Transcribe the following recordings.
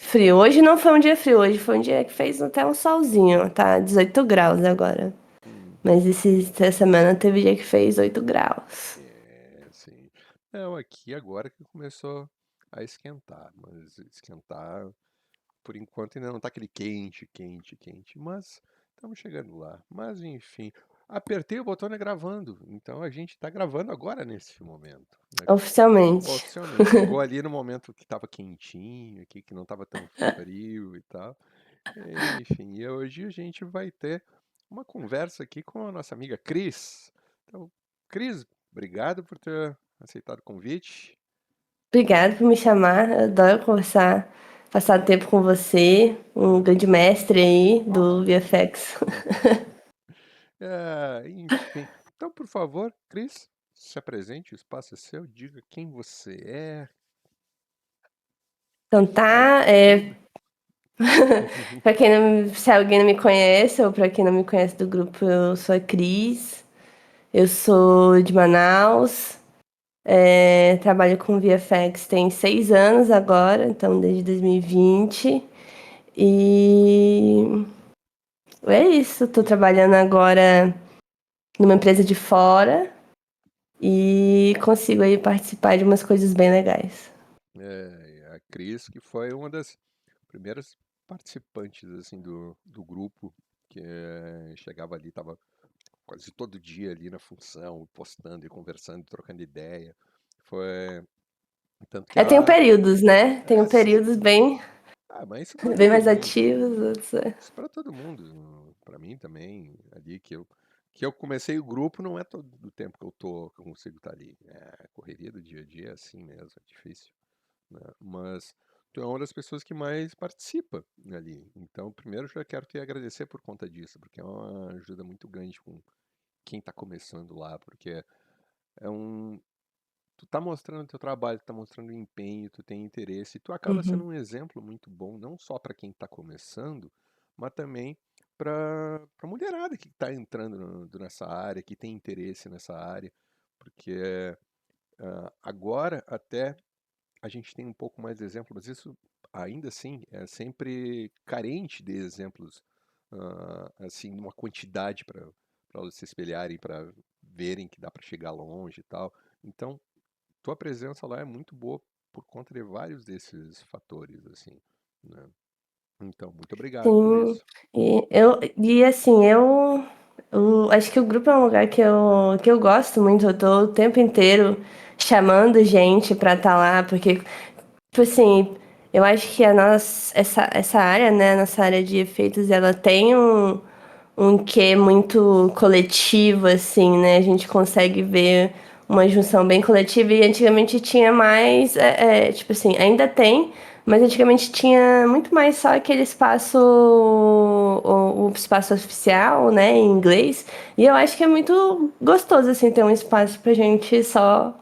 frio. Hoje não foi um dia frio, hoje foi um dia que fez até um solzinho, tá 18 graus agora. Hum, Mas essa semana teve dia que fez 8 graus. é, sim. Não, aqui agora que começou a esquentar, mas esquentar por enquanto ainda não tá aquele quente, quente, quente, mas estamos chegando lá. Mas enfim, apertei o botão e gravando, então a gente tá gravando agora nesse momento, né? Oficialmente. Oficialmente. Chegou ali no momento que tava quentinho aqui, que não tava tão frio e tal. Enfim, e hoje a gente vai ter uma conversa aqui com a nossa amiga Cris. Então, Cris, obrigado por ter aceitado o convite. Obrigada por me chamar. Eu adoro conversar, passar tempo com você, um grande mestre aí do VFX. Enfim, então, por favor, Cris, se apresente, o espaço é seu, diga quem você é, o Então que faz tá, da vida. pra quem não, se alguém não me conhece, ou pra quem não me conhece do grupo, eu sou a Cris. Eu sou de Manaus. Trabalho com VFX tem 6 anos agora, então desde 2020. E é isso, estou trabalhando agora numa empresa de fora e consigo aí participar de umas coisas bem legais. A Cris, que foi uma das primeiras participantes assim do grupo, que chegava ali, estava quase todo dia ali na função, postando e conversando, trocando ideia. Foi tanto que Eu tenho ela períodos, né? Tenho sim. períodos bem, Mas isso para bem todo mais mundo. ativos, outros. Isso para todo mundo. Para mim também, ali que eu comecei o grupo não é todo o tempo que eu consigo estar ali. É a correria do dia a dia é assim mesmo, é difícil, né? Mas tu é uma das pessoas que mais participa ali. Então, primeiro eu já quero te agradecer por conta disso, porque é uma ajuda muito grande com quem está começando lá, porque é um tu tá mostrando teu trabalho, tu tá mostrando empenho, tu tem interesse, e tu acaba sendo Uhum. um exemplo muito bom, não só para quem tá começando, mas também para mulherada que tá entrando nessa área, que tem interesse nessa área, porque agora até a gente tem um pouco mais de exemplo, mas isso ainda assim é sempre carente de exemplos, assim, uma quantidade para elas se espelharem, para verem que dá para chegar longe e tal. Então, tua presença lá é muito boa por conta de vários desses fatores, assim, né? Então, muito obrigado por Sim, isso. e assim, eu acho que o grupo é um lugar que eu gosto muito, eu tô o tempo inteiro chamando gente pra estar lá, porque, tipo assim, eu acho que essa área, né, nossa área de efeitos, ela tem um quê muito coletivo, assim, né? A gente consegue ver uma junção bem coletiva e antigamente tinha mais, tipo assim, ainda tem, mas antigamente tinha muito mais só aquele espaço, o espaço oficial, né, em inglês. E eu acho que é muito gostoso, assim, ter um espaço pra gente só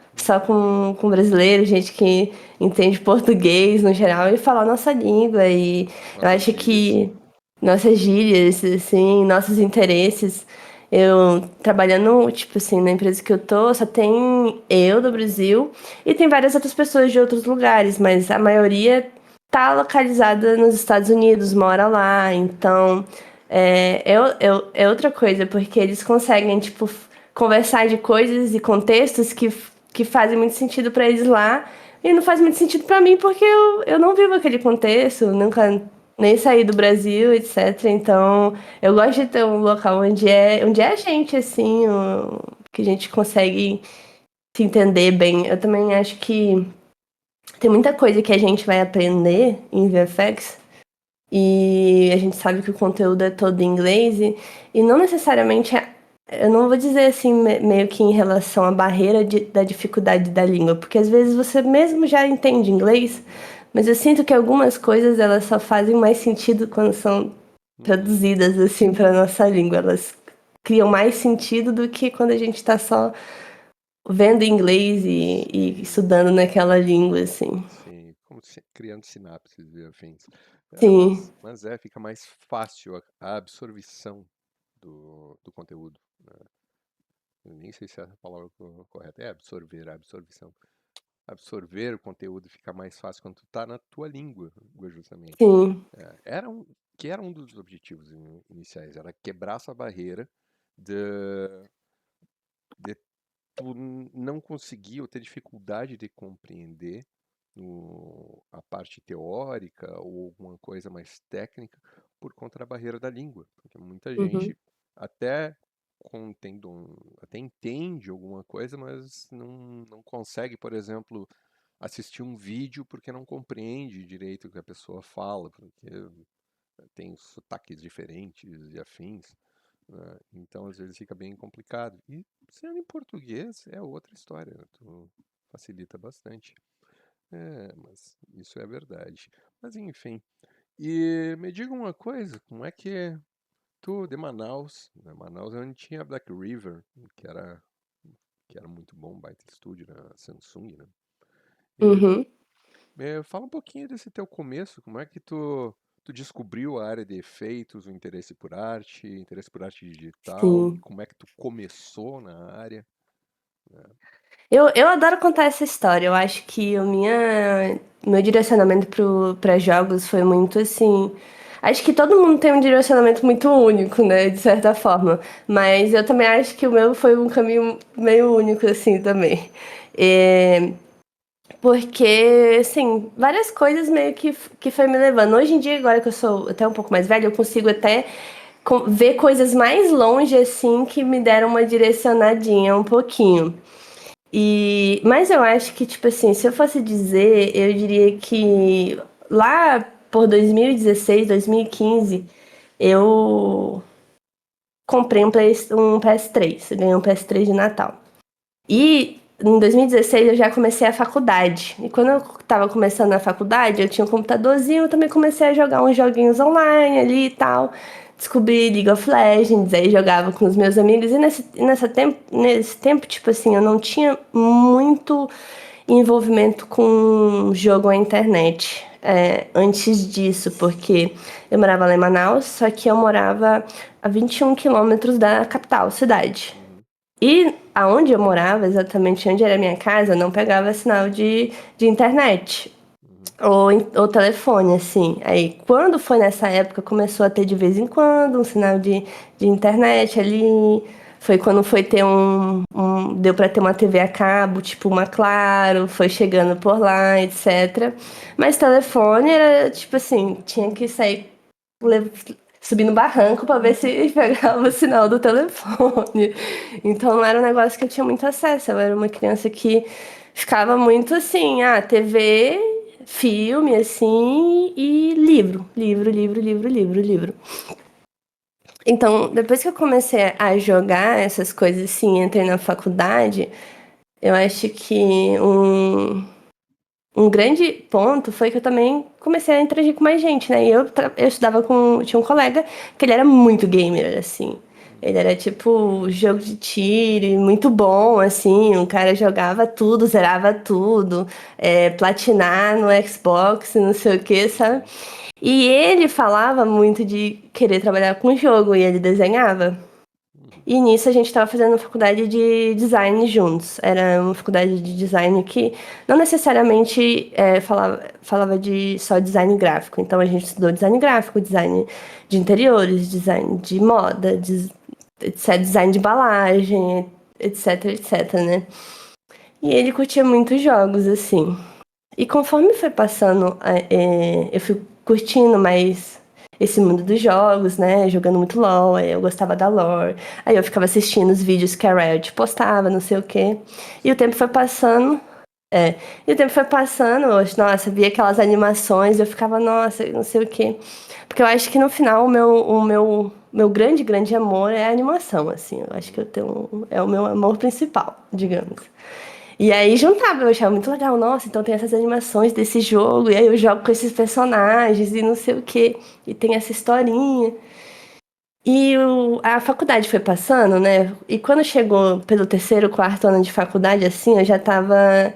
com brasileiro, gente que entende português no geral e falar nossa língua. E eu Nossas acho gírias. que nossas gírias, assim, nossos interesses. Eu trabalhando, tipo assim, na empresa que eu tô, só tem eu do Brasil e tem várias outras pessoas de outros lugares, mas a maioria tá localizada nos Estados Unidos, mora lá, então é outra coisa, porque eles conseguem, tipo, conversar de coisas e contextos que fazem muito sentido para eles lá e não faz muito sentido para mim, porque eu não vivo aquele contexto, nunca nem saí do Brasil, etc. Então, eu gosto de ter um local onde é a gente, assim, que a gente consegue se entender bem. Eu também acho que tem muita coisa que a gente vai aprender em VFX e a gente sabe que o conteúdo é todo em inglês e não necessariamente eu não vou dizer assim meio que em relação à barreira da dificuldade da língua, porque às vezes você mesmo já entende inglês, Uhum, mas eu sinto que algumas coisas elas só fazem mais sentido quando são uhum, traduzidas assim para nossa língua. Elas criam mais sentido do que quando a gente está só vendo inglês e sim, estudando naquela língua assim. sim, como criando sinapses e afins. Sim, Mas fica mais fácil a absorção do conteúdo, né? Eu nem sei se é a palavra correta. É absorver, a absorção. absorver o conteúdo fica mais fácil quando tu tá na tua língua justamente. Sim. Era um dos objetivos iniciais, era quebrar essa barreira de, de tu não conseguir ou ter dificuldade de compreender a parte teórica ou alguma coisa mais técnica por conta da barreira da língua. Porque muita Uhum. gente até, até entende alguma coisa, mas não consegue, por exemplo, assistir um vídeo porque não compreende direito o que a pessoa fala, porque tem sotaques diferentes e afins, né? Então, às vezes fica bem complicado. E sendo em português é outra história, né? Tu facilita bastante. É, mas isso é verdade. Mas enfim. E me diga uma coisa, como é que tu de Manaus, né? Manaus é onde tinha Black River, que era muito bom, baita estúdio na Samsung, né? E Uhum. fala um pouquinho desse teu começo, como é que tu descobriu a área de efeitos, o interesse por arte digital, e Sim. como é que tu começou na área, né? Eu adoro contar essa história. Eu acho que meu direcionamento para jogos foi muito assim. Acho que todo mundo tem um direcionamento muito único, né? De certa forma. Mas eu também acho que o meu foi um caminho meio único, assim, também. É, porque, assim, várias coisas meio que foi me levando. Hoje em dia, agora que eu sou até um pouco mais velha, eu consigo até ver coisas mais longe, assim, que me deram uma direcionadinha um pouquinho. Mas eu acho que, tipo assim, se eu fosse dizer, eu diria que lá por 2016, 2015, eu comprei um PS3. Eu ganhei um PS3 de Natal. E em 2016 eu já comecei a faculdade. E quando eu tava começando a faculdade, eu tinha um computadorzinho, eu também comecei a jogar uns joguinhos online ali e tal. Descobri League of Legends, aí jogava com os meus amigos. E nesse tempo, tipo assim, eu não tinha muito envolvimento com jogo à internet. Antes disso, porque eu morava lá em Manaus, só que eu morava a 21 quilômetros da capital, cidade. Uhum, E aonde eu morava, exatamente onde era a minha casa, não pegava sinal de internet uhum, ou telefone, assim. Aí, quando foi nessa época, começou a ter de vez em quando um sinal de internet ali. Foi quando foi ter deu para ter uma TV a cabo, tipo uma Claro, foi chegando por lá, etc. uhum, Mas telefone era, tipo assim, tinha que sair le- subir no barranco para ver se pegava o sinal do telefone. Então não era um negócio que eu tinha muito acesso. Eu era uma criança que ficava muito assim, TV, filme, assim, e livro. Então, depois que eu comecei a jogar essas coisas assim, entrei na faculdade, eu acho que um grande ponto foi que eu também comecei a interagir com mais gente, né? Eu estudava com. Tinha um colega que ele era muito gamer, assim. Ele uhum, era tipo jogo de tiro, e muito bom, assim. O cara jogava tudo, zerava tudo, platinar no Xbox, não sei o que, sabe? uhum, E ele falava muito de querer trabalhar com jogo e ele desenhava. uhum, E nisso a gente estava fazendo faculdade de design juntos. Era uma faculdade de design que não necessariamente falava de só design gráfico. Então a gente estudou design gráfico, design de interiores, design de moda, etc, design de embalagem, etc, né? E ele curtia muitos jogos, assim. E conforme foi passando, eu fui curtindo mais esse mundo dos jogos, né? Jogando muito LoL, aí eu gostava da lore. Aí eu ficava assistindo os vídeos que a Riot postava, não sei o quê. E o tempo foi sim, passando. É, e o tempo foi passando, nossa, via aquelas animações, eu ficava, nossa, não sei o quê. Porque eu acho que no final meu grande amor é a animação, assim. Eu acho que uhum, é o meu amor principal, digamos. E aí juntava, eu achava muito legal, nossa, então tem essas animações desse jogo, e aí eu jogo com esses personagens e não sei o quê, e tem essa historinha. E a faculdade foi passando, né? E quando chegou pelo terceiro, quarto ano de faculdade, assim, eu já tava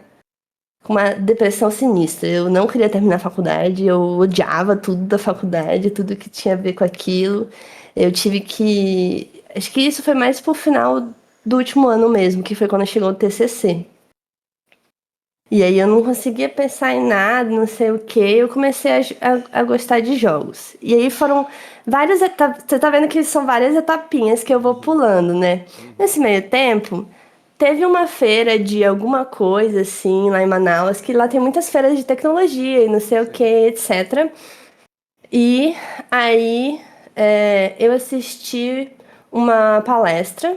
com uma depressão sinistra. Eu não queria terminar a faculdade, eu odiava tudo da faculdade, tudo que tinha a ver com aquilo. Eu tive que. Acho que isso foi mais pro final do último ano mesmo, que foi quando chegou o TCC. E aí eu não conseguia pensar em nada, não sei o que. Eu comecei a gostar de jogos. E aí foram várias etapas. Você tá vendo que são várias etapinhas que eu vou Uhum, pulando, né? uhum, Nesse meio tempo, teve uma feira de alguma coisa, assim, lá em Manaus, que lá tem muitas feiras de tecnologia e não sei o que, sim. etc. E aí eu assisti uma palestra,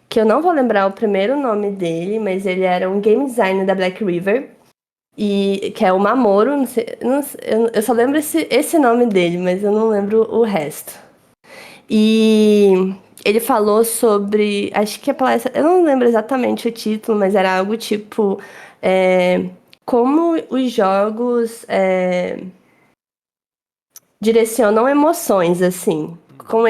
que eu não vou lembrar o primeiro nome dele, mas ele era um game designer da Black River. E que é o Mamoru, não sei, eu só lembro esse nome dele, mas eu não lembro Aham. o resto. E ele falou sobre, acho que a palestra, eu não lembro exatamente o título, mas era algo tipo como os jogos direcionam emoções, assim. Como Uhum.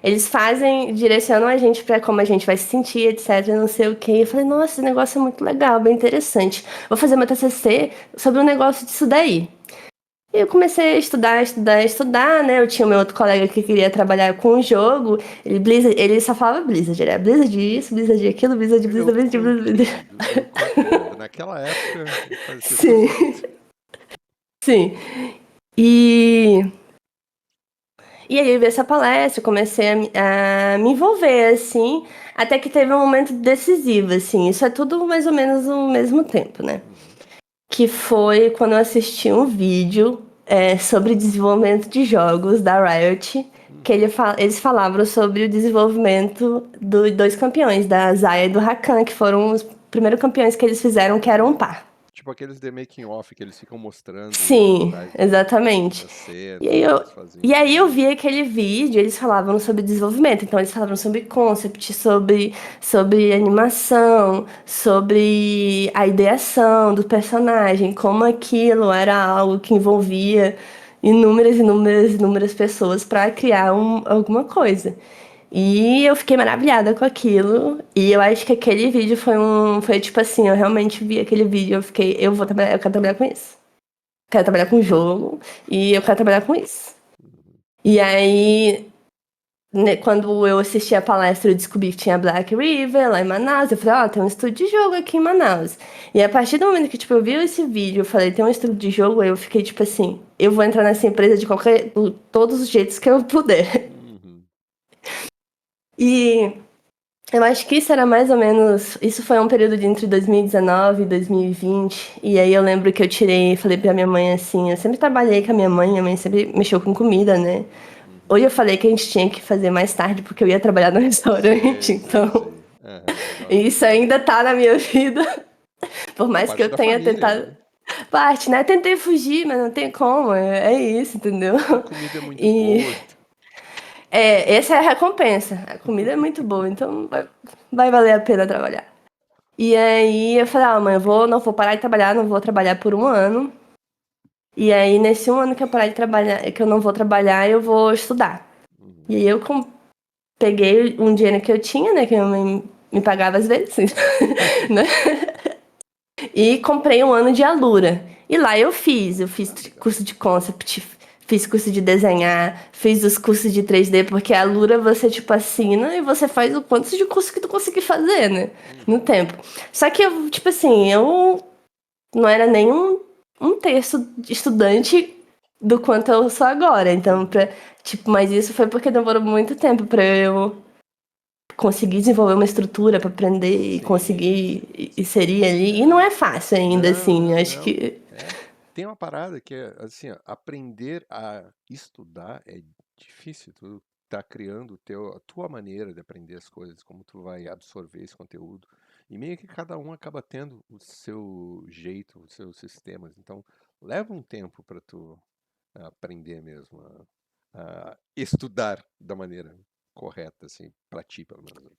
eles fazem, direcionam a gente para como a gente vai se sentir, etc, não sei o quê. E eu falei, nossa, esse negócio é muito legal, bem interessante. Vou fazer meu TCC sobre um negócio disso daí. E eu comecei a estudar, estudar, estudar, né? Eu tinha meu outro colega que queria trabalhar com o jogo. Ele só falava Blizzard, era Blizzard isso, Blizzard aquilo, Blizzard, Blizzard, Eu, Blizzard, eu Blizzard. entendo, eu compreendo. Naquela época fazia todo Sim, sentido. sim. E E aí eu vi essa palestra, comecei a me envolver, assim, até que teve um momento decisivo, assim. Isso é tudo mais ou menos no mesmo tempo, né? Uhum. Que foi quando eu assisti um vídeo sobre desenvolvimento de jogos da Riot, que Uhum. eles falavam sobre o desenvolvimento dos dois campeões, da Xayah e do Rakan, que foram os primeiros campeões que eles fizeram, que eram um par. Tipo aqueles The Making Off que eles ficam mostrando por Sim, trás exatamente. das E cenas, aí o que eu, eles faziam e com aí eu ele. vi aquele vídeo, eles falavam sobre desenvolvimento, então eles falavam sobre concept, sobre animação, sobre a ideação do personagem, como aquilo era algo que envolvia inúmeras, inúmeras, inúmeras pessoas para criar alguma coisa. E eu fiquei maravilhada com aquilo. E eu acho que aquele vídeo foi tipo assim, eu realmente vi aquele vídeo, eu fiquei, eu vou trabalhar, eu quero trabalhar com isso. Quero trabalhar com jogo e eu quero trabalhar com isso. Uhum. E aí, né, quando eu assisti a palestra, eu descobri que tinha Black River lá em Manaus. Eu falei, ó, tem um estúdio de jogo aqui em Manaus. E a partir do momento que, tipo, eu vi esse vídeo, eu falei, tem um estúdio de jogo, aí eu fiquei, tipo assim, eu vou entrar nessa empresa de todos os jeitos que eu puder. Uhum. E eu acho que isso era mais ou menos. Isso foi um período de entre 2019 e 2020. E aí eu lembro que eu tirei, falei pra minha mãe assim: eu sempre trabalhei com a minha mãe sempre mexeu com comida, né? Hoje Uhum. eu falei que a gente tinha que fazer mais tarde porque eu ia trabalhar no restaurante, Sei, sei, então sei. Aham. Agora isso ainda tá na minha vida. Por é mais que parte eu da tenha família, tentado. né? Parte, né? Tentei fugir, mas não tem como. É isso, entendeu? A comida é muito E boa. essa é a recompensa. A comida é muito boa, então vai valer a pena trabalhar. E aí eu falei, ah, mãe, não vou parar de trabalhar, não vou trabalhar por um ano. E aí, nesse um ano que eu parar de trabalhar, que eu não vou trabalhar, eu vou estudar. Uhum. E aí eu peguei um dinheiro que eu tinha, né? Que minha mãe me pagava às vezes, né? E comprei um ano de Alura. E lá eu fiz Ah, legal. curso de concept, fiz curso de desenhar, fiz os cursos de 3D, porque a Alura você, tipo, assina e você faz o quanto de curso que tu conseguir fazer, né? No Uhum. tempo. Só que eu, tipo assim, eu não era nem um terço de estudante do quanto eu sou agora. Então, Uhum. tipo, mas isso foi porque demorou muito tempo pra eu conseguir desenvolver uma estrutura pra aprender e Sim, sim. conseguir inserir ali. E não É. é fácil ainda, Não, assim. Eu não, acho não. que. É. Tem uma parada que é assim, ó, aprender a estudar é difícil. Tu tá criando a tua maneira de aprender as coisas, como tu vai absorver esse conteúdo. E meio que cada um acaba tendo o seu jeito, os seus sistemas. Então, leva um tempo para tu aprender mesmo a estudar da maneira correta, assim, para ti, pelo menos.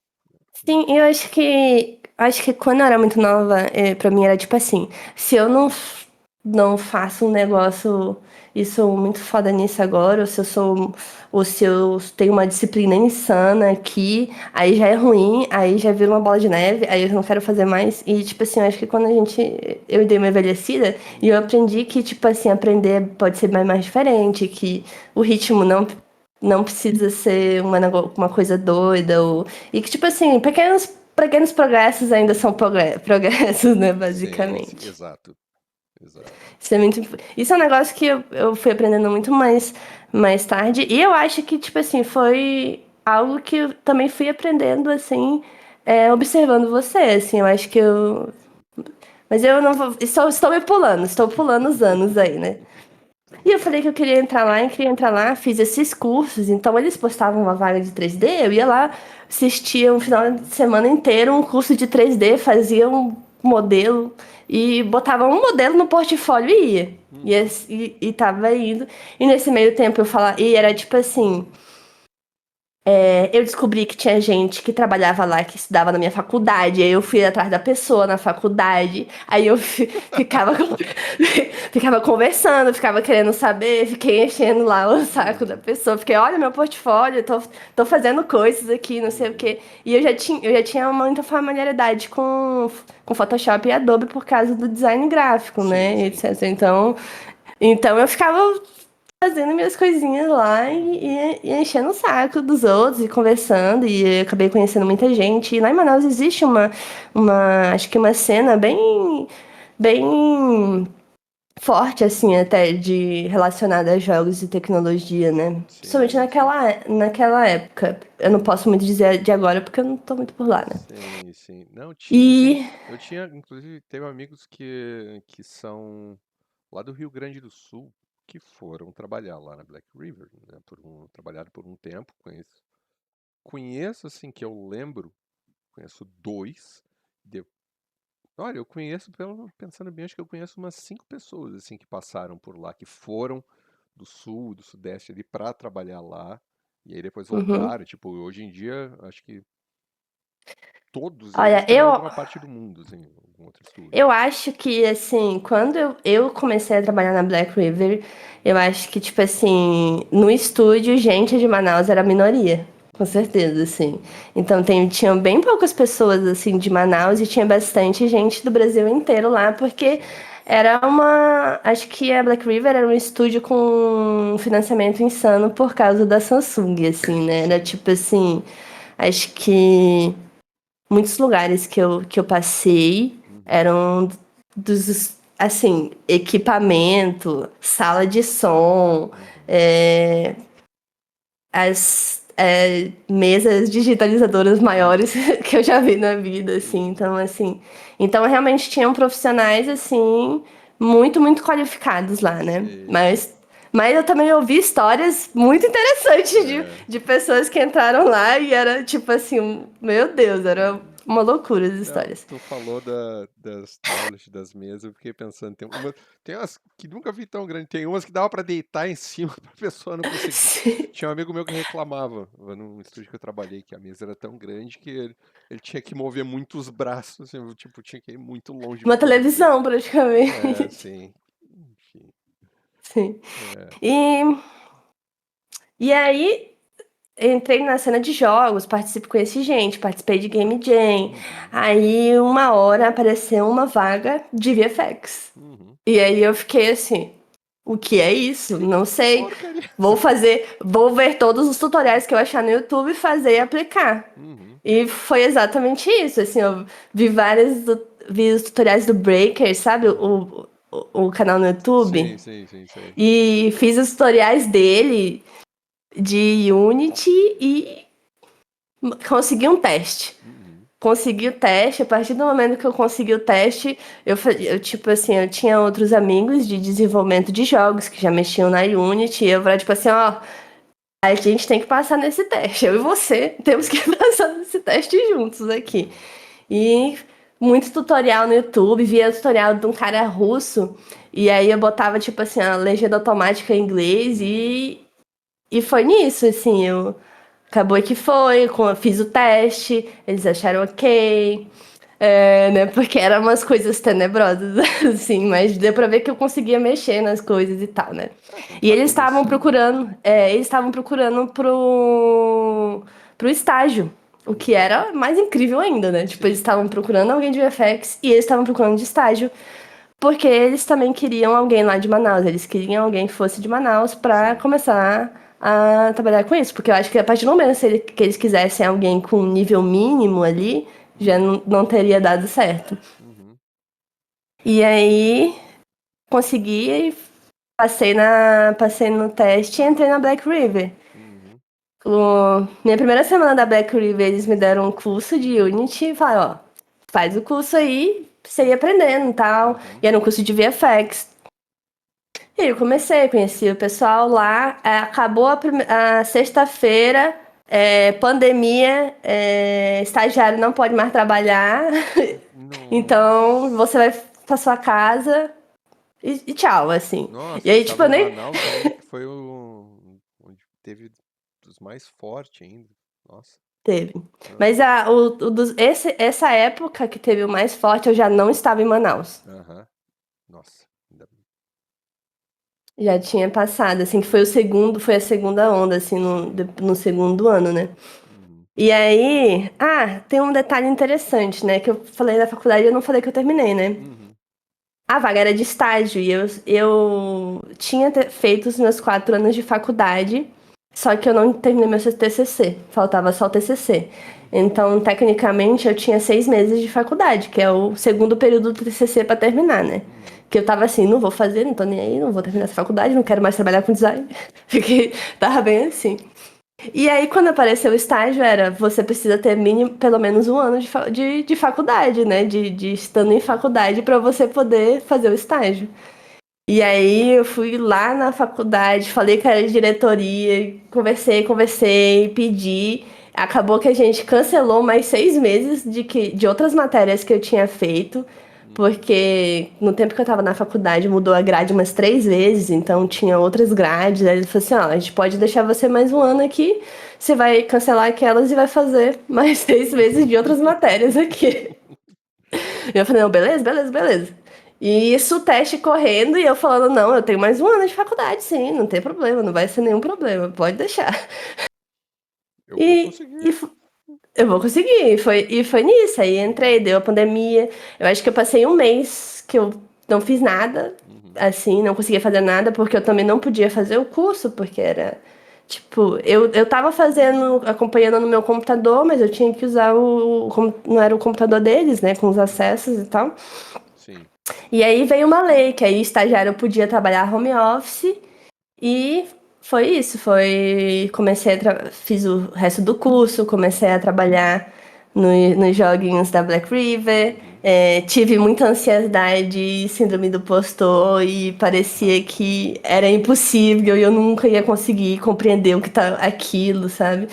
Sim, eu acho que quando eu era muito nova, pra mim era tipo assim, se eu não faço um negócio e sou muito foda nisso agora, ou se eu tenho uma disciplina insana aqui, aí já é ruim, aí já vira uma bola de neve, aí eu não quero fazer mais. E tipo assim, eu acho que quando eu dei uma envelhecida, e eu Uhum. aprendi que tipo assim, aprender pode ser mais diferente, que o ritmo não precisa ser uma coisa doida, e que, tipo assim, pequenos pequenos progressos ainda são progressos, né, Sim, basicamente. exato, exato. Isso é um negócio que eu fui aprendendo muito mais tarde. E eu acho que, tipo assim, foi algo que eu também fui aprendendo, assim, observando você, assim. Eu acho que eu... Mas eu não vou... Estou pulando os anos aí, né? E eu falei que eu queria entrar lá, fiz esses cursos. Então, eles postavam uma vaga de 3D, eu ia lá, assistia um final de semana inteiro um curso de 3D, fazia um modelo e botava um modelo no portfólio e ia. Uhum. E tava indo. E nesse meio tempo eu falava, e era tipo assim, eu descobri que tinha gente que trabalhava lá, que estudava na minha faculdade. Aí eu fui atrás da pessoa na faculdade. Aí eu ficava, ficava conversando, ficava querendo saber, fiquei enchendo lá o saco da Uhum. pessoa. Fiquei, olha meu portfólio, tô fazendo coisas aqui, não sei o Uhum. quê. E eu já tinha muita familiaridade com Photoshop e Adobe por causa do design gráfico, Sim, né? sim. Etc. Então eu ficava fazendo minhas coisinhas lá Uhum. e enchendo o saco dos outros e conversando. E eu acabei conhecendo muita gente. E lá em Manaus existe acho que uma cena bem forte, assim, até de relacionada a jogos e tecnologia, né? Principalmente Sim, sim. naquela época. Eu não posso muito dizer de agora porque eu não tô muito por lá, né? Sim, sim. Não, tinha, sim. E. Eu tinha, inclusive, teve amigos que são lá do Rio Grande do Sul que foram trabalhar lá na Black River, né? Trabalharam por um tempo, conheço assim que eu lembro, conheço dois. de- Olha, eu conheço, pensando bem, acho que eu conheço umas 5 pessoas assim que passaram por lá, que foram do sul, do sudeste ali para trabalhar lá e aí depois Uhum. voltaram. Tipo, hoje em dia, acho que todos eles Olha, estão em alguma parte do mundo, assim, em algum outro estúdio. eu acho que, assim, quando eu comecei a trabalhar na Black River, eu acho que, tipo assim, no estúdio, gente de Manaus era a minoria. Com certeza, assim. Uhum. Então, tinham bem poucas pessoas, assim, de Manaus e tinha bastante gente do Brasil inteiro lá, porque Sim. era uma... Acho que a Black River era um estúdio com um financiamento insano por causa da Samsung, assim, né? Era, Sim. tipo assim... Acho que muitos lugares que eu passei Uhum. eram assim, equipamento, sala de som, Uhum. as mesas digitalizadoras maiores que eu já vi na vida, assim. Uhum. Então, assim, então realmente tinham profissionais, assim, muito, muito qualificados lá, né? Sim, sim. Mas eu também ouvi histórias muito interessantes É. de pessoas que entraram lá e era tipo assim, meu Deus, era Uhum. uma loucura as Não, histórias. tu falou das tablets, das mesas, eu fiquei pensando, tem umas que nunca vi tão grande, tem umas que dava pra deitar em cima pra pessoa não conseguir. Sim. Tinha um amigo meu que reclamava, num estúdio que eu trabalhei, que a mesa era tão grande que ele tinha que mover muito os braços, assim, tipo, tinha que ir muito longe pra Uma poder ver. televisão, É, praticamente. sim. Enfim. Sim. É. E, e aí, entrei na cena de jogos, participo com esse gente, participei de Game Jam. Uhum. Aí, uma hora apareceu uma vaga de VFX. Uhum. E aí eu fiquei assim, o que é isso? Não Que sei. porcaria. Vou ver todos os tutoriais que eu achar no YouTube, fazer e aplicar. Uhum. E foi exatamente isso, assim, eu vi os tutoriais do Breaker, sabe? Uhum. O canal no YouTube. Sim, sim, sim, sei. E fiz os tutoriais dele de Unity e consegui um teste. Uhum. Consegui o teste, a partir do momento que eu consegui o teste, tipo assim, eu tinha outros amigos de desenvolvimento de jogos que já mexiam na Unity, e eu falei, tipo assim, ó, a gente tem que passar nesse teste, eu e você temos que passar nesse teste juntos aqui. Uhum. E muito tutorial no YouTube, via tutorial de um cara russo, e aí eu botava, tipo assim, a legenda automática em inglês, Uhum. e foi nisso, assim, acabou que foi, fiz o teste, eles acharam ok, né, porque eram umas coisas tenebrosas, assim, mas deu pra ver que eu conseguia mexer nas coisas e tal, né. É, quando E tá eles estavam começando, né? procurando, eles estavam procurando pro estágio, o que Uhum. era mais incrível ainda, né, tipo, eles Sim, estavam procurando alguém de VFX e eles estavam procurando de estágio, porque eles também queriam alguém lá de Manaus, eles queriam alguém que fosse de Manaus pra sim. começar a trabalhar com isso, porque eu acho que a partir do momento que eles quisessem alguém com um nível mínimo ali, Já não teria dado certo. Uhum. E aí consegui, passei no teste e entrei na Black River. Uhum. Minha primeira semana da Black River, eles me deram um curso de Unity e falaram, ó, faz o curso aí, pra você ir aprendendo e tal. Uhum. E era um curso de VFX. E aí eu comecei, conheci o pessoal lá, acabou a sexta-feira, pandemia, estagiário não pode mais trabalhar, então Nossa. você vai pra sua casa e tchau, assim. E Nossa, você aí, tipo, estava eu em nem Manaus ainda, que foi o onde teve dos mais fortes ainda. Nossa. teve. Mas Aham. essa época que teve o mais forte, eu já não estava em Manaus. Aham. Nossa. Já tinha passado, assim, que foi a segunda onda, assim, Sim. no segundo ano, né? Uhum. E aí, tem um detalhe interessante, né? Que eu falei da faculdade e eu não falei que eu terminei, né? Uhum. A vaga era de estágio e eu tinha feito os meus 4 anos de faculdade, só que eu não terminei meu TCC, faltava só o TCC. Então, tecnicamente, eu tinha 6 meses de faculdade, que é o segundo período do TCC para terminar, né? Uhum. Que eu tava assim, não vou fazer, não tô nem aí, não vou terminar essa faculdade, não quero mais trabalhar com design. Fiquei, tava bem assim. E aí, quando apareceu o estágio, você precisa ter mínimo, pelo menos um ano de faculdade, né? De estando em Uhum. faculdade para você poder fazer o estágio. E aí eu fui lá na faculdade, falei com a diretoria, conversei, pedi. Acabou que a gente cancelou mais 6 meses de outras matérias que eu tinha feito, Uhum. porque no tempo que eu tava na faculdade mudou a grade umas 3 vezes, então tinha outras grades. Aí ele falou assim, ó, a gente pode deixar você mais um ano aqui, você vai cancelar aquelas e vai fazer mais 6 meses de outras matérias aqui. E eu falei, não, beleza, beleza, beleza. E isso, o teste correndo, e eu falando, não, eu tenho mais um ano de faculdade, sim, não tem problema, não vai ser nenhum problema, pode deixar. Eu vou E conseguir. eu vou conseguir, e foi nisso, aí entrei, deu a pandemia, eu acho que eu passei um mês que eu não fiz nada, Uhum. assim, não conseguia fazer nada, porque eu também não podia fazer o curso, porque era, tipo, eu tava fazendo, acompanhando no meu computador, mas eu tinha que usar não era o computador deles, né, com os Uhum. acessos e tal. Sim. E aí veio uma lei que aí o estagiário podia trabalhar home office e foi isso, fiz o resto do curso, comecei a trabalhar nos joguinhos da Black River, Uhum. tive muita ansiedade, síndrome do postor e parecia que era impossível e eu nunca ia conseguir compreender o que tá aquilo, sabe?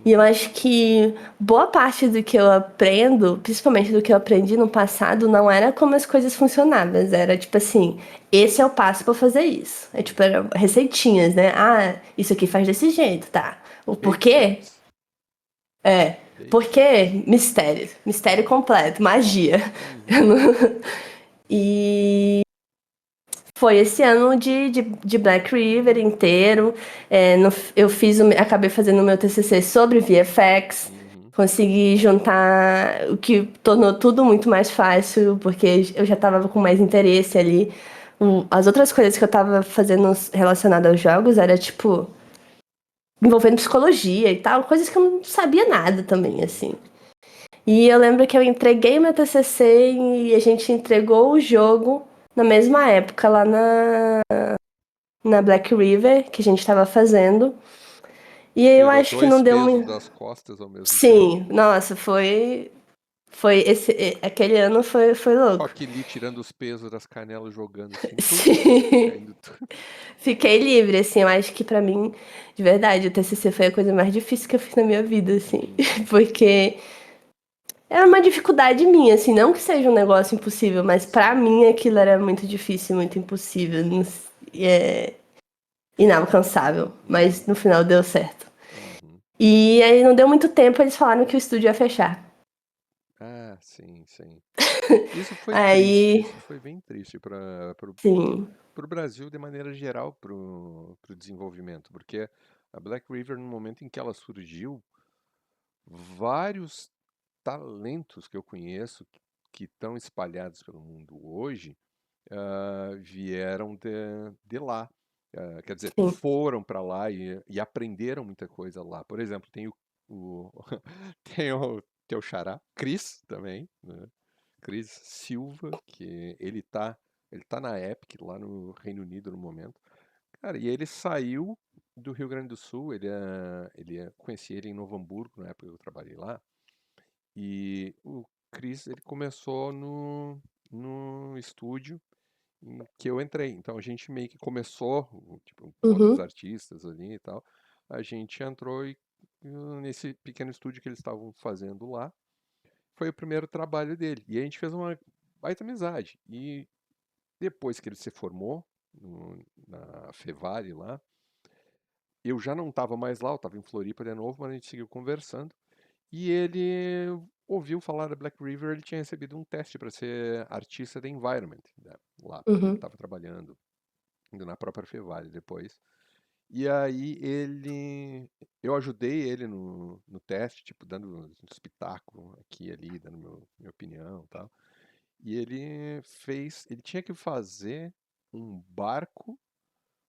E eu Uhum. acho que boa parte do que eu aprendo, principalmente do que eu aprendi no passado, não era como as coisas funcionavam. Era tipo assim, esse é o passo pra fazer isso. É tipo, Uhum. eram receitinhas, né? Ah, isso aqui faz desse jeito, tá. O porquê? Basics. É. Basics. Porquê? Mistério. Mistério Uhum. completo, magia. Uhum. E foi esse ano de Black River inteiro. Eu acabei fazendo o meu TCC sobre VFX. Uhum. Consegui juntar, o que tornou tudo muito mais fácil, porque eu já estava com mais interesse ali. As outras coisas que eu estava fazendo relacionadas aos jogos era tipo envolvendo psicologia e tal, coisas que eu não sabia nada também, Uhum. assim. E eu lembro que eu entreguei meu TCC e a gente entregou o jogo na mesma época lá na Black River, que a gente estava fazendo. E aí eu Tirou acho que dois não deu pesos muito. das costas ao mesmo tempo. Sim, nossa, aquele ano foi louco. Rock Lee tirando os pesos das canelas, jogando assim, Sim, caindo tudo. fiquei livre, assim, eu acho que pra mim, de verdade, o TCC foi a coisa mais difícil que eu fiz na minha vida, assim, Uhum. porque era uma dificuldade minha, assim, não que seja um negócio impossível, mas pra Sim. mim aquilo era muito difícil, muito impossível, e é inalcançável, mas Uhum. no final deu certo. Uhum. E aí não deu muito tempo, eles falaram que o estúdio ia fechar. Ah, sim, sim. Isso foi triste, Aí, isso foi bem triste para sim, o Brasil de maneira geral, para o desenvolvimento, porque a Black River, no momento em que ela surgiu, vários talentos que eu conheço que estão espalhados pelo mundo hoje vieram de lá. Quer dizer, sim, foram para lá e aprenderam muita coisa lá. Por exemplo, tem o teu xará, Chris também, né? Chris Silva, que ele tá na Epic lá no Reino Unido no momento. Cara, e ele saiu do Rio Grande do Sul, conheci ele em Novo Hamburgo, na época que eu trabalhei lá, e o Chris, ele começou no estúdio em que eu entrei. Então a gente meio que começou, tipo, com outros Uhum, artistas ali e tal. A gente entrou nesse pequeno estúdio que eles estavam fazendo lá. Foi o primeiro trabalho dele. E a gente fez uma baita amizade. E depois que ele se formou na Fevale lá, eu já não estava mais lá, eu estava em Floripa de novo, mas a gente seguiu conversando. E ele ouviu falar da Black River, ele tinha recebido um teste para ser artista da Environment, né, lá, porque ele uhum, estava trabalhando indo na própria Fevale depois. E aí eu ajudei ele no teste, tipo, dando uns pitacos aqui e ali, dando minha opinião e tal. E ele tinha que fazer um barco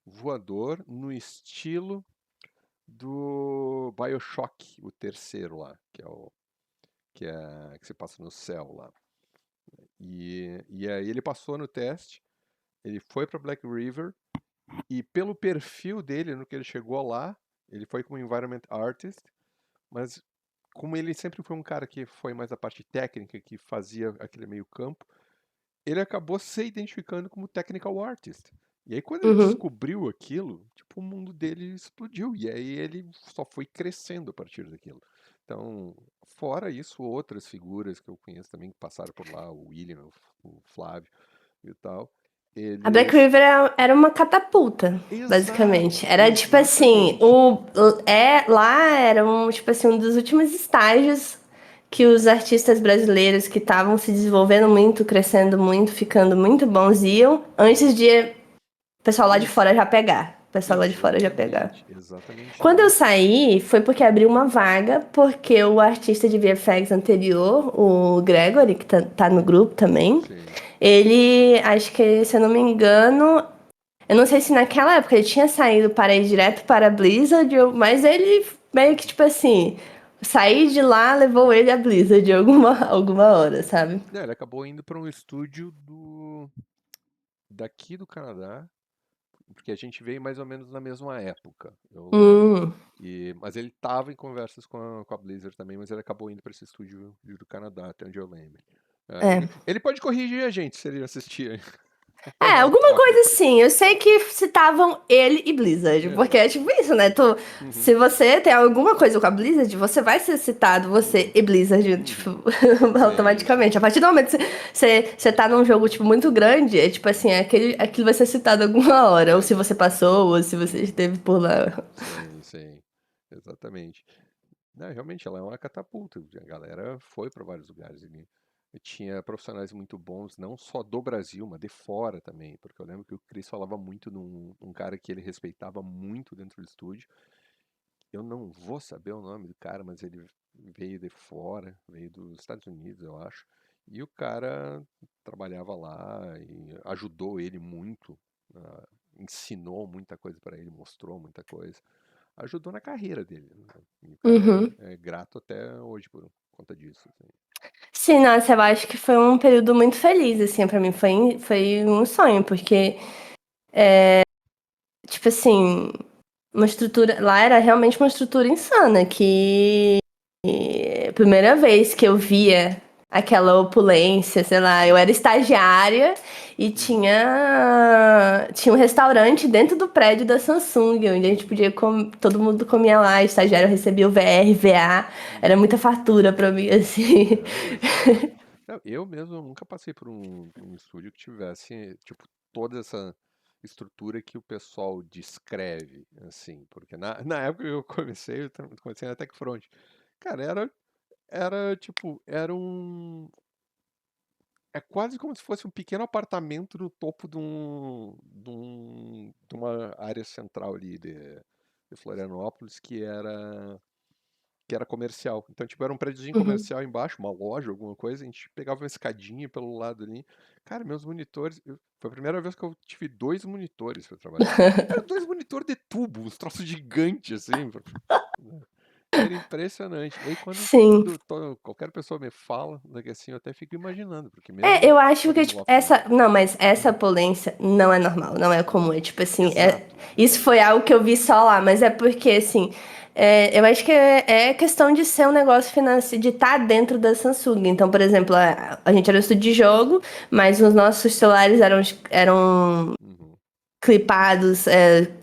voador no estilo do BioShock, o terceiro lá, que se passa no céu lá. E aí ele passou no teste, ele foi para Black River e pelo perfil dele, no que ele chegou lá, ele foi como Environment Artist, mas como ele sempre foi um cara que foi mais a parte técnica, que fazia aquele meio campo, ele acabou se identificando como Technical Artist. E aí quando ele uhum. descobriu aquilo, tipo, o mundo dele explodiu. E aí ele só foi crescendo a partir daquilo. Então, fora isso, outras figuras que eu conheço também que passaram por lá, o William, o Flávio e tal, A Black eles... River era uma catapulta, basicamente. Exato, Era tipo assim, exatamente. lá era um, tipo assim, um dos últimos estágios que os artistas brasileiros que estavam se desenvolvendo muito, crescendo muito, ficando muito bons iam, antes de o pessoal lá de Isso, fora já pegar. O pessoal lá de fora já pegar. exatamente, exatamente Quando eu isso. saí, foi porque abriu uma vaga, porque o artista de VFX anterior, o Gregory, que tá no grupo também, Sim. ele, acho que, se eu não me engano, eu não sei se naquela época ele tinha saído para ir direto para a Blizzard, mas ele meio que, tipo assim, sair de lá levou ele a Blizzard de alguma hora, sabe? Não, ele acabou indo para um estúdio daqui do Canadá, porque a gente veio mais ou menos na mesma época, eu lembro. Hum, Mas ele estava em conversas com a Blizzard também, mas ele acabou indo para esse estúdio do Canadá, até onde eu lembro. é. Ele pode corrigir a gente se ele assistir É, a alguma coisa pauta. assim. Eu sei que citavam ele e Blizzard, porque É. é tipo isso, né? Uhum, Se você tem alguma coisa com a Blizzard, você vai ser citado, você uhum, e Blizzard, tipo, uhum. Sim, automaticamente. A sim. partir do momento que você tá num jogo, tipo, muito grande, é tipo assim, aquilo vai ser citado alguma hora. Ou se É. você passou, ou se você esteve por lá. Sim, sim. Exatamente. Não, realmente, ela é uma catapulta. A galera foi para vários lugares. E tinha profissionais muito bons, não só do Brasil, mas de fora também. Porque eu lembro que o Chris falava muito num cara que ele respeitava muito dentro do estúdio. Eu não vou saber o nome do cara, mas ele veio de fora, veio dos Estados Unidos, eu acho. E o cara trabalhava lá e ajudou ele muito, ensinou muita coisa para ele, mostrou muita coisa. Ajudou na carreira dele, né? E o cara Uhum. é grato até hoje por conta disso, assim. Sim, nossa, eu acho que foi um período muito feliz, assim, pra mim. Foi um sonho, porque, tipo assim, uma estrutura. Lá era realmente uma estrutura insana, que primeira vez que eu via aquela opulência, sei lá, eu era Uhum, estagiária e uhum, tinha um restaurante dentro do prédio da Samsung, onde a gente uhum, podia todo mundo comia lá, estagiário recebia o VR, VA, era uhum. muita fartura pra mim, assim. Não, imagino. Não, eu mesmo nunca passei por um estúdio que tivesse, tipo, toda essa estrutura que o pessoal descreve, assim, porque na época que eu comecei, comecei na Tech Front. Cara, era é quase como se fosse um pequeno apartamento no topo de uma área central ali de Florianópolis que era comercial. Então, tipo, era um prédiozinho Uhum. comercial embaixo, uma loja, alguma coisa, a gente pegava uma escadinha pelo lado ali. Cara, meus monitores, foi a primeira vez que eu tive dois monitores para trabalhar. Era dois monitores de tubo, uns troços gigantes, assim. Né? Era impressionante. E aí Sim. qualquer pessoa me fala, daqui assim, eu até fico imaginando, porque É, mesmo eu acho que, morando tipo, lá fora. não, mas essa Uhum. polência não é normal, não é comum. É tipo assim, Exato. isso foi algo que eu vi só lá, mas é porque, assim, eu acho que é questão de ser um negócio financeiro, de estar dentro da Samsung. Então, por exemplo, a gente era um estúdio de jogo, mas os nossos celulares eram Uhum. clipados,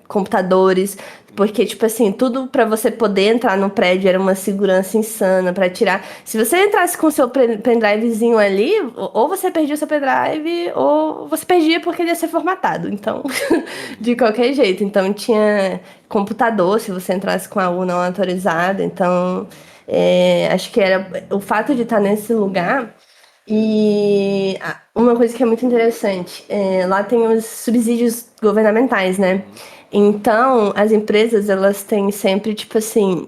computadores, porque, Uhum. tipo assim, tudo pra você poder entrar no prédio era uma segurança insana pra tirar. Se você entrasse com o seu pendrivezinho ali, ou você perdia o seu pendrive, ou você perdia porque ele ia ser formatado. Então, de Uhum. qualquer jeito. Então, tinha computador, se você entrasse com a U não autorizada. Então, acho que era o fato de estar nesse lugar. E uma coisa que é muito interessante, lá tem os subsídios governamentais, né? Uhum. Então, as empresas, elas têm sempre, tipo assim,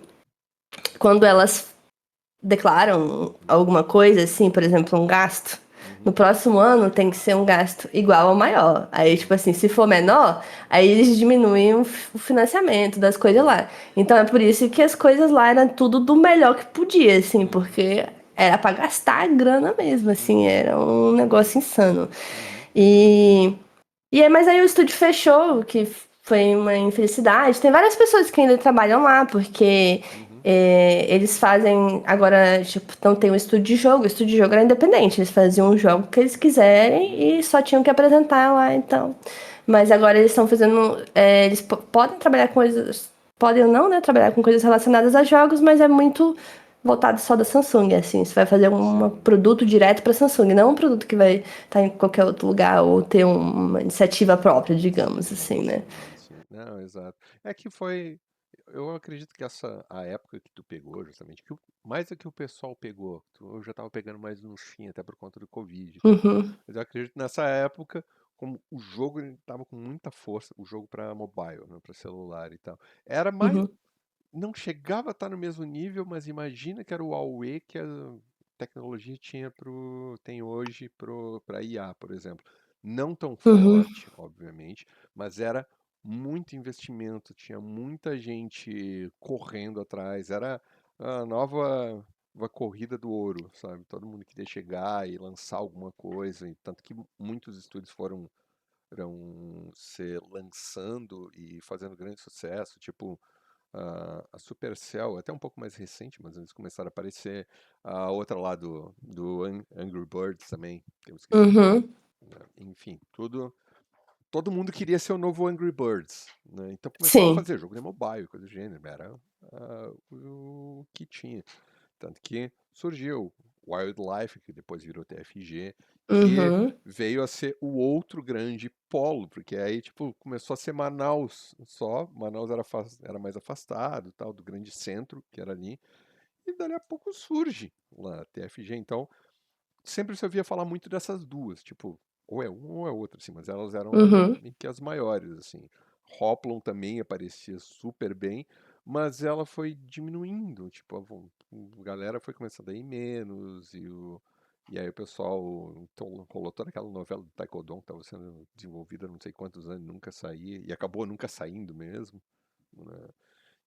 quando elas declaram alguma coisa, assim, por exemplo, um gasto, no Uhum. próximo ano tem que ser um gasto igual ao maior. Aí, tipo Uhum. assim, se for menor, aí eles diminuem o financiamento das coisas Uhum. lá. Então é por isso que as coisas lá eram tudo do melhor que podia, assim, Uhum. porque era pra gastar a grana mesmo, assim, Uhum. era um negócio insano. Uhum. E mas aí o estúdio fechou, o que foi uma infelicidade. Tem várias pessoas que ainda trabalham lá, porque Uhum. eles fazem. Agora, tipo, não tem um estúdio de jogo. O estúdio de jogo era independente. Eles faziam o jogo que eles quiserem e Uhum. só tinham que apresentar lá, então. Mas agora eles estão fazendo. Eles podem trabalhar com coisas. Podem ou não, né? Trabalhar com coisas relacionadas a jogos, mas é muito voltado só da Samsung, assim. Você vai fazer um Sim. produto direto para Samsung, não um produto que vai estar em qualquer outro lugar ou ter uma iniciativa própria, digamos Sim, assim, né? sim, sim. Não, exato. É que foi. Eu acredito que a época que tu pegou, justamente, mais do que o pessoal pegou, eu já tava pegando mais no fim, até por conta do Covid e tal. Uhum, Mas eu acredito que nessa época, como o jogo ele tava com muita força, o jogo para mobile, né, para celular e tal. Era mais. uhum, Não chegava a estar no mesmo nível, mas imagina que era o Huawei que a tecnologia tem hoje para IA, por exemplo. Não tão uhum, forte, obviamente, mas era muito investimento, tinha muita gente correndo atrás, era a nova corrida do ouro, sabe? Todo mundo queria chegar e lançar alguma coisa, e tanto que muitos estúdios foram se lançando e fazendo grande sucesso, tipo a Supercell, até um pouco mais recente, mas eles começaram a aparecer. A outra lá do Angry Birds também, que eu esqueci o nome. uhum, Né? Enfim, todo mundo queria ser o novo Angry Birds. Né? Então começou a sim, fazer jogo de mobile, coisa do gênero. Era o que tinha. Tanto que surgiu Wildlife, que depois virou TFG, que uhum, veio a ser o outro grande polo, porque aí, tipo, começou a ser Manaus só. Manaus era mais afastado, tal, do grande centro, que era ali. E dali a pouco surge lá a TFG. Então, sempre se ouvia falar muito dessas duas, tipo, ou é um ou é outro, assim, mas elas eram uhum, meio que as maiores, assim. Hoplon também aparecia super bem, mas ela foi diminuindo, tipo, a galera foi começando a ir menos, e aí o pessoal então, rolou toda aquela novela do Taekwondo que estava sendo desenvolvida há não sei quantos anos, nunca saía, e acabou nunca saindo mesmo, né?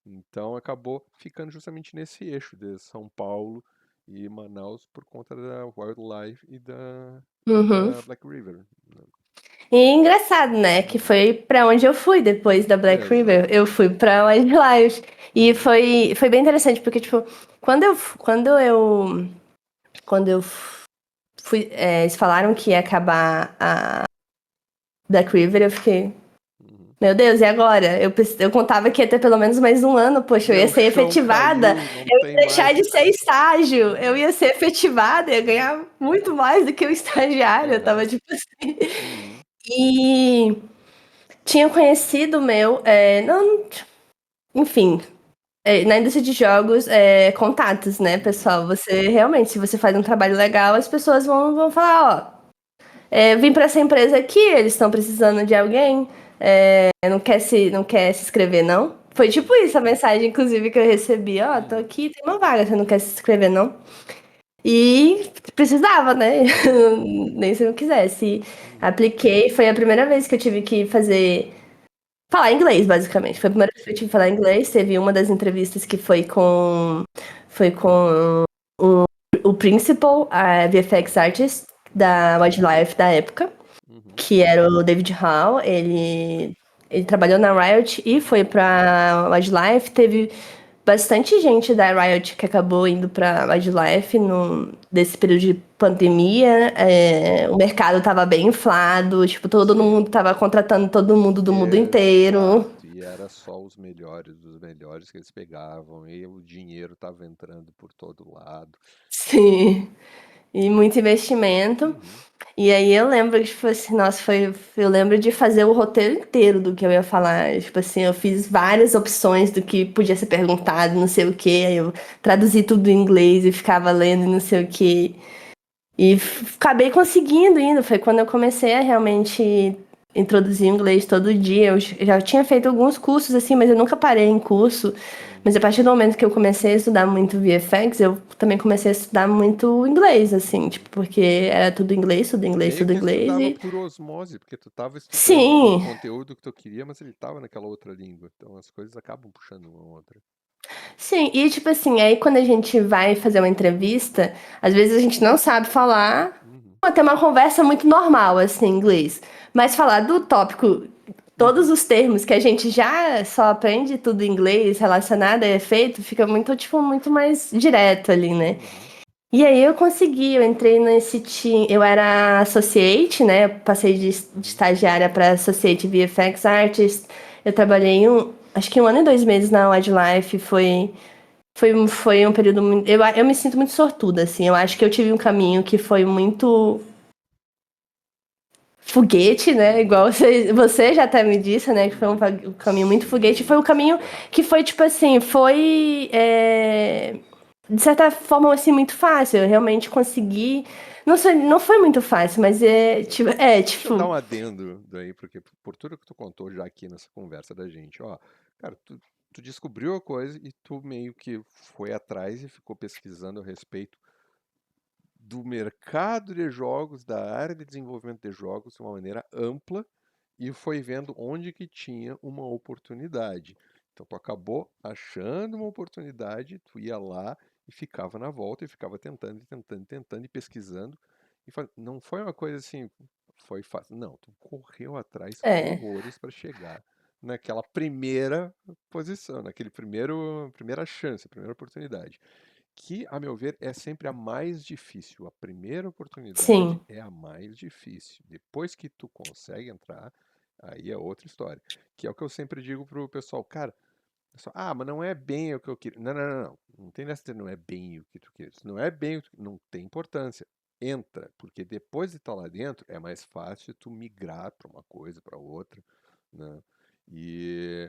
Então acabou ficando justamente nesse eixo de São Paulo e Manaus por conta da Wildlife e uhum. da Black River. Né? E é engraçado, né? Que Uhum. foi pra onde eu fui depois da Black River. Exato. Eu fui pra Wildlife. E Uhum. foi bem interessante, porque, tipo, quando eu fui, eles falaram que ia acabar a Black River, eu fiquei, Uhum. meu Deus, e agora? Eu contava que ia ter pelo menos mais um ano, poxa, eu ia Meu ser chão efetivada, caiu, não eu tem ia deixar mais. de ser estágio, eu Uhum. ia ser efetivada, ia ganhar muito mais do que o estagiário, eu tava Aham. tipo assim. Uhum. E tinha conhecido meu, não, enfim, na indústria de jogos, contatos, né, Uhum. pessoal? Você realmente, se você faz um trabalho legal, as pessoas vão falar, ó. Vim para essa empresa aqui, eles estão precisando de alguém. Não quer se inscrever, não? Foi tipo Uhum. isso a mensagem, inclusive, que eu recebi. Ó, tô Uhum. aqui, tem uma vaga, você não quer se inscrever, não? E precisava, né? Nem se eu não quisesse. Uhum. Apliquei, foi a primeira vez que eu tive que falar inglês, basicamente. Foi a primeira vez que eu tive que falar inglês. Teve uma das entrevistas que foi com o principal, a VFX artist da Wildlife da época, Uhum. que era o David Hall. Ele trabalhou na Riot e foi pra Wildlife. Teve bastante gente da Riot que acabou indo pra Wildlife nesse período de pandemia. O mercado tava bem inflado, tipo, todo Sim. mundo tava contratando todo mundo do mundo inteiro. Exato. E era só os melhores dos melhores que eles pegavam. E o dinheiro tava entrando por todo lado. Sim. E muito investimento. Uhum. E aí eu lembro que, tipo assim, nossa, eu lembro de fazer o roteiro inteiro do que eu ia falar. Tipo assim, eu fiz várias opções do que podia ser perguntado, não sei o quê. Aí eu traduzi tudo em inglês e ficava lendo e não sei o quê. E acabei conseguindo ainda. Foi quando eu comecei a realmente introduzir o inglês todo dia. Eu já tinha feito alguns cursos assim, mas eu nunca parei em curso. Mas a Uhum. partir do momento que eu comecei a estudar muito VFX, eu também comecei a estudar muito inglês, assim, tipo, porque era tudo inglês, tudo inglês, Meio tudo que inglês estudava e por osmose, porque tu estava estudando o sim, conteúdo que tu queria, mas ele estava naquela outra língua. Então as coisas acabam puxando uma outra. sim, e tipo assim, aí quando a gente vai fazer uma entrevista, às vezes a gente não sabe falar, Uhum. ter uma conversa muito normal, assim, em inglês. Mas falar do tópico, todos Uhum. os termos que a gente já só aprende tudo em inglês relacionado a efeito, fica muito, tipo, muito mais direto ali, né? Uhum. E aí eu consegui, eu entrei nesse team, eu era associate, né? Eu passei de Uhum. estagiária para associate VFX artist. Eu trabalhei acho que 1 ano e 2 meses na Wildlife, foi um período muito. Eu me sinto muito sortuda, assim. Eu acho que eu tive um caminho que foi muito foguete, né? Uhum. Igual você já até me disse, né? Que foi um, Uhum. um caminho muito foguete. Foi Sim, o caminho foi rápido. que foi, tipo assim, de certa forma, assim, muito fácil. Eu realmente consegui. Não foi muito fácil, mas Deixa eu dar tipo. um adendo daí, porque por tudo que tu contou já aqui nessa conversa da gente, ó, cara, tu descobriu a coisa e tu meio que foi atrás e ficou pesquisando a respeito do mercado de jogos, da área de desenvolvimento de jogos de uma maneira ampla e foi vendo onde que tinha uma oportunidade. Então tu acabou achando uma oportunidade, tu ia lá e ficava na volta e ficava tentando, e tentando, e tentando e pesquisando. Não foi uma coisa assim, foi fácil. Não, tu correu atrás É, horrores para chegar naquela primeira posição, naquele primeira chance, primeira oportunidade que, a meu ver, é sempre a mais difícil. A primeira oportunidade sim, é a mais difícil. Depois que tu consegue entrar, aí é outra história. Que é o que eu sempre digo pro pessoal, cara, mas não é bem o que eu queria. Não, não, não, não. Não tem nessa de não é bem o que tu queria. Se não é bem o que não tem importância. Entra, porque depois de estar lá dentro é mais fácil tu migrar para uma coisa, para outra, né? E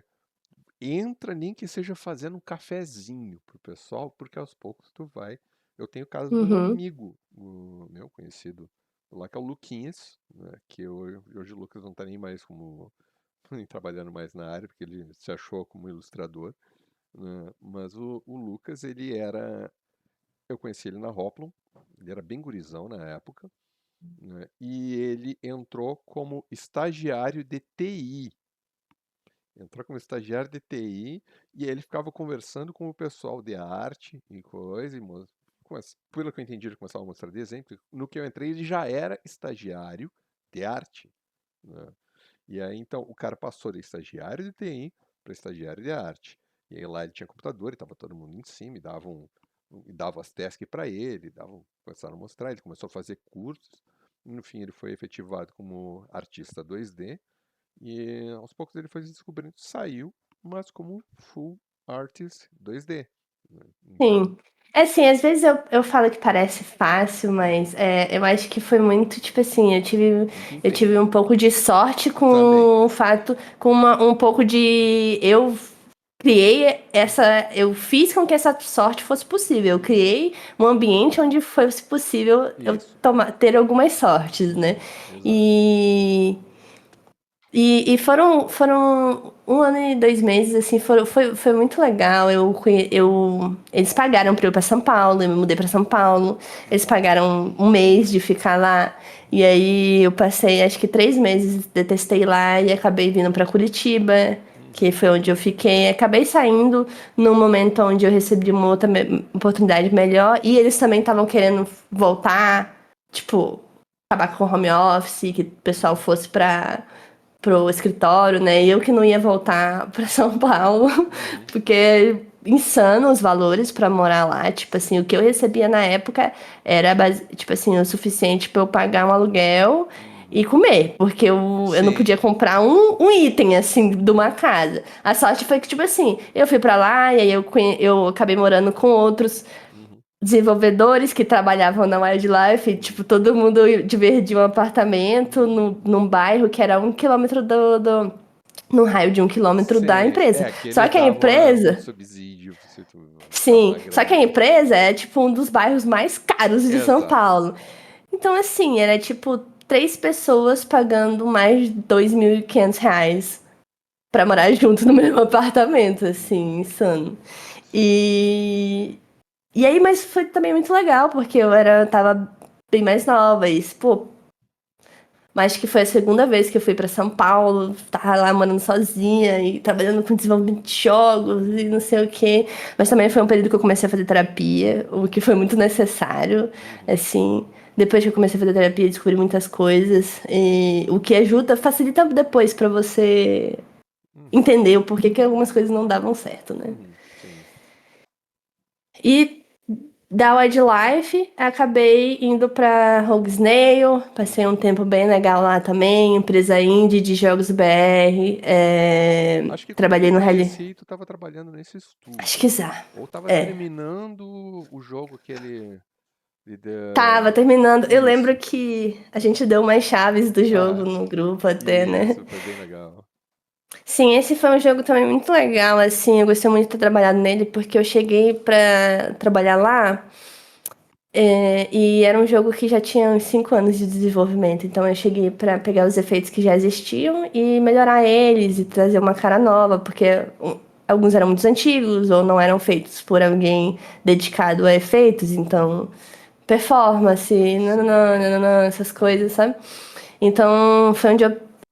entra nem que seja fazendo um cafezinho pro pessoal, porque aos poucos tu vai. Eu tenho o caso de um uhum, amigo, o meu conhecido lá, que é o Luquinhas, né, que hoje o Lucas não tá nem mais como nem trabalhando mais na área, porque ele se achou como ilustrador, né, mas o Lucas, eu conheci ele na Hoplon, ele era bem gurizão na época, né, e ele entrou como estagiário de TI. Entrou como estagiário de TI e aí ele ficava conversando com o pessoal de arte e coisa. Pelo que eu entendi, ele começava a mostrar desenho. No que eu entrei, ele já era estagiário de arte, né? E aí, então, o cara passou de estagiário de TI para estagiário de arte. E aí lá ele tinha computador, e tava todo mundo em cima, e dava as tasks para ele, começaram a mostrar, ele começou a fazer cursos. No fim, ele foi efetivado como artista 2D e aos poucos ele foi se descobrindo, saiu, mas como full artist 2D, né? Então, sim. É assim, às vezes eu falo que parece fácil, mas eu acho que foi muito, tipo assim, muito eu empenho. tive um pouco de sorte Também. com o fato, um pouco de. Eu fiz com que essa sorte fosse possível. Eu criei um ambiente onde fosse possível eu Isso. ter algumas sortes, né? Uhum. Exato. E E foram 1 ano e 2 meses, assim, foi muito legal. Eles pagaram pra eu ir pra São Paulo, eu me mudei pra São Paulo. Eles pagaram 1 mês de ficar lá. E aí eu passei, acho que 3 meses, detestei lá e acabei vindo pra Curitiba, que Uhum. foi onde eu fiquei. Acabei saindo num momento onde eu recebi uma outra oportunidade melhor. E eles também estavam querendo voltar, tipo, acabar com o home office, que o pessoal Uhum. fosse pro escritório, né? E eu que não ia voltar para São Paulo, Uhum. porque é insano os valores para morar lá. Tipo assim, o que eu recebia na época era tipo assim, o suficiente para eu pagar um aluguel e Uhum. comer, porque eu não Sim. podia comprar um item assim de uma casa. A sorte foi que, tipo assim, eu fui para lá e aí eu acabei morando com outros Uhum. desenvolvedores que trabalhavam na Wildlife, e, tipo, Uhum. todo mundo dividia um apartamento num bairro que era 1 quilômetro num raio de 1 quilômetro da Sim. empresa. É, que Só eles que a davam um empresa, subsídio se tu tava sim, na só que a grana. empresa é tipo um dos bairros mais caros de São Exato. Paulo. Então, assim, era tipo 3 pessoas pagando mais de R$ 2.500 pra morar junto no mesmo apartamento, Uhum. assim, insano. Sim. E E aí, mas foi também muito legal, porque tava bem mais nova, e, pô, mas que foi a segunda vez que eu fui pra São Paulo, tava lá morando sozinha e trabalhando com desenvolvimento de jogos e não sei o quê. Mas também foi um período que eu comecei a fazer terapia, o que foi muito necessário, Uhum. assim. Depois que eu comecei a fazer terapia, eu descobri muitas coisas, e o que ajuda, facilita depois pra você Uhum. entender o porquê que algumas coisas não davam certo, né? Uhum. Sim. E da Wildlife, acabei indo para Rogue Snail, passei um Uhum. tempo bem legal lá também, empresa indie de jogos BR, Acho que quando eu te trabalhei no Rally, conheci, tu estava trabalhando nesse acho que estúdio. já, Ou estava é, terminando o jogo aquele tava terminando, eu lembro Isso. que a gente deu umas chaves do jogo Ah, no grupo até, né? isso, foi bem legal. Sim, esse foi um jogo também muito legal, assim, eu gostei muito de ter trabalhado nele, porque eu cheguei pra trabalhar lá. E era um jogo que já tinha uns 5 anos de desenvolvimento, então eu cheguei para pegar os efeitos que já existiam e melhorar eles e trazer uma cara nova, porque alguns eram muito antigos ou não eram feitos por alguém dedicado a efeitos, então performance, Sim. nananã, nananã, essas coisas, Uhum. sabe? Então foi onde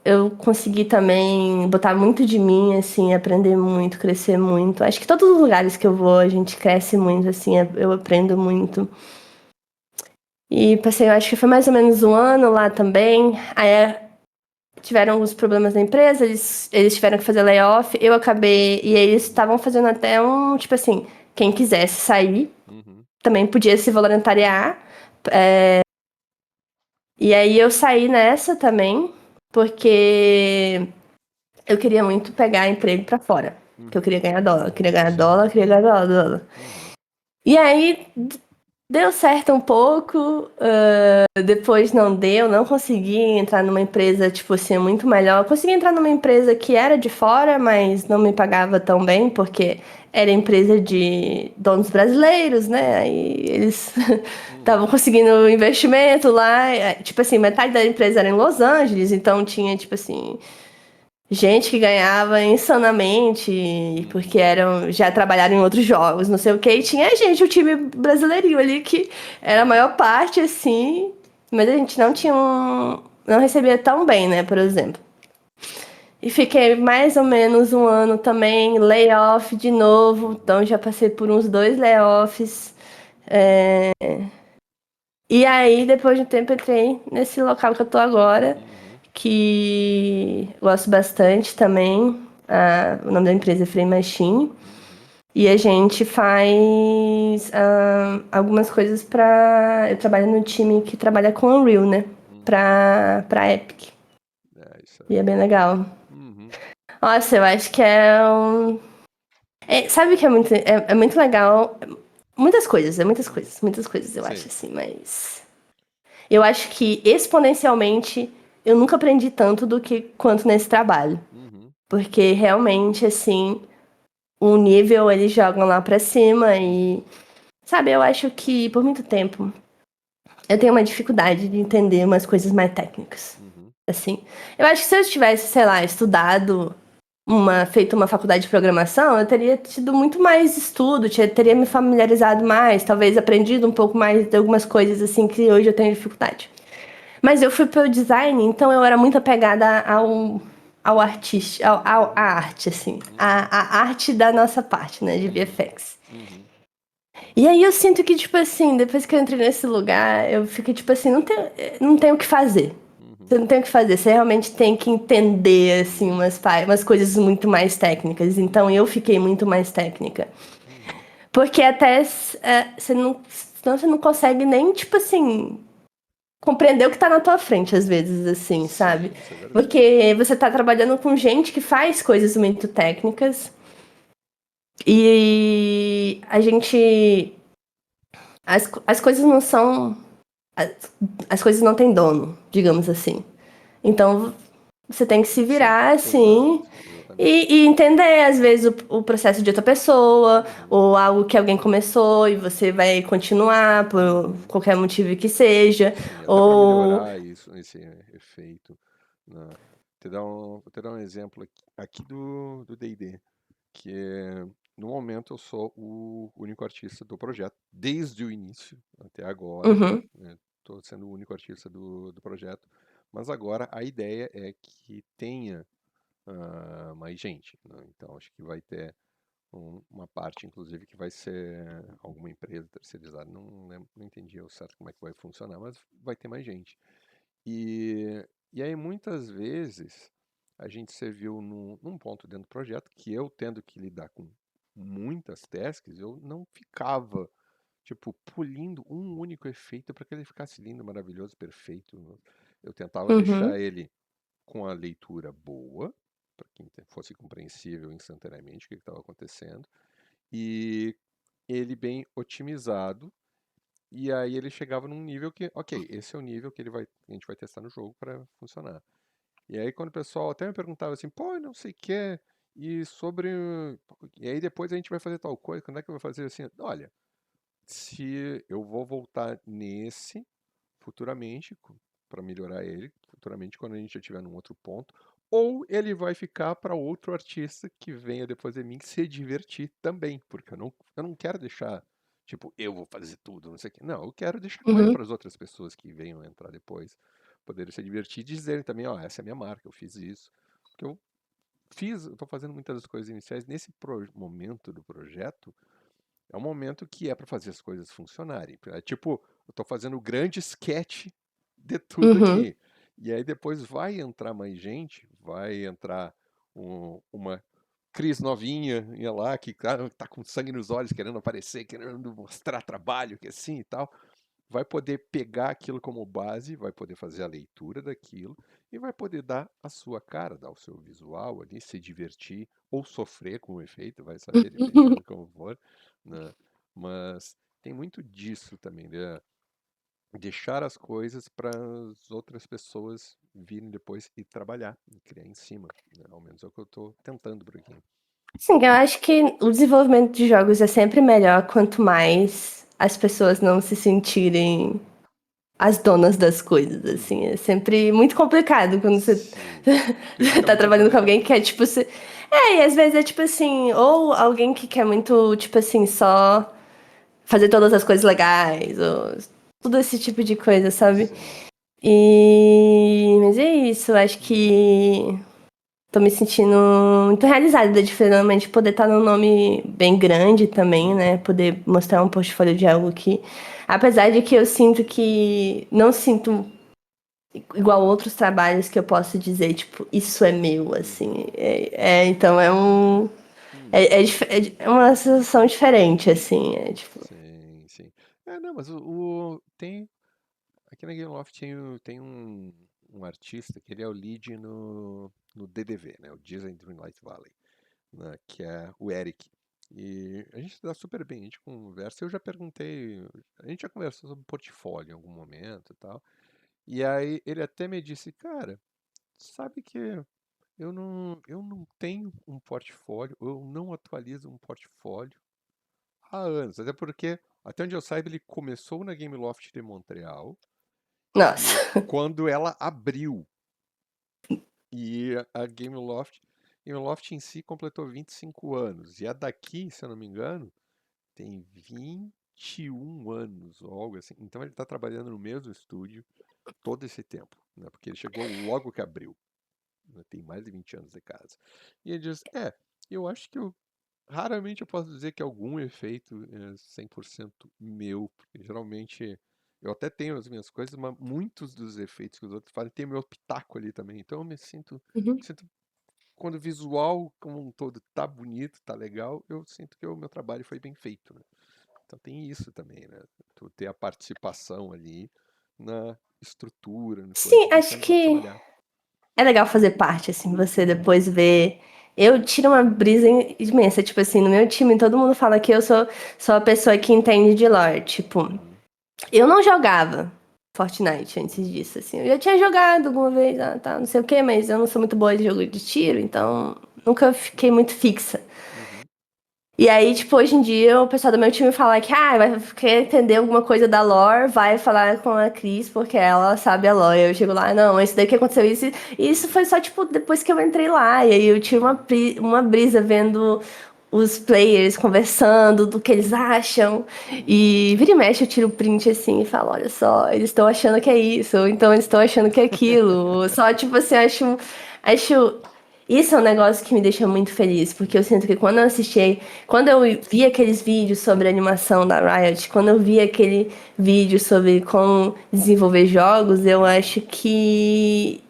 eu consegui também botar muito de mim, assim, aprender muito, crescer muito. Acho que todos os lugares que eu vou a gente cresce muito, assim, eu aprendo muito. E passei, eu acho que foi mais ou menos 1 ano lá também. Aí tiveram alguns problemas na empresa, eles tiveram que fazer layoff. Eu acabei. E eles estavam fazendo até um, tipo assim, quem quisesse sair Uhum. também podia se voluntariar. E aí eu saí nessa também, porque eu queria muito pegar emprego pra fora. Porque eu Uhum. queria ganhar dólar, eu queria ganhar Sim. dólar, eu queria ganhar dólar, dólar. Uhum. E aí deu certo um pouco, depois não deu, não consegui entrar numa empresa, tipo assim, muito melhor. Eu consegui entrar numa empresa que era de fora, mas não me pagava tão bem, porque era empresa de donos brasileiros, né? Aí eles estavam Uhum. conseguindo investimento lá. Tipo assim, metade da empresa era em Los Angeles, então tinha, tipo assim, gente que ganhava insanamente, porque Uhum. já trabalharam em outros jogos, não sei o que. E tinha gente, o time brasileirinho ali, que era a Uhum. maior parte, assim, mas a gente não tinha Sim. não recebia tão bem, né, por exemplo. E fiquei mais ou menos 1 ano também, layoff de novo, Uhum. então já passei por uns 2 layoffs. Uhum. E aí, depois de um tempo, entrei nesse local que eu tô agora, Uhum. que gosto bastante também. O nome da empresa é Frame Machine. Uhum. E a gente faz algumas coisas para. Eu trabalho no time que trabalha com Unreal, né? Uhum. Pra Epic. É, isso E aí. é bem legal. Uhum. Nossa, eu acho que é um. Sabe que é muito legal? Uhum. Muitas coisas eu acho Sim. assim, mas. Eu acho que exponencialmente eu nunca aprendi tanto do que quanto nesse trabalho. Uhum. Porque realmente, assim, o nível eles jogam lá pra cima Uhum. e. Sabe, eu acho que por muito tempo eu tenho uma dificuldade de entender umas coisas mais técnicas. Uhum. assim. Eu acho que se eu tivesse, sei lá, estudado feito uma faculdade de programação, eu teria tido muito mais estudo, teria me Uhum, familiarizado mais, talvez aprendido um pouco mais de algumas coisas assim que hoje eu tenho dificuldade. Mas eu fui pro design, então eu era muito apegada ao artista, à arte, assim, uhum, a arte da nossa parte, né, de uhum, VFX. uhum, E aí eu sinto que, tipo assim, depois que eu entrei nesse lugar, eu fiquei, tipo assim, não tem o que fazer. uhum, Você não tem o que fazer, você realmente tem que entender, assim, uhum, umas coisas muito mais técnicas. Então uhum, eu fiquei muito mais técnica. uhum. Porque até você não, senão você não consegue nem, tipo assim, compreender o que tá na tua frente, às vezes, assim, sabe? Sim, isso é verdade. Porque você tá trabalhando com gente que faz coisas muito técnicas e a gente. As coisas não são. As, as coisas não têm dono, digamos assim. Então você tem que se Sim, virar assim exato, exatamente. e entender, às vezes, o processo de outra pessoa, Uhum, ou algo que alguém começou e você vai continuar por uhum. qualquer motivo que seja. Sim, até para Ou. melhorar isso, esse efeito, né? Vou te dar um exemplo aqui do D&D, que é, no momento eu sou o único artista do projeto, desde o início até agora, Uhum, né? Estou sendo o único artista do projeto, mas agora a ideia é que tenha mais gente, né? Então acho que vai ter uma parte, inclusive, que vai ser alguma empresa terceirizada. Não entendi ao certo como é que vai funcionar, mas vai ter mais gente. E aí, muitas vezes, a gente se viu num ponto dentro do projeto que eu, tendo que lidar com muitas tasks, eu não ficava, tipo, polindo um único efeito para que ele ficasse lindo, maravilhoso, perfeito. Eu tentava uhum, deixar ele com a leitura boa, para que fosse compreensível instantaneamente o que estava acontecendo, e ele bem otimizado. E aí ele chegava num nível que, ok, esse é o nível que a gente vai testar no jogo para funcionar. E aí quando o pessoal até me perguntava assim, pô, não sei o que, e sobre. E aí depois a gente vai fazer tal coisa, quando é que eu vou fazer assim? Olha, se eu vou voltar nesse futuramente, para melhorar ele, futuramente quando a gente já estiver num outro ponto, ou ele vai ficar para outro artista que venha depois de mim se divertir também, porque eu não quero deixar, tipo, eu vou fazer tudo, não sei o quê. Não, eu quero deixar coisa uhum, para as outras pessoas que venham entrar depois, poderem se divertir e dizerem também, ó, essa é a minha marca, eu fiz isso. Porque eu tô fazendo muitas das coisas iniciais nesse momento do projeto, é um momento que é para fazer as coisas funcionarem. É tipo, eu tô fazendo o grande sketch de tudo uhum, aqui. E aí depois vai entrar mais gente, vai entrar uma Cris novinha, ia lá, que tá com sangue nos olhos, querendo aparecer, querendo mostrar trabalho, que assim e tal. Vai poder pegar aquilo como base, vai poder fazer a leitura daquilo e vai poder dar a sua cara, dar o seu visual ali, se divertir ou sofrer com o efeito, vai saber, dependendo de como for, né? Mas tem muito disso também, né? Deixar as coisas para as outras pessoas virem depois e trabalhar e criar em cima, né? Ao menos é o que eu estou tentando por aqui. Sim, eu acho que o desenvolvimento de jogos é sempre melhor quanto mais as pessoas não se sentirem as donas das coisas, assim. Uhum. É sempre muito complicado quando você, Sim. Porque você fica tá muito trabalhando com alguém sobrecarregado. que é tipo. E às vezes é tipo assim, ou alguém que quer muito, tipo assim, só fazer todas as coisas legais, ou tudo esse tipo de coisa, sabe? Sim. Mas é isso, acho Uhum. que tô me sentindo muito realizada de finalmente poder estar num nome bem grande também, né? Uhum. Poder mostrar um portfólio de algo que, apesar de que eu sinto que não sinto igual outros trabalhos que eu posso dizer, tipo, isso é meu, Uhum. assim. Então é um. Uhum. É uma sensação diferente, assim. É tipo. Sim, sim. É, não, mas tem. Aqui na Gameloft tem um artista que ele é o lead no DDV, né? O Disney Dreamlight Valley, né? Que é o Eric. E a gente se dá super bem, a gente conversa. Eu já perguntei, a gente já conversou sobre portfólio em algum momento e tal. E aí ele até me disse, cara, sabe que eu não tenho um portfólio, eu não atualizo um portfólio há anos. Até porque, até onde eu saiba, ele começou na Gameloft de Montreal. E Nossa. quando ela abriu. E a Gameloft em si completou 25 anos. E a daqui, se eu não me engano, tem 21 anos ou algo assim. Então ele está trabalhando no mesmo estúdio todo esse tempo, né? Porque ele chegou logo que abriu, né? Tem mais de 20 anos de casa. E ele diz: eu acho que raramente eu posso dizer que algum efeito é 100% meu, porque geralmente eu até tenho as minhas coisas, mas muitos dos efeitos que os outros fazem tem meu pitaco ali também. Então eu Uhum. sinto quando o visual como um todo tá bonito, tá legal, eu sinto que o meu trabalho foi bem feito, né? Então tem isso também, né? Tu ter a participação ali na estrutura, no coisa, Sim, e acho deixar os outros que trabalhar. é legal fazer parte, assim, você depois ver. Eu tiro uma brisa imensa, tipo assim, no meu time todo mundo fala que eu sou a pessoa que entende de lore. Tipo, Uhum, eu não jogava Fortnite antes disso, assim. Eu já tinha jogado alguma vez, tá, não sei o quê, mas eu não sou muito boa de jogo de tiro, então nunca fiquei muito fixa. uhum, E aí, tipo, hoje em dia, o pessoal do meu time fala que, vai querer entender alguma coisa da lore, vai falar com a Cris, porque ela sabe a lore. Eu chego lá, não, esse daqui aconteceu isso. E isso foi só, tipo, depois que eu entrei lá. E aí eu tive uhum, uma brisa vendo os players conversando, do que eles acham. uhum, E vira e mexe, eu tiro o print assim e falo, olha só, eles estão achando que é isso, ou então eles estão achando que é aquilo. Só, tipo assim, acho isso é um negócio que me deixa muito feliz, porque eu sinto que quando eu vi aqueles vídeos sobre a animação da Riot, quando eu vi aquele vídeo sobre como desenvolver jogos, eu uhum, acho que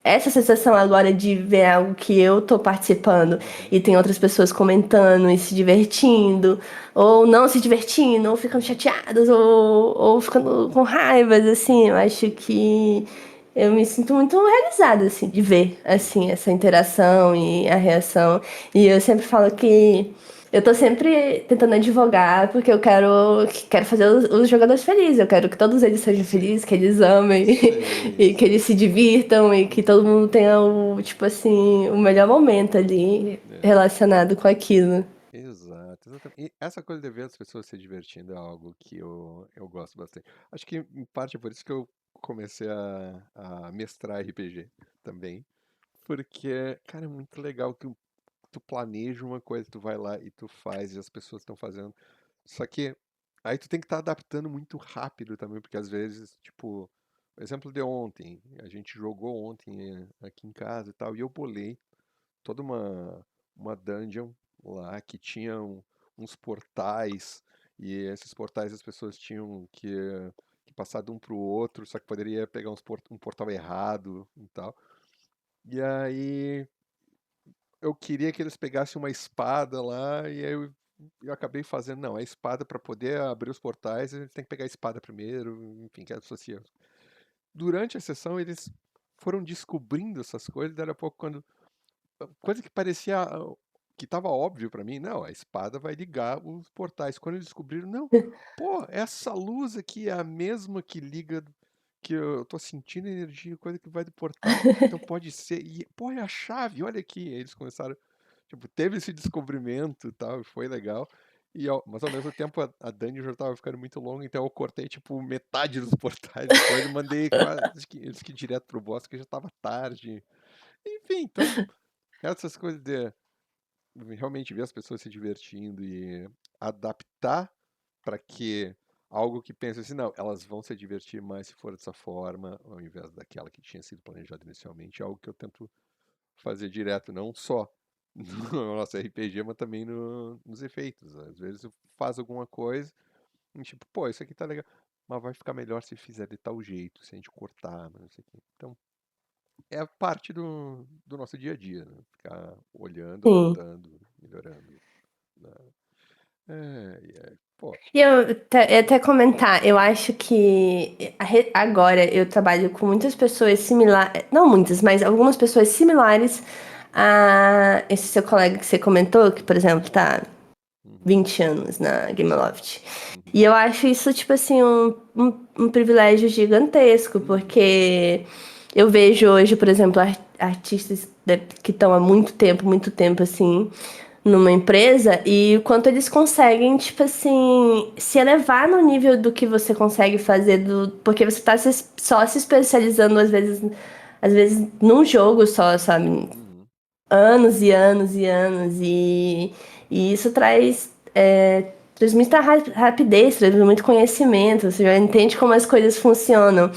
essa sensação agora de ver algo que eu tô participando uhum, e tem outras pessoas comentando e se divertindo, ou não se divertindo, ou ficando uhum, chateadas, ou ficando com raivas, assim, eu acho que eu me sinto muito realizada, assim, de ver, assim, uhum. essa interação e a reação. E eu sempre falo que eu tô sempre tentando advogar porque eu quero fazer os jogadores felizes. Eu quero que todos eles sejam Sei, felizes, que eles amem sei, e que eles sei. se divirtam e que todo Uhum, mundo tenha o, tipo assim, o melhor momento ali é. relacionado com aquilo. Exato, exatamente. E essa coisa de ver as pessoas se divertindo é algo que eu gosto bastante. Acho que em parte é por isso que eu comecei a mestrar RPG também. Porque, cara, é muito legal que tu planeja uma coisa, tu vai lá e tu faz, e as pessoas estão fazendo. Só que aí tu tem que estar adaptando muito rápido também, porque às vezes, tipo, o exemplo de ontem, a gente jogou ontem aqui em casa e tal, e eu bolei toda uma dungeon lá que tinha uns portais, e esses portais as pessoas tinham que passar de um pro outro, só que poderia pegar um portal errado e tal. E aí eu queria que eles pegassem uma espada lá, e aí eu acabei fazendo, não, a espada para poder abrir os portais, a gente tem que pegar a espada primeiro, enfim, que associa. Durante a sessão eles foram descobrindo essas coisas, daí a pouco quando coisa que parecia que estava óbvio pra mim, não, a espada vai ligar os portais. Quando eles descobriram, não, pô, essa luz aqui é a mesma que liga, que eu tô sentindo energia, coisa que vai do portal, então pode ser, e pô, é a chave, olha aqui. Aí eles começaram, tipo, teve esse descobrimento e tal, e foi legal. Mas ao mesmo tempo a Dani já tava ficando muito longa, então eu cortei tipo metade dos portais e coisa, e mandei quase eles que direto pro boss, que já tava tarde. Enfim, então essas coisas de realmente ver as pessoas se divertindo e adaptar para que algo que pensa assim, não, elas vão se divertir mais se for dessa forma, ao invés daquela que tinha sido planejada inicialmente, é algo que eu tento fazer direto, não só no nosso RPG, mas também nos efeitos. Às vezes eu faço alguma coisa e tipo, pô, isso aqui tá legal, mas vai ficar melhor se fizer de tal jeito, se a gente cortar, mas não sei o quê. Então, é parte do nosso dia a dia, né? Ficar olhando, Sim. adaptando, melhorando, né? Pô. E eu até comentar, eu acho que agora eu trabalho com muitas pessoas similares, não muitas, mas algumas pessoas similares a esse seu colega que você comentou, que, por exemplo, tá Uhum, 20 anos na Gameloft. uhum, E eu acho isso, tipo assim, um privilégio gigantesco, uhum, porque eu vejo hoje, por exemplo, artistas que estão há muito tempo, assim, numa empresa, e o quanto eles conseguem, tipo assim, se elevar no nível do que você consegue fazer, porque você tá só se especializando, às vezes, às vezes, num jogo só, sabe? Uhum. Anos e anos e anos. E isso traz muita rapidez, traz muito conhecimento. Você já entende como as coisas funcionam.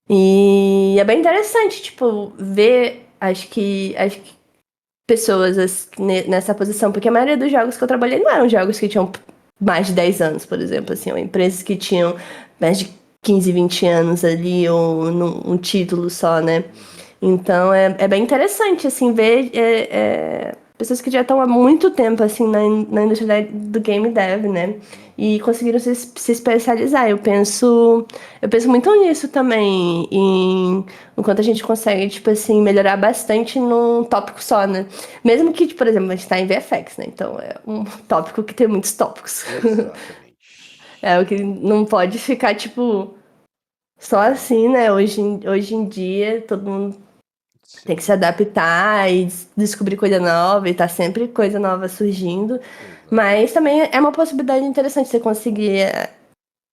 E é bem interessante, tipo, ver, acho que pessoas nessa posição, porque a maioria dos jogos que eu trabalhei não eram jogos que tinham mais de 10 anos, por exemplo, assim, Sim. ou empresas que tinham mais de 15, 20 anos ali, ou um título só, né? Uhum. Então é bem interessante, assim, ver pessoas que já estão há muito tempo, assim, na indústria do game dev, né? Uhum. E conseguiram se especializar. Eu penso muito nisso também, o quanto a gente consegue, tipo assim, melhorar bastante num tópico só, né? Mesmo que, tipo, por exemplo, a gente tá em VFX, né? Então é um tópico que tem muitos tópicos. Exatamente. É o que não pode ficar, tipo, só É, assim, né? Hoje em dia, todo mundo tem que se sim, adaptar e descobrir coisa nova, e tá sempre coisa nova surgindo. exato. Mas também é uma possibilidade interessante você conseguir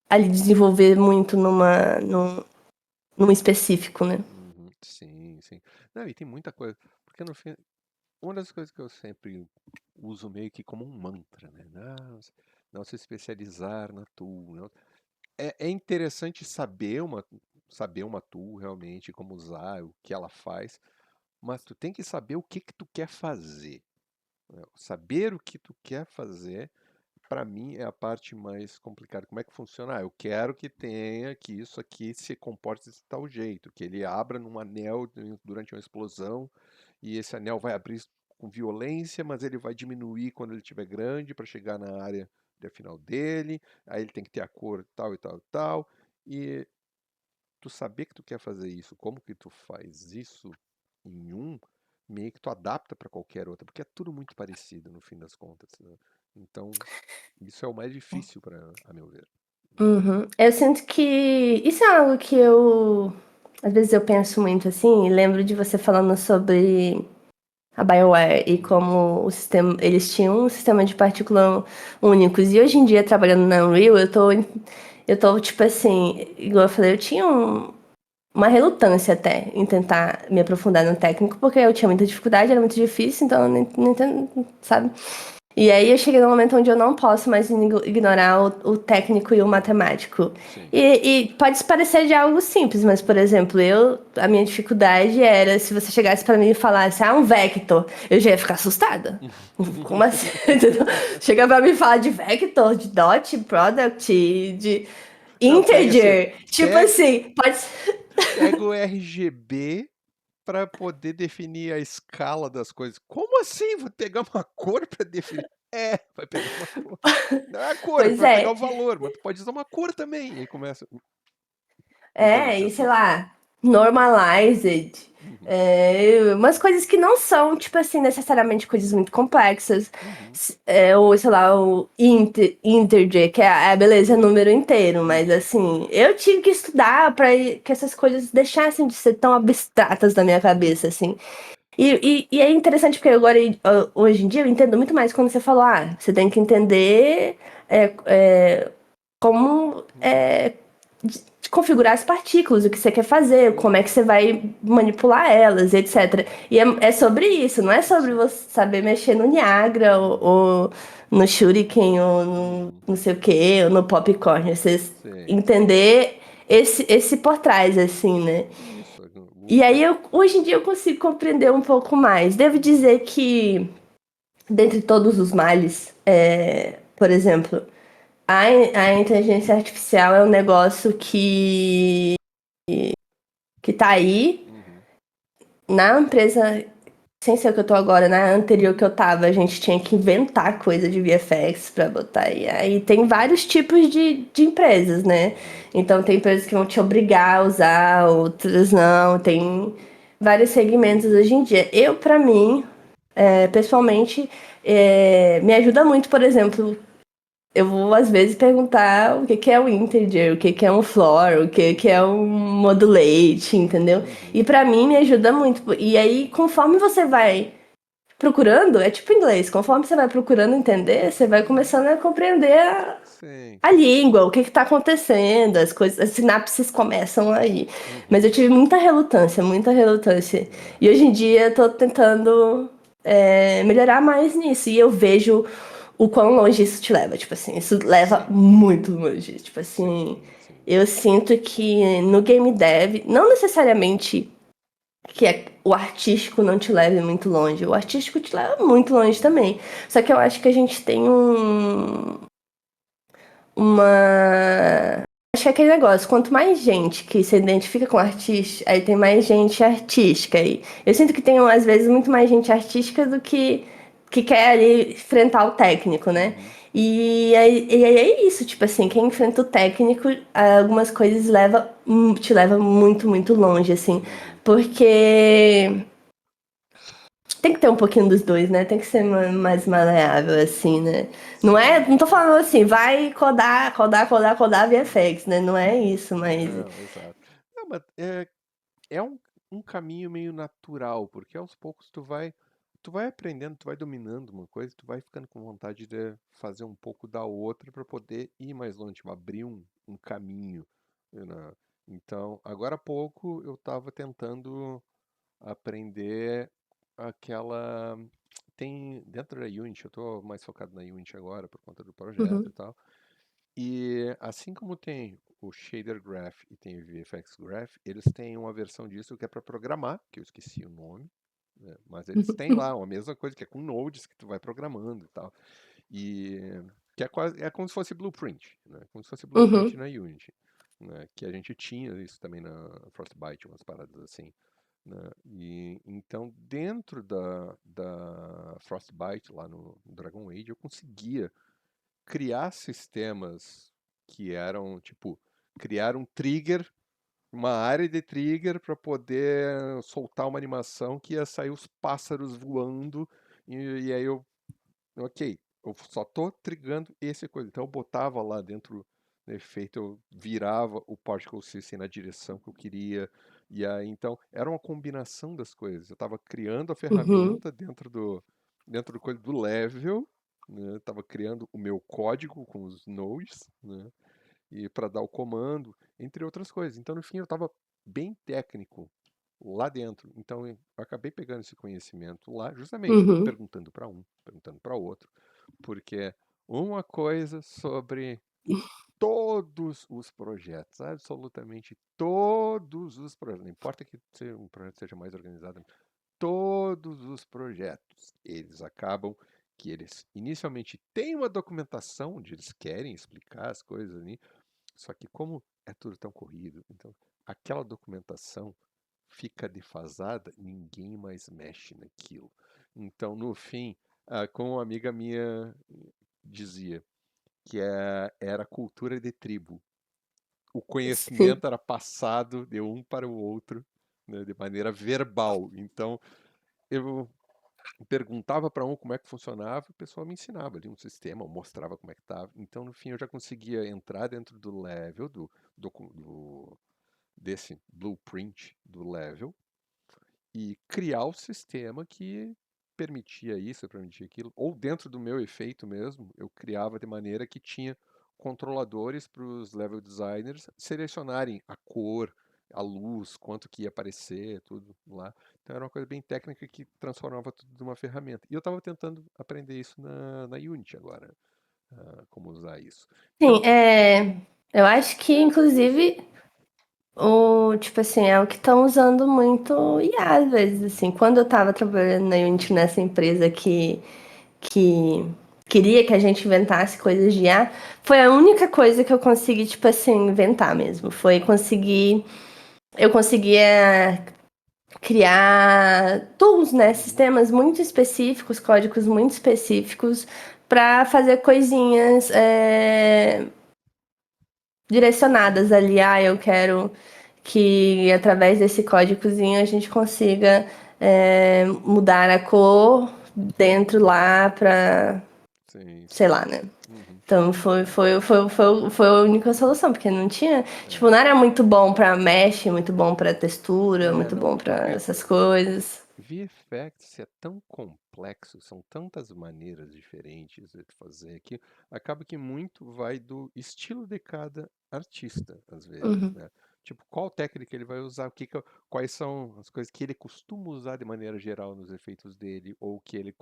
ali desenvolver muito num específico, né? Uhum. Sim, sim. Não, e tem muita coisa. Porque no fim, uma das coisas que eu sempre uso meio que como um mantra, né? Não se especializar na tool. É interessante saber uma tool realmente, como usar, o que ela faz, mas tu tem que saber o que que tu quer fazer, né? Saber o que tu quer fazer, para mim, é a parte mais complicada. Como é que funciona? Eu quero que tenha, que isso aqui se comporte de tal jeito, que ele abra num anel durante uma explosão, e esse anel vai abrir com violência, mas ele vai diminuir quando ele estiver grande para chegar na área de final dele. Aí ele tem que ter a cor tal e tal e tal. E tu saber que tu quer fazer isso, como que tu faz isso em um, meio que tu adapta para qualquer outra, porque é tudo muito parecido no fim das contas, né? Então, isso é o mais difícil para, a meu ver. Uhum. Eu sinto que isso é algo que às vezes eu penso muito assim, e lembro de você falando sobre a BioWare e Uhum. como eles tinham um sistema de partículas únicos. E hoje em dia, trabalhando na Unreal, eu tô tipo assim, igual eu falei, eu tinha uma relutância até em tentar me aprofundar no técnico, porque eu tinha muita dificuldade, era muito difícil, então eu não entendo, sabe? E aí eu cheguei num momento onde eu não posso mais ignorar o técnico e o matemático. Sim. E pode parecer de algo simples, mas, por exemplo, a minha dificuldade era se você chegasse pra mim e falasse, um vector, eu já ia ficar assustada. Como assim? Entendeu? Chega pra mim e falar de vector, de dot, product, de Não, pega assim, integer. Tipo pega, assim, pode. pega o RGB para poder definir a escala das coisas. Como assim? Vou pegar uma cor para definir? É, vai pegar uma cor. Não é a cor, tu Pois vai pegar o é. valor, mas tu pode usar uma cor também. E aí começa. Entende esse E sei raciocínio? lá, normalized. Uhum, Umas coisas que não são, tipo assim, necessariamente coisas muito complexas. uhum, Ou, sei lá, o integer, que beleza, é número inteiro. Mas, uhum, assim, eu tive que estudar para que essas coisas deixassem de ser tão abstratas na minha cabeça, assim. E é interessante porque agora, hoje em dia, eu entendo muito mais quando você falou, você tem que entender como uhum. de configurar as partículas, o que você quer fazer, como é que você vai manipular elas, etc. E é sobre isso, não é sobre Sim. você saber mexer no Niagara ou no Shuriken ou no Uhum. não sei o que, ou no Popcorn. Você Sim. entender esse por trás, assim, né? Isso. E aí, hoje em dia, eu consigo compreender um pouco mais. Devo Uhum. dizer que, dentre todos os males, por exemplo, a inteligência artificial é um negócio que tá aí Uhum. na empresa, sem ser o que eu tô agora, na anterior que eu tava, a gente tinha que inventar coisa de VFX pra botar aí. Aí tem vários tipos de empresas, né? Uhum. Então tem empresas que vão te obrigar a usar, outras não. Tem vários segmentos hoje em dia. Pra mim, pessoalmente, me ajuda muito, por exemplo, eu vou às vezes perguntar o que que é um integer, o que que é um floor, o que que é um modulate, entendeu? Uhum. E pra mim me ajuda muito. E aí, conforme você vai procurando, é tipo inglês. Conforme você vai procurando entender, você vai começando a compreender Sim, a sim. língua, o que está acontecendo, as coisas, as sinapses começam aí. Mas eu Uhum. tive muita relutância, muita relutância. É, E hoje em dia eu tô tentando melhorar mais nisso. E eu vejo o quão longe isso te leva. Tipo assim, isso leva sim, muito longe. Tipo assim, sim, sim. eu sinto que no game dev, não necessariamente que o artístico não te leve muito longe. O artístico te leva muito longe também. Uhum. Só que eu acho que a gente tem uma. Acho que é aquele negócio, quanto mais gente que se identifica com artista, aí tem mais gente artística. E eu sinto que tem, às vezes, muito mais gente artística do que quer ali enfrentar o técnico, né? Uhum. E aí é isso, tipo assim, quem enfrenta o técnico, algumas coisas te leva muito, muito longe, assim. Uhum. Porque tem que ter um pouquinho dos dois, né? Tem que ser mais maleável, assim, né? Não é, Sim, não tô sim. falando assim, vai codar VFX, né? Não é isso, mas. Não, exato. Não, mas é um caminho meio natural, porque aos poucos tu vai aprendendo, tu vai dominando uma coisa, tu vai ficando com vontade de fazer um pouco da outra para poder ir mais longe, tipo, abrir um caminho, né? Então, agora há pouco eu estava tentando aprender aquela. Tem dentro da Unity, eu estou mais focado na Unity agora por conta do projeto e Uhum, tal. E assim como tem o Shader Graph e tem o VFX Graph, eles têm uma versão disso que é para programar, que eu esqueci o nome, né? Mas eles têm lá uma mesma coisa que é com nodes que tu vai programando e tal. E que é quase é como se fosse Blueprint, né? Como se fosse Blueprint uhum, na Unity, né? Que a gente tinha isso também na Frostbite, umas paradas assim, né? E então dentro da Frostbite lá no Dragon Age eu conseguia criar sistemas que eram, tipo, criar um trigger, uma área de trigger para poder soltar uma animação que ia sair os pássaros voando e aí ok, eu só tô trigando esse coisa. Então eu botava lá dentro do efeito, eu virava o particle system na direção que eu queria. E aí então era uma combinação das coisas. Eu estava criando a uhum, ferramenta dentro do coisa do level, né? Estava criando o meu código com os nodes, né? E para dar o comando, entre outras coisas. Então no fim eu estava bem técnico lá dentro. Então eu acabei pegando esse conhecimento lá, justamente uhum, perguntando para um, perguntando para outro, porque uma coisa sobre todos os projetos, absolutamente todos os projetos, não importa que um projeto seja mais organizado, todos os projetos, eles acabam que eles inicialmente têm uma documentação onde eles querem explicar as coisas ali, só que como é tudo tão corrido, então aquela documentação fica defasada, ninguém mais mexe naquilo. Então, no fim, como uma amiga minha dizia, que era cultura de tribo. O sim, conhecimento era passado de um para o outro, né, de maneira verbal. Então, eu perguntava para um como é que funcionava, o pessoal me ensinava ali um sistema, mostrava como é que estava. Então, no fim, eu já conseguia entrar dentro do level, desse blueprint do level, e criar o sistema que permitia isso, permitia aquilo, ou dentro do meu efeito mesmo, eu criava de maneira que tinha controladores para os level designers selecionarem a cor, a luz, quanto que ia aparecer, tudo lá. Então era uma coisa bem técnica que transformava tudo numa ferramenta. E eu estava tentando aprender isso na Unity agora, como usar isso. sim, Então, eu acho que, inclusive, tipo assim, é o que estão usando muito IA às vezes, uhum, assim. Quando eu tava trabalhando na Unity nessa empresa que queria que a gente inventasse coisas de IA, foi a única coisa que eu consegui, tipo assim, inventar mesmo. Foi conseguir. Eu conseguia criar tools, né? uhum, Sistemas muito específicos, códigos muito específicos, para fazer coisinhas direcionadas uhum, ali. Ah, eu quero que através desse códigozinho a gente consiga mudar a cor dentro lá para, sim, sei sim. lá, né? Uhum, Então foi a única solução, porque não tinha, tipo, é. não era muito bom para mesh, muito bom para textura, É, muito bom não, para essas coisas. VFX é tão complexo, são tantas maneiras diferentes de fazer que acaba que muito vai do estilo de cada artista, às vezes, Uhum. né? Tipo, qual técnica ele vai usar, quais são as coisas que ele costuma usar de maneira geral nos efeitos dele, ou que ele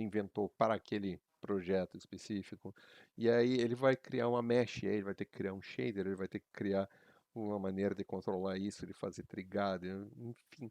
inventou para aquele projeto específico. E aí ele vai criar uma mesh, aí ele vai ter que criar um shader, ele vai ter que criar uma maneira de controlar isso, de fazer trigado, enfim.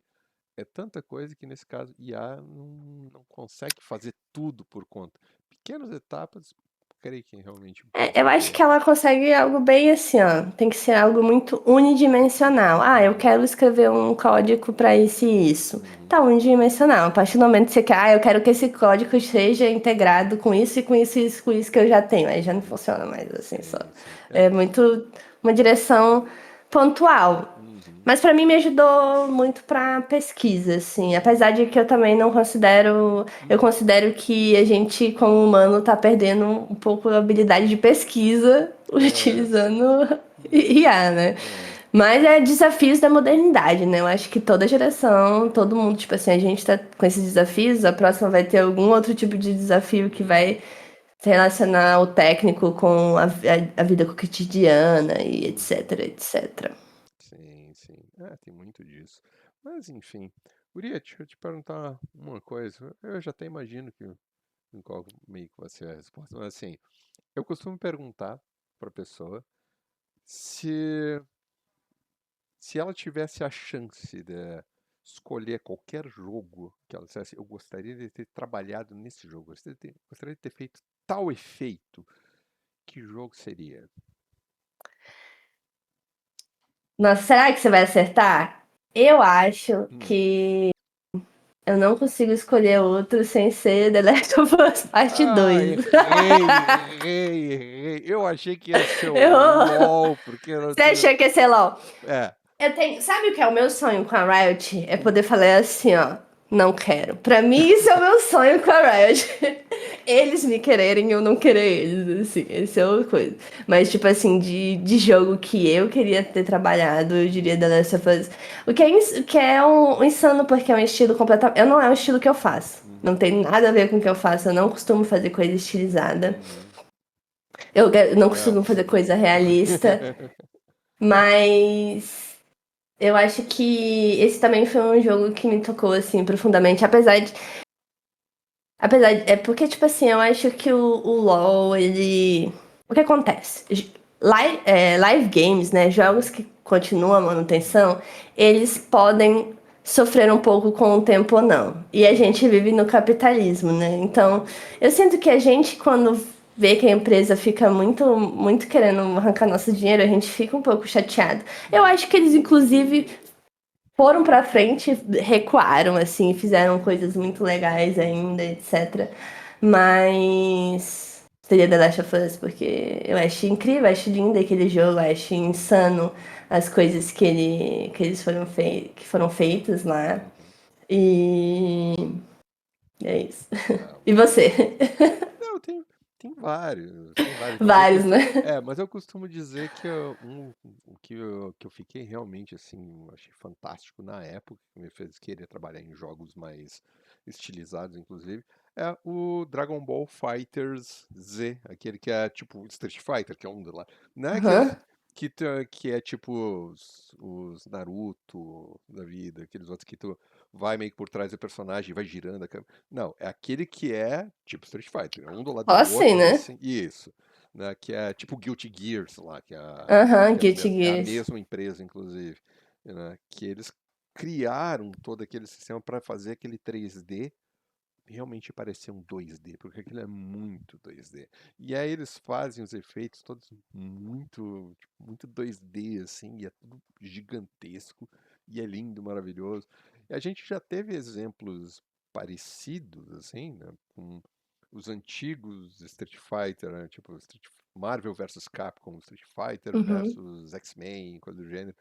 É tanta coisa que nesse caso IA não consegue fazer tudo por conta. Pequenas etapas, creio que realmente É, possa eu acho ter. que ela consegue algo bem assim, ó. Tem que ser algo muito unidimensional. Ah, eu Uhum, quero escrever um código para isso e isso. uhum, Tá unidimensional. A partir do momento que você quer, eu quero que esse código seja integrado com isso e com isso e isso, com isso que eu já tenho. Aí já não uhum. funciona mais assim só. Sim, sim. É. É muito uma direção pontual. Uhum, Mas para mim me ajudou muito para pesquisa, assim. Apesar de que eu também não considero, eu uhum. considero que a gente, como humano, tá perdendo um pouco a habilidade de pesquisa É, sim. utilizando Uhum, IA, né? é, Mas é desafios da modernidade, né? Eu acho que toda geração, todo mundo, tipo assim, a gente tá com esses desafios, a próxima vai ter algum outro tipo de desafio que uhum, vai se relacionar o técnico com a vida cotidiana e uhum. etc, etc. Sim, sim. É, tem muito disso. Mas enfim. Uriah, deixa eu te perguntar uma coisa. Eu já até imagino em qual meio que vai ser a resposta. Mas assim, eu costumo perguntar para a pessoa se Se ela tivesse a chance de escolher qualquer jogo que ela dissesse, eu gostaria de ter trabalhado nesse jogo, gostaria de ter feito tal efeito, que jogo seria? Nossa, será que você vai acertar? Eu acho Hum. que eu não consigo escolher outro sem ser The Last of Us Parte Ah, 2. errei. Eu achei que ia ser o Eu... LOL, porque eu Você tenho. achou que ia ser LOL? É. Eu tenho... Sabe o que é o meu sonho com a Riot? É Hum. poder falar assim, ó. Não quero. Pra mim, isso é o meu sonho com a Riot. Eles me quererem e eu não querer eles, assim. Esse é o coisa. Mas, tipo assim, de jogo que eu queria ter trabalhado, eu diria The Last of Us. O que é um insano, porque é um estilo completamente... Eu não é um estilo que eu faço. Não Uhum. tem nada a ver com o que eu faço. Eu não costumo fazer coisa estilizada. Uhum. Eu não Não. costumo fazer coisa realista. Mas... Eu acho que esse também foi um jogo que me tocou, assim, profundamente. É porque, tipo assim, eu acho que o LoL, ele... O que acontece? Live games, né? Jogos Uhum. que continuam a Uhum. manutenção, eles podem sofrer um pouco com o tempo ou não. E a Uhum. gente vive no capitalismo, né? Então, eu sinto que a gente, quando vê que a empresa fica muito querendo arrancar nosso dinheiro, a gente fica um pouco chateado. Eu Uhum. acho que eles, inclusive, foram pra frente, recuaram, assim, fizeram coisas muito legais Uhum. ainda, etc. Mas seria The Last of Us, porque eu acho incrível, acho lindo aquele jogo, acho insano as coisas que eles que foram feitas lá. Uhum. E é isso. Ah, E muito você? bom. Não, tem vários, Vários, né? mas eu costumo dizer que o que eu fiquei realmente assim, achei fantástico na época, que me fez querer trabalhar em jogos mais estilizados, inclusive, é o Dragon Ball Fighters Z, aquele que é tipo Street Fighter, que é um do lá, não é aqueles Aham. que é tipo os Naruto da vida, aqueles outros que tu vai meio que por trás do personagem e vai girando a câmera. Não, é aquele que é tipo Street Fighter, é um do lado Ó, do assim, outro, né? assim, isso, né, que é tipo Guilty Gears lá, Aham, que Guilty é a Gears. mesma empresa, inclusive, né, que eles criaram todo aquele sistema para fazer aquele 3D realmente parecer um 2D, porque aquilo é muito 2D. E aí eles fazem os efeitos todos muito 2D, assim, e é tudo gigantesco, e é lindo, maravilhoso. E a gente já teve exemplos parecidos, assim, né, com os antigos Street Fighter, né, tipo Marvel vs Capcom, Street Fighter Uhum. versus X-Men, coisa do gênero,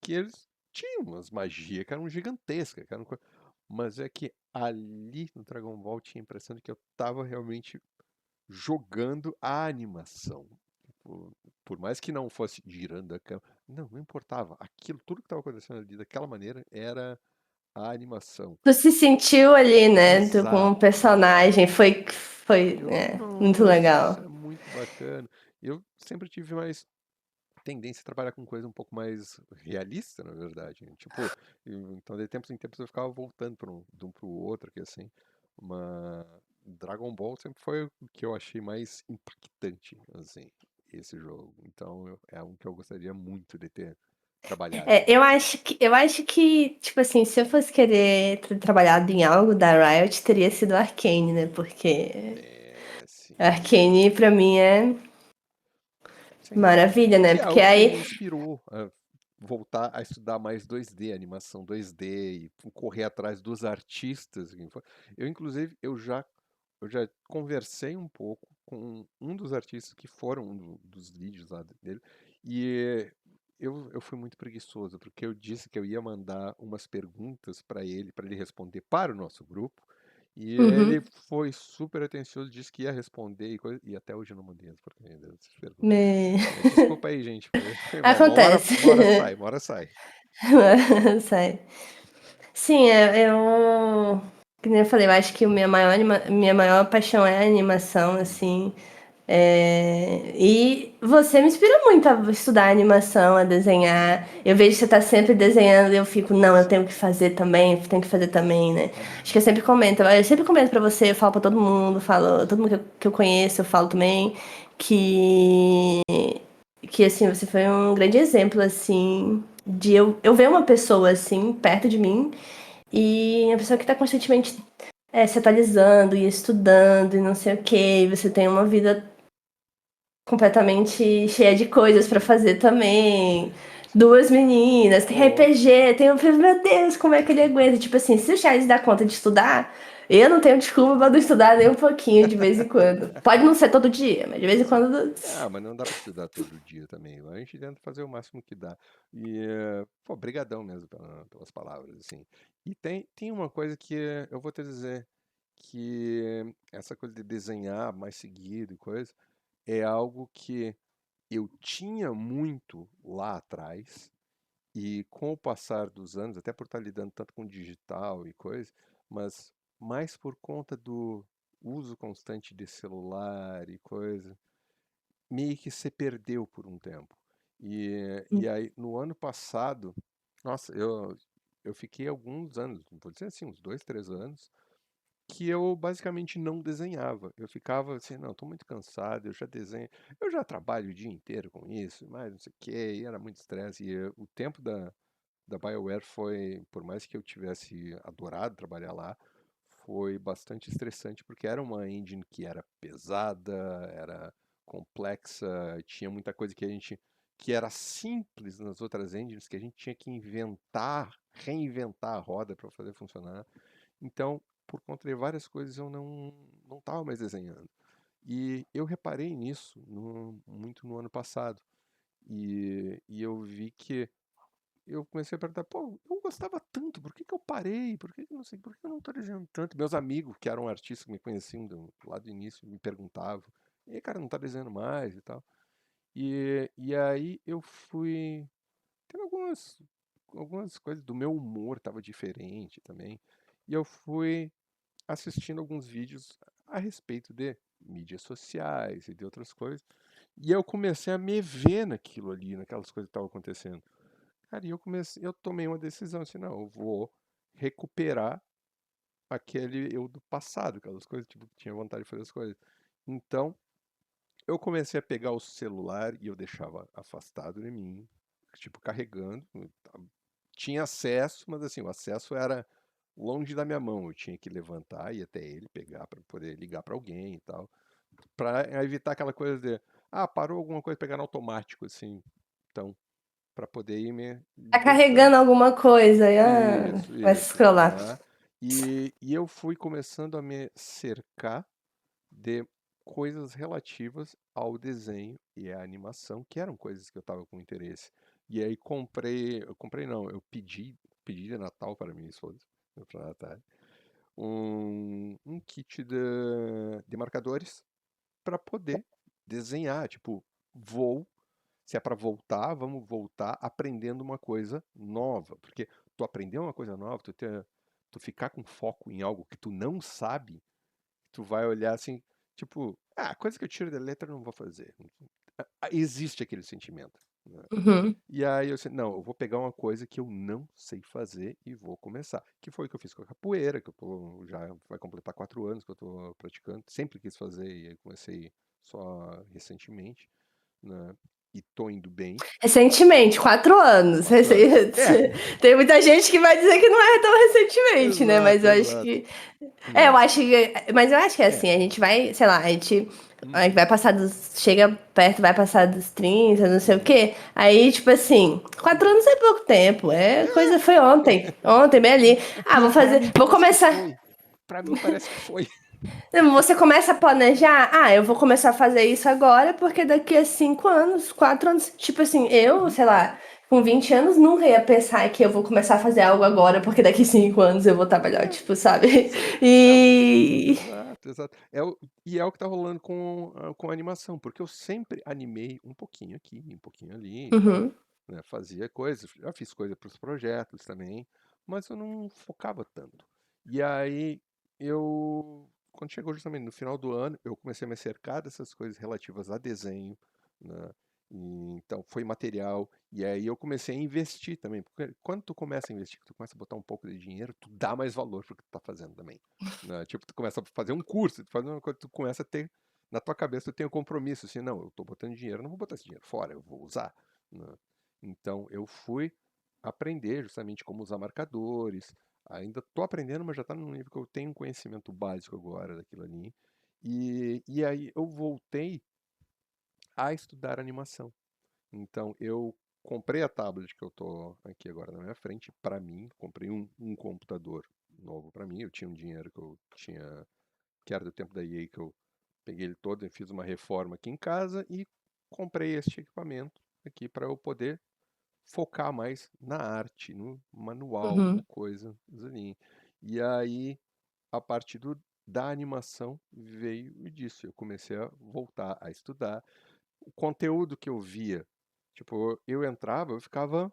que eles tinham umas magias que eram gigantescas, mas é que ali no Dragon Ball tinha a impressão de que eu tava realmente jogando a animação. Por, por mais que não fosse girando a câmera, não importava. Aquilo, tudo que estava acontecendo ali daquela maneira era a animação. Tu se sentiu ali, né? Tu como Exato, personagem. exato. Foi, Eu, muito nossa, isso legal. é muito bacana. Eu sempre tive mais tendência a trabalhar com coisa um pouco mais realista, na verdade, né? Tipo, então de tempos em tempos eu ficava voltando de um pro outro, que assim, uma Dragon Ball sempre foi o que eu achei mais impactante, assim, esse jogo. Então é um que eu gostaria muito de ter trabalhado. Eu acho que, tipo assim, se eu fosse querer ter trabalhado em algo da Riot, teria sido Arcane, né? Porque É, sim. Arcane, pra mim, é Sim. maravilha, né? Que é Porque algo que me aí. inspirou a voltar a estudar mais 2D, animação 2D e correr atrás dos artistas. Eu, inclusive, eu já conversei um pouco com um dos artistas que foram dos vídeos lá dele e eu fui muito preguiçoso porque eu disse que eu ia mandar umas perguntas para ele responder para o nosso grupo. E ele Uhum. foi super atencioso, disse que ia responder e, e até hoje eu não mandei as essas perguntas. Me... Desculpa aí, gente. Acontece. Uma hora sai, uma hora sai. Sai. Sim, que nem eu falei, eu acho que minha maior paixão é a animação, Uhum, assim. E você me inspira muito a estudar animação, a desenhar. Eu vejo que você tá sempre desenhando e eu fico, não, eu tenho que fazer também, eu tenho que fazer também, né? Acho que uhum. eu sempre comento pra você, eu falo pra todo mundo, falo, todo mundo que eu conheço, eu falo também, que, que assim, você foi um grande exemplo, assim, de eu ver uma pessoa, assim, perto de mim, e uma pessoa que tá constantemente se atualizando e estudando e não sei o quê, e você tem uma vida completamente cheia de coisas pra fazer também. Duas meninas, tem Oh, RPG, tem. Meu Deus, como é que ele aguenta? Tipo assim, se o Charles dá conta de estudar, eu não tenho desculpa pra não estudar nem um pouquinho de vez em quando. Pode não ser todo dia, mas de vez em sim. quando. Ah, mas não dá pra estudar todo dia também. A gente tenta fazer o máximo que dá. E, pô, brigadão mesmo pelas palavras, assim. E tem uma coisa que eu vou te dizer, que essa coisa de desenhar mais seguido e coisa, é algo que eu tinha muito lá atrás. E com o passar dos anos, até por estar lidando tanto com digital e coisa, mas mais por conta do uso constante de celular e coisa, meio que se perdeu por um tempo. E aí, no ano passado, nossa, eu fiquei alguns anos, vou dizer assim, uns 2, 3 anos, que eu basicamente não desenhava. Eu ficava assim, não, estou muito cansado, eu já desenho, eu já trabalho o dia inteiro com isso, mas não sei o quê, e era muito estresse. E o tempo da BioWare foi, por mais que eu tivesse adorado trabalhar lá, foi bastante estressante porque era uma engine que era pesada, era complexa, tinha muita coisa que era simples nas outras engines que a gente tinha que inventar, reinventar a roda para fazer funcionar. Então, por conta de várias coisas, eu não estava mais desenhando. E eu reparei nisso muito no ano passado. E eu vi que eu comecei a perguntar, pô, eu gostava tanto, por que que eu parei? Por que que eu não sei, por que eu não estou desenhando tanto? Meus amigos, que eram artistas que me conheciam lá do início, me perguntavam, e aí, cara, não tá desenhando mais e tal. E aí eu fui tendo algumas coisas do meu humor tava diferente também. E eu fui assistindo alguns vídeos a respeito de mídias sociais e de outras coisas. E eu comecei a me ver naquilo ali, naquelas coisas que estavam acontecendo. Cara, e eu tomei uma decisão assim, não, eu vou recuperar aquele eu do passado, aquelas coisas, tipo, que tinha vontade de fazer as coisas. Então, eu comecei a pegar o celular e eu deixava afastado de mim, tipo, carregando. Tinha acesso, mas assim, o acesso era longe da minha mão. Eu tinha que levantar, ir até ele, pegar para poder ligar para alguém e tal, para evitar aquela coisa de, ah, parou alguma coisa, pegar no automático, assim. Então, para poder ir me Tá libertando. carregando alguma coisa e Isso, vai isso. scrollar. Aham. E eu fui começando a me cercar de coisas relativas ao desenho e à animação, que eram coisas que eu estava com interesse. E aí eu comprei não, eu pedi de Natal para minha esposa, para Natal, um kit de marcadores para poder desenhar, tipo, se é para voltar, vamos voltar aprendendo uma coisa nova, porque tu aprender uma coisa nova, tu ficar com foco em algo que tu não sabe, tu vai olhar assim, tipo, coisa que eu tiro da letra eu não vou fazer. Existe aquele sentimento, né? Uhum. E aí eu disse, não, eu vou pegar uma coisa que eu não sei fazer e vou começar. Que foi o que eu fiz com a capoeira, que já vai completar 4 anos que eu tô praticando. Sempre quis fazer e aí comecei só recentemente, né? E tô indo bem. Recentemente, 4 anos. 4 anos. É, Tem muita gente que vai dizer que não é tão recentemente, né? Mas exato, eu acho exato. que. Eu Né? acho que. Mas eu acho que é É. assim, a gente vai, sei lá, a gente Uhum, vai passar dos. Chega perto, vai passar dos 30, não sei o uhum. quê. Aí, tipo assim, 4 anos é pouco tempo. É coisa, foi ontem. Ontem, bem ali. Vou Pra fazer. mim Vou parece que começar. foi. Pra mim parece que foi. Você começa a planejar, eu vou começar a fazer isso agora, porque daqui a 5 anos, 4 anos, tipo assim, eu, Uhum. sei lá, com 20 anos, nunca ia pensar que eu vou começar a fazer algo agora, porque daqui a 5 anos eu vou trabalhar, É, tipo, sabe? sim. Não, E. exato, exato. E é o que tá rolando com a animação, porque eu sempre animei um pouquinho aqui, um pouquinho ali e tal, Uhum, né? Fazia coisas, já fiz coisa para os projetos também, mas eu não focava tanto. E aí quando chegou justamente no final do ano, eu comecei a me cercar dessas coisas relativas a desenho, né? E, então foi material, e aí eu comecei a investir também, porque quando tu começa a investir, tu começa a botar um pouco de dinheiro, tu dá mais valor pro que tu tá fazendo também, né? Tipo, tu começa a fazer um curso, tu faz uma coisa, tu começa a ter, na tua cabeça tu tem um compromisso, assim, não, eu tô botando dinheiro, eu não vou botar esse dinheiro fora, eu vou usar, né? Então eu fui aprender justamente como usar marcadores, ainda tô aprendendo, mas já tá num nível que eu tenho um conhecimento básico agora daquilo ali, e aí eu voltei a estudar animação. Então eu comprei a tablet que eu tô aqui agora na minha frente para mim, comprei um computador novo para mim, eu tinha um dinheiro que eu tinha, que era do tempo da EA, que eu peguei ele todo e fiz uma reforma aqui em casa e comprei este equipamento aqui para eu poder focar mais na arte, no manual, no uhum, coisa ali. E aí, a partir da animação veio disso. Eu comecei a voltar a estudar. O conteúdo que eu via, tipo, eu entrava, eu ficava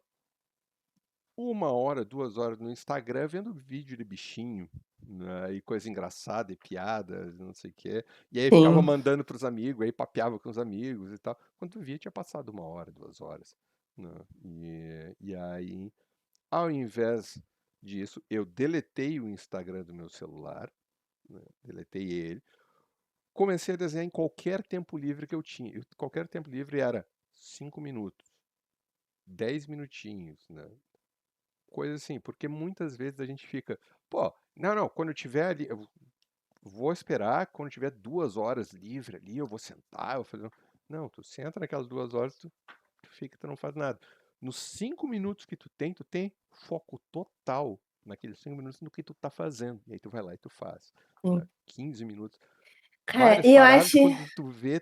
1 hora, 2 horas no Instagram vendo vídeo de bichinho, né, e coisa engraçada e piada, não sei o quê. E aí ficava sim. mandando pros amigos, aí papeava com os amigos e tal. Quando via, tinha passado 1 hora, 2 horas, né? E aí, ao invés disso, eu deletei o Instagram do meu celular, né, deletei ele. Comecei a desenhar em qualquer tempo livre que eu tinha. Qualquer tempo livre era 5 minutos, 10 minutinhos, né? Coisa assim, porque muitas vezes a gente fica, pô, não, não, quando eu tiver ali, eu vou esperar, quando eu tiver 2 horas livre ali, eu vou sentar, eu vou fazer. Não, tu senta naquelas 2 horas, tu fica, tu não faz nada. Nos 5 minutos que tu tem foco total naqueles 5 minutos no que tu tá fazendo. E aí tu vai lá e tu faz, né? Sim. 15 minutos. Cara, Várias e eu paradas, acho. quando tu vê,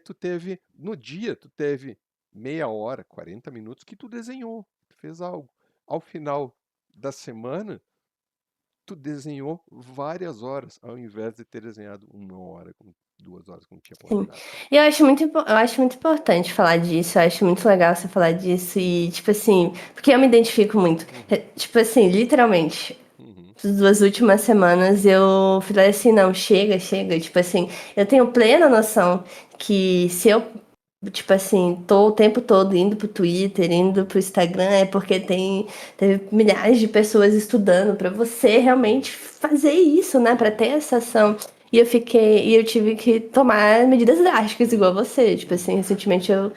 no dia, tu teve meia hora, 40 minutos que tu desenhou, tu fez algo. Ao final da semana, tu desenhou várias horas, ao invés de ter desenhado 1 hora, 2 horas, como tinha Sim. planejado. E eu acho muito importante falar disso, eu acho muito legal você falar disso e, tipo assim, porque eu me identifico muito. Uhum, Tipo assim, literalmente, uhum, as 2 últimas semanas eu falei assim, não, chega, chega. Tipo assim, eu tenho plena noção que se eu, tipo assim, tô o tempo todo indo pro Twitter, indo pro Instagram, é porque teve milhares de pessoas estudando pra você uhum, realmente fazer isso, né? Pra uhum, ter essa ação. E eu tive que tomar medidas drásticas, igual uhum, você. Tipo uhum, assim, recentemente eu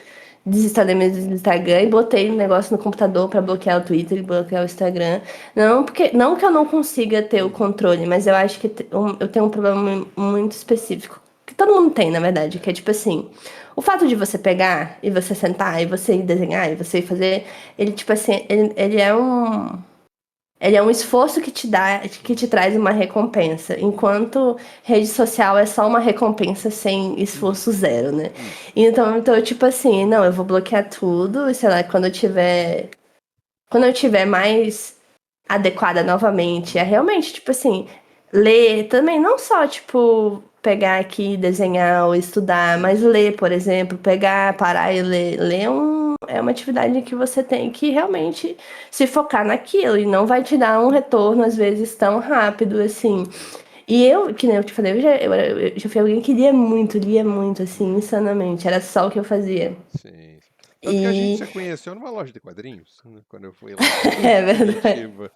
desinstalei meu Instagram e botei um negócio no computador pra bloquear o Twitter e bloquear o Instagram. Não que eu não consiga ter o uhum. controle, mas eu acho que eu tenho um problema muito específico. Que todo mundo tem, na verdade, que É. é tipo assim, o fato de você pegar e você sentar e você ir desenhar e você ir fazer, ele tipo assim, ele é um esforço que te dá, que te Uhum, traz uma recompensa, enquanto rede social é só uma recompensa sem uhum. esforço zero, né? Isso. Então, tipo assim, não, eu vou bloquear tudo, e sei lá, quando eu tiver mais adequada novamente, é Uhum, realmente, tipo assim, ler também, não só, tipo, pegar aqui, desenhar ou estudar, mas uhum, ler, por exemplo, pegar, parar e ler um é uma atividade que você tem que realmente se focar naquilo e não vai te dar um retorno, às vezes, tão rápido assim. Uhum. E eu, que nem eu te falei, eu já fui alguém que lia muito, assim, insanamente. Era só o que eu fazia. Sim, sim. Tanto que a gente E se conheceu numa loja de quadrinhos, né, quando eu fui lá em é verdade. Curitiba.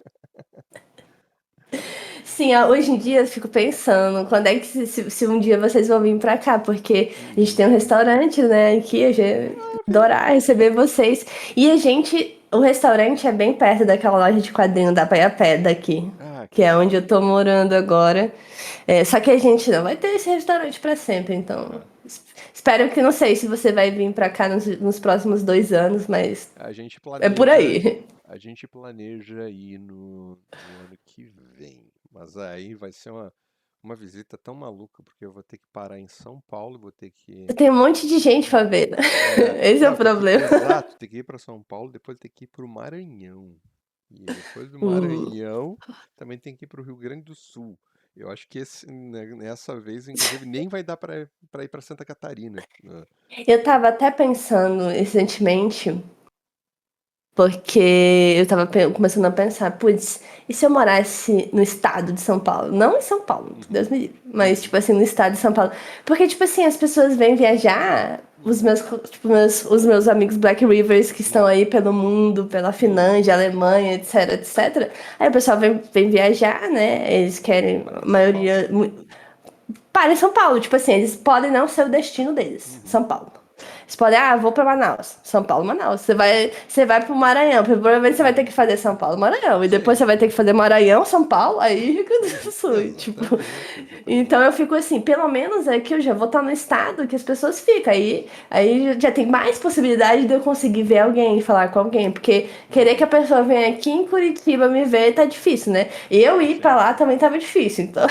Sim, hoje em dia eu fico pensando, quando é que se um dia vocês vão vir pra cá, porque a gente Uhum. tem um restaurante, né, aqui, eu já ia Ah, adorar beleza. receber vocês. E o restaurante é bem perto daquela loja de quadrinho, dá pra ir a pé daqui, Ah, que que é onde legal. eu tô morando agora. É, só que a gente não vai ter esse restaurante pra sempre, então Ah, espero que, não sei se você vai vir pra cá nos próximos 2 anos, mas a gente é por planeja, aí. a gente planeja ir no ano que vem. Mas aí vai ser uma visita tão maluca, porque eu vou ter que parar em São Paulo, vou ter que. Tem um monte de gente pra ver, né? Esse é o Não, tem que. problema. Exato, tem que ir para São Paulo, depois tem que ir para o Maranhão. E depois do Hum. Maranhão, também tem que ir para o Rio Grande do Sul. Eu acho que nessa vez, inclusive, nem vai dar para ir para Santa Catarina, né? Eu tava até pensando recentemente, porque eu tava começando a pensar, putz, e se eu morasse no estado de São Paulo? Não em São Paulo, Deus Uhum, me livre, mas uhum, tipo assim, no estado de São Paulo. Porque, tipo assim, as pessoas vêm viajar, uhum, os meus amigos Black Rivers que estão uhum, aí pelo mundo, pela uhum. Finlândia, Alemanha, etc, etc. Aí o pessoal vem viajar, né? Eles querem, Para a São Paulo. maioria, para em São Paulo, tipo assim, eles podem não ser o destino deles, Uhum. São Paulo. Eles podem, vou pra Manaus, São Paulo, Manaus. Você vai pro Maranhão, provavelmente você vai ter Uhum. que fazer São Paulo, Maranhão. E depois Sim. você vai ter que fazer Maranhão, São Paulo, aí Rio Grande do Uhum. Sul, tipo. Exatamente, exatamente. Então eu fico assim, pelo menos é que eu já vou estar no estado que as pessoas ficam. Aí já tem mais possibilidade de eu conseguir ver alguém, falar com alguém. Porque querer que a Uhum. pessoa venha aqui em Curitiba me ver tá difícil, né? E eu ir pra Sim. lá também tava difícil, então.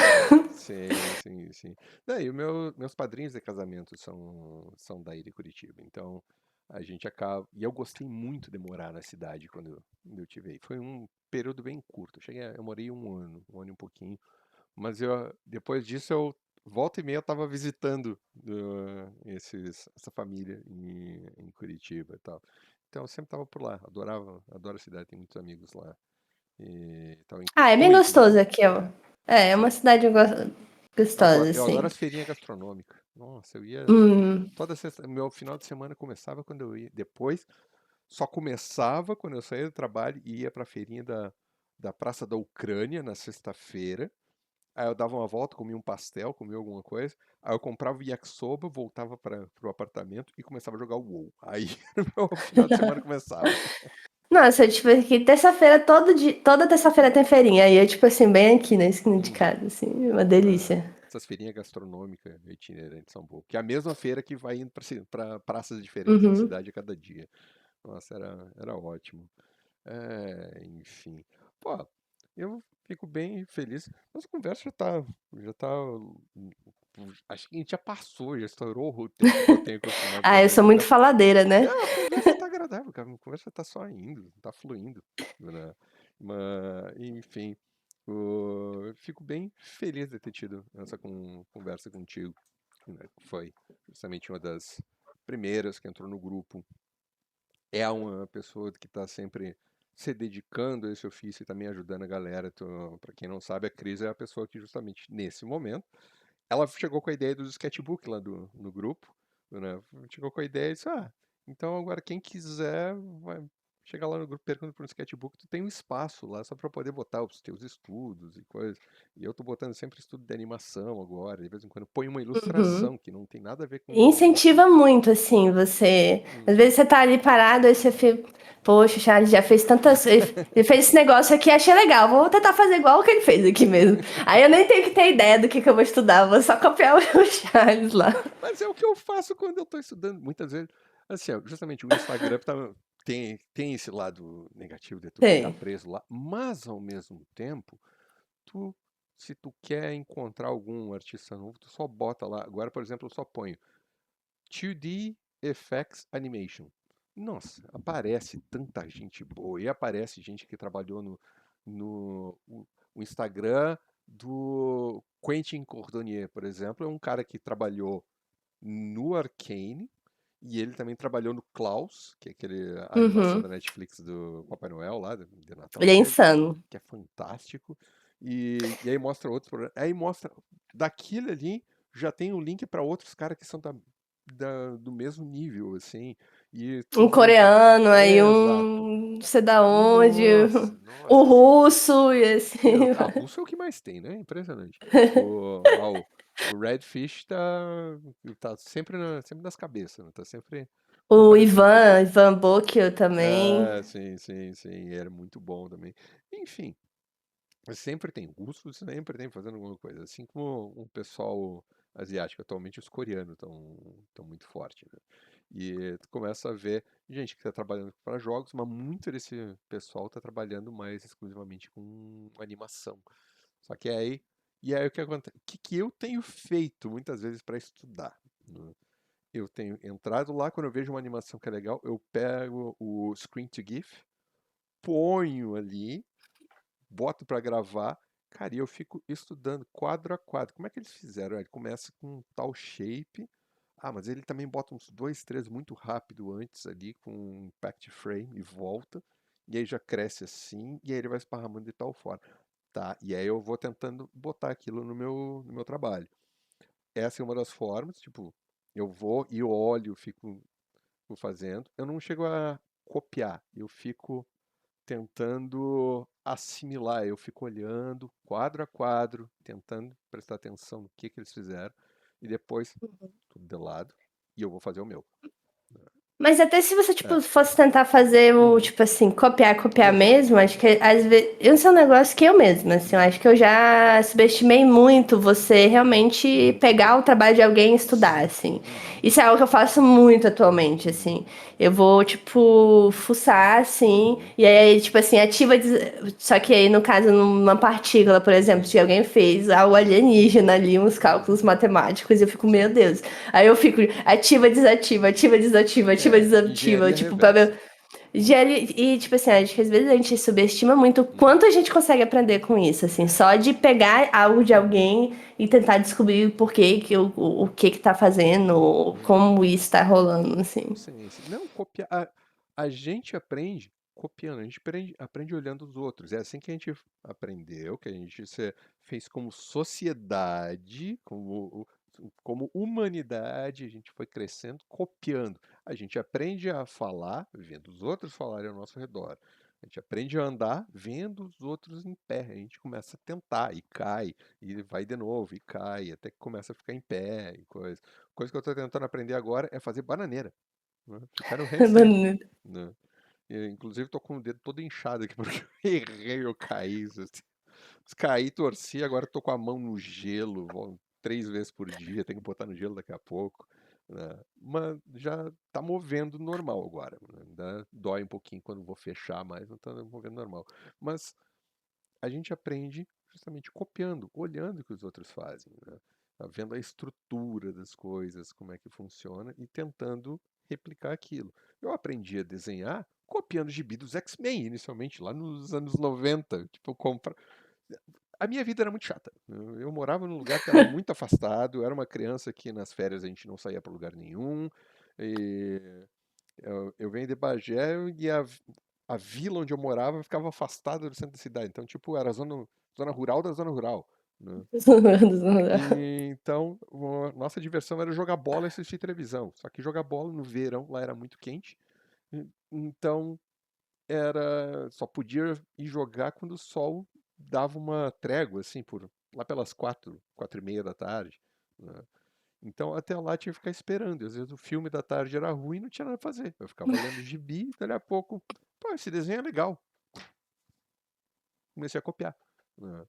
Sim, sim, sim. Daí, meus padrinhos de casamento são daí de Curitiba. Então, a gente acaba. E eu gostei muito de morar na cidade quando eu tive aí. Foi um período bem curto. Eu morei um ano e um pouquinho. Mas depois disso, volta e meia, eu tava visitando essa família em Curitiba e tal. Então, eu sempre tava por lá. Adoro a cidade, tenho muitos amigos lá. E tal, Ah, é bem como gostoso inclusive. aqui, ó. É uma Sim. cidade gostosa, Eu adoro assim. as feirinhas gastronômicas. Nossa, eu ia Hum. toda sexta, meu final de semana começava quando eu ia. Depois, só começava quando eu saía do trabalho e ia pra feirinha da Praça da Ucrânia na sexta-feira. Aí eu dava uma volta, comia um pastel, comia alguma coisa. Aí eu comprava o yakisoba, voltava para pro apartamento e começava a jogar o WoW. Aí o final de semana começava. Nossa, tipo, aqui terça-feira, toda terça-feira tem feirinha. Aí é, tipo assim, bem aqui na esquina de Uhum. casa, assim, uma Ah, delícia. essas feirinhas gastronômicas itinerantes são boas. Que é a mesma feira que vai indo para praças diferentes da Uhum. cidade a cada dia. Nossa, era ótimo. É, enfim. Pô, eu fico bem feliz. Nossa conversa já tá. Acho que a gente já passou, já estourou o tempo que eu tenho acostumado Ah, para eu sou fazer. muito faladeira, né? Não, a conversa tá agradável, cara. A conversa tá só indo, tá fluindo, né? Mas, enfim, fico bem feliz de ter tido essa conversa contigo, né? Que foi justamente uma das primeiras que entrou no grupo. É uma pessoa que está sempre se dedicando a esse ofício e também ajudando a galera. Para quem não sabe, a Cris é a pessoa que justamente nesse momento ela chegou com a ideia do sketchbook lá no grupo, né? Chegou com a ideia e disse, então agora quem quiser vai chegar lá no grupo, pergunta por um sketchbook, tu tem um espaço lá só para poder botar os teus estudos e coisas. E eu tô botando sempre estudo de animação agora, de vez em quando põe uma Uhum. ilustração que não tem nada a ver com Incentiva estudo. muito, assim, você. Às Uhum. vezes você tá ali parado, aí você fica. Poxa, o Charles já fez tantas. Ele fez esse negócio aqui, achei legal. Vou tentar fazer igual o que ele fez aqui mesmo. Aí eu nem tenho que ter ideia do que eu vou estudar, vou só copiar o Charles lá. Mas é o que eu faço quando eu tô estudando. Muitas vezes, assim, ó, justamente o Instagram tem esse lado negativo de tu ficar Tem. preso lá, mas ao mesmo tempo, tu, se tu quer encontrar algum artista novo, tu só bota lá. Agora, por exemplo, eu só ponho 2D Effects Animation. Nossa, aparece tanta gente boa e aparece gente que trabalhou no Instagram do Quentin Cordonnier, por exemplo, é um cara que trabalhou no Arcane E ele também trabalhou no Klaus, que é aquele a animação da Uhum. Netflix do Papai Noel lá, de Natal, Ele é insano. que é fantástico. E aí mostra outros programas. Aí mostra, daquilo ali, já tem um link para outros caras que são do mesmo nível, assim. E Um tudo no. coreano, aí Exato. não sei da onde, Nossa, o nossa. russo, e assim. Russo é o que mais tem, né? Impressionante. Lá, o Redfish tá sempre nas cabeças, né? Tá sempre O aparecendo por aqui. Ivan Bocchio também. Ah, sim, sim, sim. Era muito bom também. Enfim, sempre tem russos, sempre tem fazendo alguma coisa. Assim como o pessoal asiático, atualmente os coreanos estão muito fortes, né? E tu começa a ver gente que está trabalhando para jogos, mas muito desse pessoal está trabalhando mais exclusivamente com animação. Só que aí, e aí o que acontece? O que eu tenho feito muitas vezes para estudar? Né? Eu tenho entrado lá, quando eu vejo uma animação que é legal, eu pego o Screen to GIF, ponho ali, boto para gravar, cara, e eu fico estudando quadro a quadro. Como é que eles fizeram? Ele começa com um tal shape. Ah, mas ele também bota uns dois, três muito rápido antes ali, com um impact frame e volta. E aí já cresce assim, e aí ele vai esparramando de tal forma. Tá, e aí eu vou tentando botar aquilo no meu trabalho. Essa é uma das formas, tipo, eu vou e eu olho, fico fazendo. Eu não chego a copiar, eu fico tentando assimilar, eu fico olhando quadro a quadro, tentando prestar atenção no que eles fizeram, e depois tudo de lado, e eu vou fazer o meu. Mas até se você, É. tipo, fosse tentar fazer o, Uhum. tipo assim, copiar Exato. mesmo, acho que às vezes. Isso é um negócio que eu mesma, assim, eu Uhum. acho que eu já subestimei muito você realmente pegar o trabalho de alguém e estudar, Sim. assim. Uhum. Isso é algo que eu faço muito atualmente, assim. Uhum. Eu vou, tipo, fuçar, assim, Uhum. e aí, tipo assim, Só que aí, no caso, numa partícula, por exemplo, Uhum. se alguém fez algo alienígena ali, uns cálculos Uhum. matemáticos, e eu fico, meu Sim. Deus. Aí eu fico ativa, desativa, Engenharia tipo, pra reversa. ver. E, tipo assim, acho que às vezes a gente subestima muito o Uhum. quanto a gente consegue aprender com isso, assim, só de pegar algo de Uhum. alguém e tentar descobrir por que que o que que tá fazendo, Uhum. como isso tá rolando, assim. Sim, sim. Não, copiar. A gente aprende copiando, a gente aprende olhando os outros. É assim que a gente aprendeu, que a gente fez como sociedade, como humanidade, a gente foi crescendo copiando. A gente aprende a falar vendo os outros falarem ao nosso redor. A gente aprende a andar vendo os outros em pé. A gente começa a tentar e cai, e vai de novo, e cai, até que começa a ficar em pé e coisa. Coisa que eu estou tentando aprender agora é fazer bananeira, né? Ficar no handstand, né? Inclusive tô com o dedo todo inchado aqui porque eu errei, eu caí. Caí, torci, agora tô com a mão no gelo, vou 3 vezes por dia, tenho que botar no gelo daqui a pouco, né? Mas já tá movendo normal agora, né? Ainda dói um pouquinho quando vou fechar, mas não tá movendo normal. Mas a gente aprende justamente copiando, olhando o que os outros fazem, né? Tá vendo a estrutura das coisas, como é que funciona e tentando replicar aquilo. Eu aprendi a desenhar copiando o gibi dos X-Men, inicialmente, lá nos anos 90. Tipo, a minha vida era muito chata. Eu morava num lugar que era muito afastado, eu era uma criança que nas férias a gente não saía para lugar nenhum. E eu venho de Bagé e a vila onde eu morava ficava afastada do centro da cidade. Então, tipo, era a zona rural da zona rural, né? E, então, nossa diversão era jogar bola e assistir televisão. Só que jogar bola no verão lá era muito quente. Então, só podia ir jogar quando o sol dava uma trégua, assim, lá pelas 4, 4:30 da tarde, né? Então até lá tinha que ficar esperando. E às vezes o filme da tarde era ruim e não tinha nada pra fazer. Eu ficava lendo gibi e dali a pouco, pô, esse desenho é legal. Comecei a copiar, né?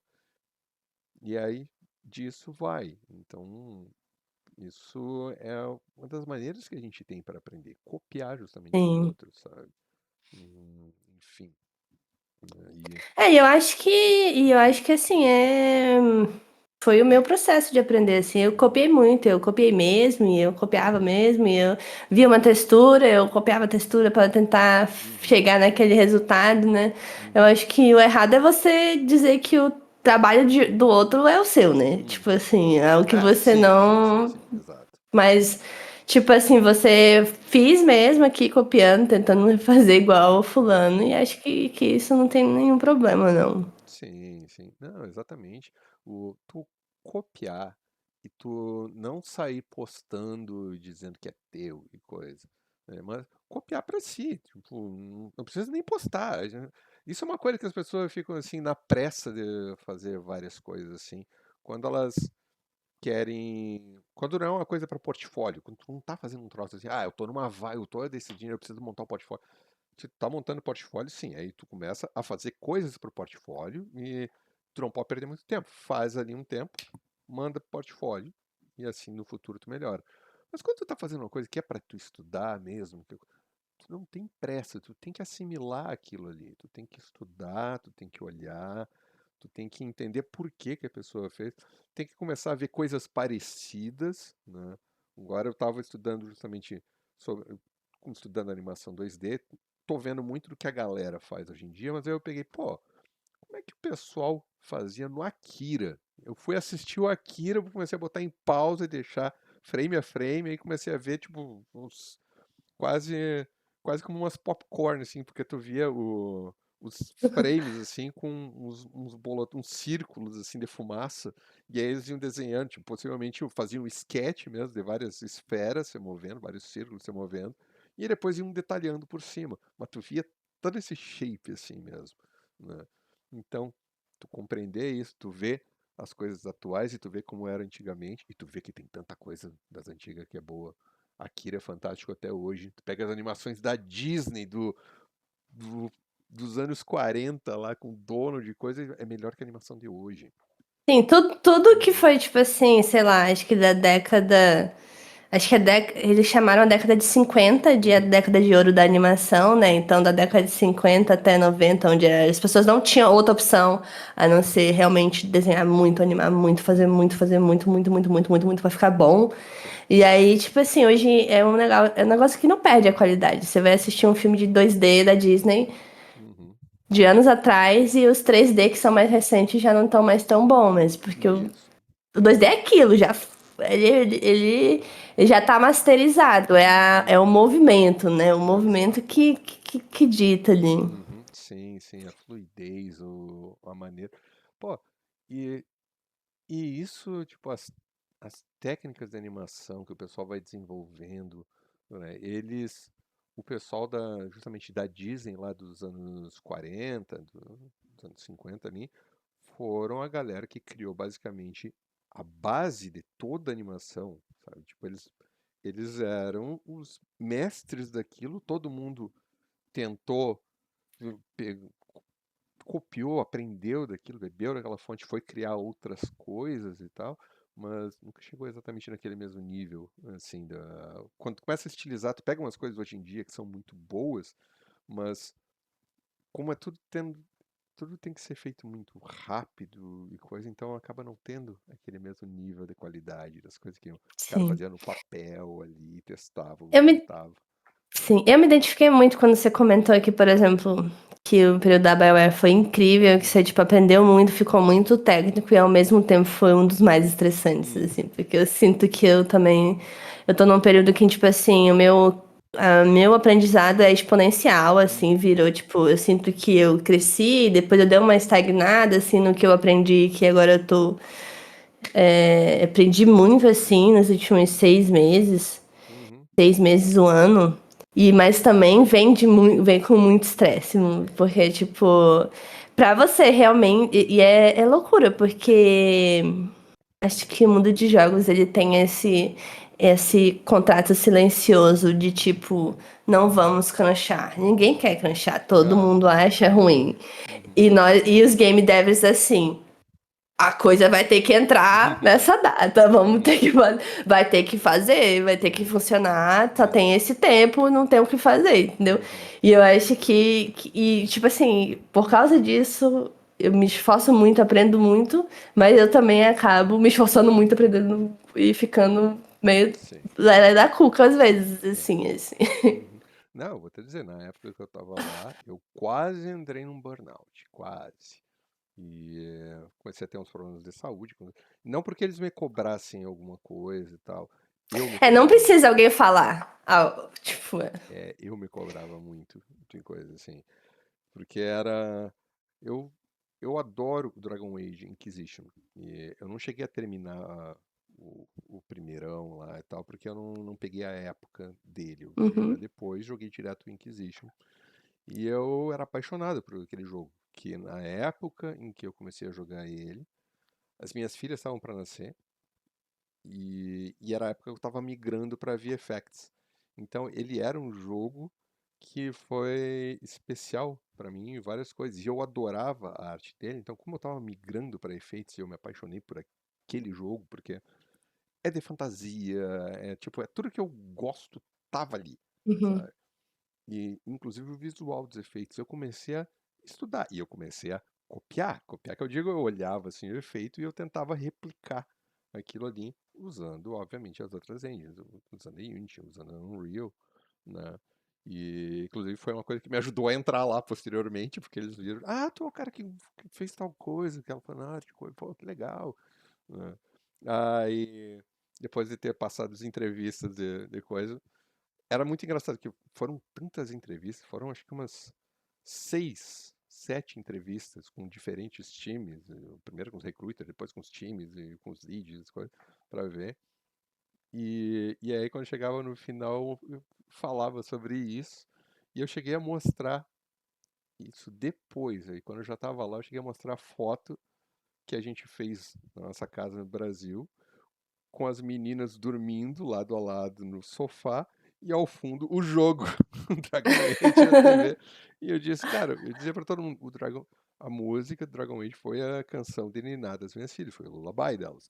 E aí disso vai. Então isso é uma das maneiras que a gente tem para aprender. Copiar justamente os Sim. outros, sabe? Enfim, né? Eu acho que assim, foi o meu processo de aprender, assim, eu copiei muito, eu copiei mesmo, e eu copiava mesmo, e eu via uma textura, eu copiava a textura para tentar Uhum, chegar naquele resultado, né? Eu uhum, acho que o errado é você dizer que o trabalho do outro é o seu, né? Tipo uhum. assim, é o que Ah, você sim, sim, sim, não. sim, exato. Mas Tipo assim, você fiz mesmo aqui copiando, tentando fazer igual o fulano, e acho que isso não tem nenhum problema, não. Sim, sim. Não, exatamente. Tu copiar e tu não sair postando dizendo que é teu e coisa, né? Mas copiar pra si, tipo, não precisa nem postar. Isso é uma coisa que as pessoas ficam assim na pressa de fazer várias coisas assim, quando elas querem, quando não é uma coisa para portfólio, quando tu não tá fazendo um troço assim, eu tô numa vai, eu tô decidindo, eu preciso montar um portfólio. Se tu tá montando portfólio, sim, aí tu começa a fazer coisas pro portfólio e tu não pode perder muito tempo. Faz ali um tempo, manda pro portfólio e assim no futuro tu melhora. Mas quando tu tá fazendo uma coisa que é para tu estudar mesmo, tu não tem pressa, tu tem que assimilar aquilo ali, tu tem que estudar, tu tem que olhar, tu tem que entender por que que a pessoa fez, tem que começar a ver coisas parecidas, né? Agora eu estava estudando justamente sobre, estudando animação 2D, tô vendo muito do que a galera faz hoje em dia, mas aí eu peguei, pô, como é que o pessoal fazia no Akira? Eu fui assistir o Akira, comecei a botar em pausa e deixar frame a frame, aí comecei a ver, tipo, uns quase quase como umas popcorn, assim, porque tu via os frames, assim, com uns círculos, assim, de fumaça, e aí eles iam desenhando, tipo, possivelmente faziam um sketch mesmo, de várias esferas se movendo, vários círculos se movendo, e depois iam detalhando por cima, mas tu via todo esse shape, assim mesmo, né? Então, tu compreender isso, tu vê as coisas atuais e tu vê como era antigamente, e tu vê que tem tanta coisa das antigas que é boa. Akira é fantástico até hoje. Tu pega as animações da Disney do- dos anos 40 lá com dono de coisa, é melhor que a animação de hoje. Sim, tudo que Uhum, foi, tipo assim, sei lá, acho que da década. Acho que eles chamaram a década de 50 de a uhum, década de ouro da animação, né? Então, da década de 50 até 90, onde as pessoas não tinham outra opção a não ser realmente desenhar muito, animar muito, fazer muito, muito, muito, muito, muito, muito pra ficar bom. sim. E aí, tipo assim, hoje é um negócio que não perde a qualidade. Você vai assistir um filme de 2D da Disney Uhum. de anos atrás e os 3D que são mais recentes já não estão mais tão bons, mas porque Isso. o 2D é aquilo, já ele já tá masterizado, é o Uhum. movimento, né? O movimento Exato. que dita ali. Uhum. Sim, sim, a fluidez, a maneira. Pô, e, e isso, tipo, as técnicas de animação que o pessoal vai desenvolvendo, né? O pessoal justamente da Disney lá dos anos 40, dos anos 50 ali, foram a galera que criou basicamente a base de toda a animação, sabe? Tipo, eles eram os mestres daquilo, todo mundo tentou, pe- copiou, aprendeu daquilo, bebeu daquela fonte, foi criar outras coisas e tal, mas nunca chegou exatamente naquele mesmo nível, assim, quando tu começa a estilizar, tu pega umas coisas hoje em dia que são muito boas, mas como é tudo tem que ser feito muito rápido e coisa, então acaba não tendo aquele mesmo nível de qualidade das coisas que o cara Sim. fazia no papel ali, testava, Eu me, montava. sim, eu me identifiquei muito quando você comentou aqui, por exemplo, que o período da BioWare foi incrível, que você, Uhum, tipo, aprendeu muito, ficou muito técnico e ao mesmo tempo foi um dos mais estressantes, assim, uhum, porque eu sinto que eu também, eu tô num período que, tipo assim, meu aprendizado é exponencial, assim, uhum, virou, tipo, eu sinto que eu cresci, depois eu dei uma estagnada, assim, no que eu aprendi, que agora eu tô, aprendi muito, assim, nos últimos 6 meses, uhum, 6 meses, um ano. Mas também vem com muito estresse, porque, tipo, pra você realmente. E é loucura, porque acho que o mundo de jogos ele tem esse contrato silencioso de tipo, não vamos crunchar. Ninguém quer crunchar, todo ah, mundo acha ruim. uhum. E os game devs assim. A coisa vai ter que entrar nessa data, vamos ter Uhum, que vai ter que fazer, vai ter que uhum, funcionar, só é, tem esse tempo, não tem o que fazer, entendeu? uhum, E eu acho e tipo assim, por causa disso, eu me esforço muito, aprendo muito, mas eu também acabo me esforçando muito, aprendendo e ficando meio sim, lelé da cuca às vezes, sim. assim. Uhum. Não, eu vou te dizer, na época que eu tava lá, eu quase entrei num burnout, quase. E comecei a ter uns problemas de saúde. Não porque eles me cobrassem alguma coisa e tal. Eu me Não cobrava precisa muito. alguém falar. Tipo, Eu me cobrava muito de coisa assim. Porque era. Eu, eu adoro o Dragon Age Inquisition. E eu não cheguei a terminar o primeirão lá e tal, porque eu não peguei a época dele. Eu fui jogar uhum, depois, joguei direto o Inquisition. E eu era apaixonado por aquele jogo. Que na época em que eu comecei a jogar ele, as minhas filhas estavam para nascer. E era a época que eu estava migrando para VFX. Então ele era um jogo que foi especial para mim em várias coisas. E eu adorava a arte dele. Então, como eu estava migrando para efeitos, eu me apaixonei por aquele jogo, porque é de fantasia, é tipo, é tudo que eu gosto tava ali, uhum. sabe? E inclusive o visual dos efeitos. Eu comecei a estudar e eu comecei a copiar. Copiar que eu digo, eu olhava assim o efeito e eu tentava replicar aquilo ali usando, obviamente, as outras engines, usando a Unity, usando a Unreal, né? E inclusive foi uma coisa que me ajudou a entrar lá posteriormente, porque eles viram, ah, tu é o cara que fez tal coisa, aquela fanática, pô, que legal, né? Aí depois de ter passado as entrevistas de coisa, era muito engraçado que foram tantas entrevistas, foram acho que umas 6, 7 entrevistas com diferentes times, primeiro com os recruiters, depois com os times e com os leads, coisas, para ver. E aí quando chegava no final, eu falava sobre isso, e eu cheguei a mostrar isso depois, aí quando eu já estava lá, eu cheguei a mostrar a foto que a gente fez na nossa casa no Brasil, com as meninas dormindo lado a lado no sofá e ao fundo o jogo, o Dragon Age na TV. E eu disse, cara, eu dizia pra todo mundo, a música do Dragon Age foi a canção de Niná das minhas filhas, foi o lullaby delas.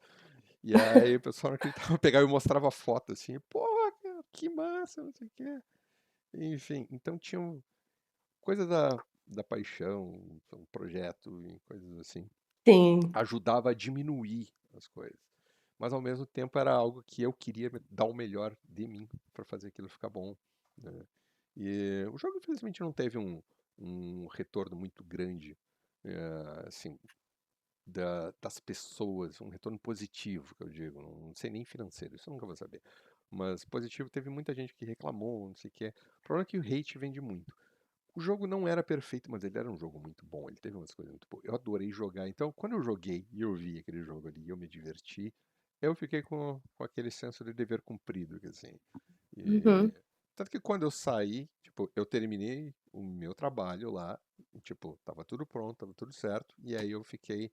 E aí o pessoal não acreditava, eu pegava e mostrava foto assim, porra, cara, que massa, não sei o quê. Enfim, então tinha coisa da paixão, um projeto e coisas assim. Sim. Ajudava a diminuir as coisas. Mas ao mesmo tempo era algo que eu queria dar o melhor de mim para fazer aquilo ficar bom, né? E o jogo infelizmente não teve um retorno muito grande, assim, das pessoas, um retorno positivo, que eu digo, não sei nem financeiro, isso eu nunca vou saber. Mas positivo, teve muita gente que reclamou, não sei o que. O problema é que o hate vende muito. O jogo não era perfeito, mas ele era um jogo muito bom. Ele teve umas coisas muito boas. Eu adorei jogar. Então, quando eu joguei e eu vi aquele jogo ali e eu me diverti, eu fiquei com aquele senso de dever cumprido, que assim. E... Uhum. Tanto que quando eu saí, tipo, eu terminei o meu trabalho lá, e, tipo, tava tudo pronto, tava tudo certo, e aí eu fiquei,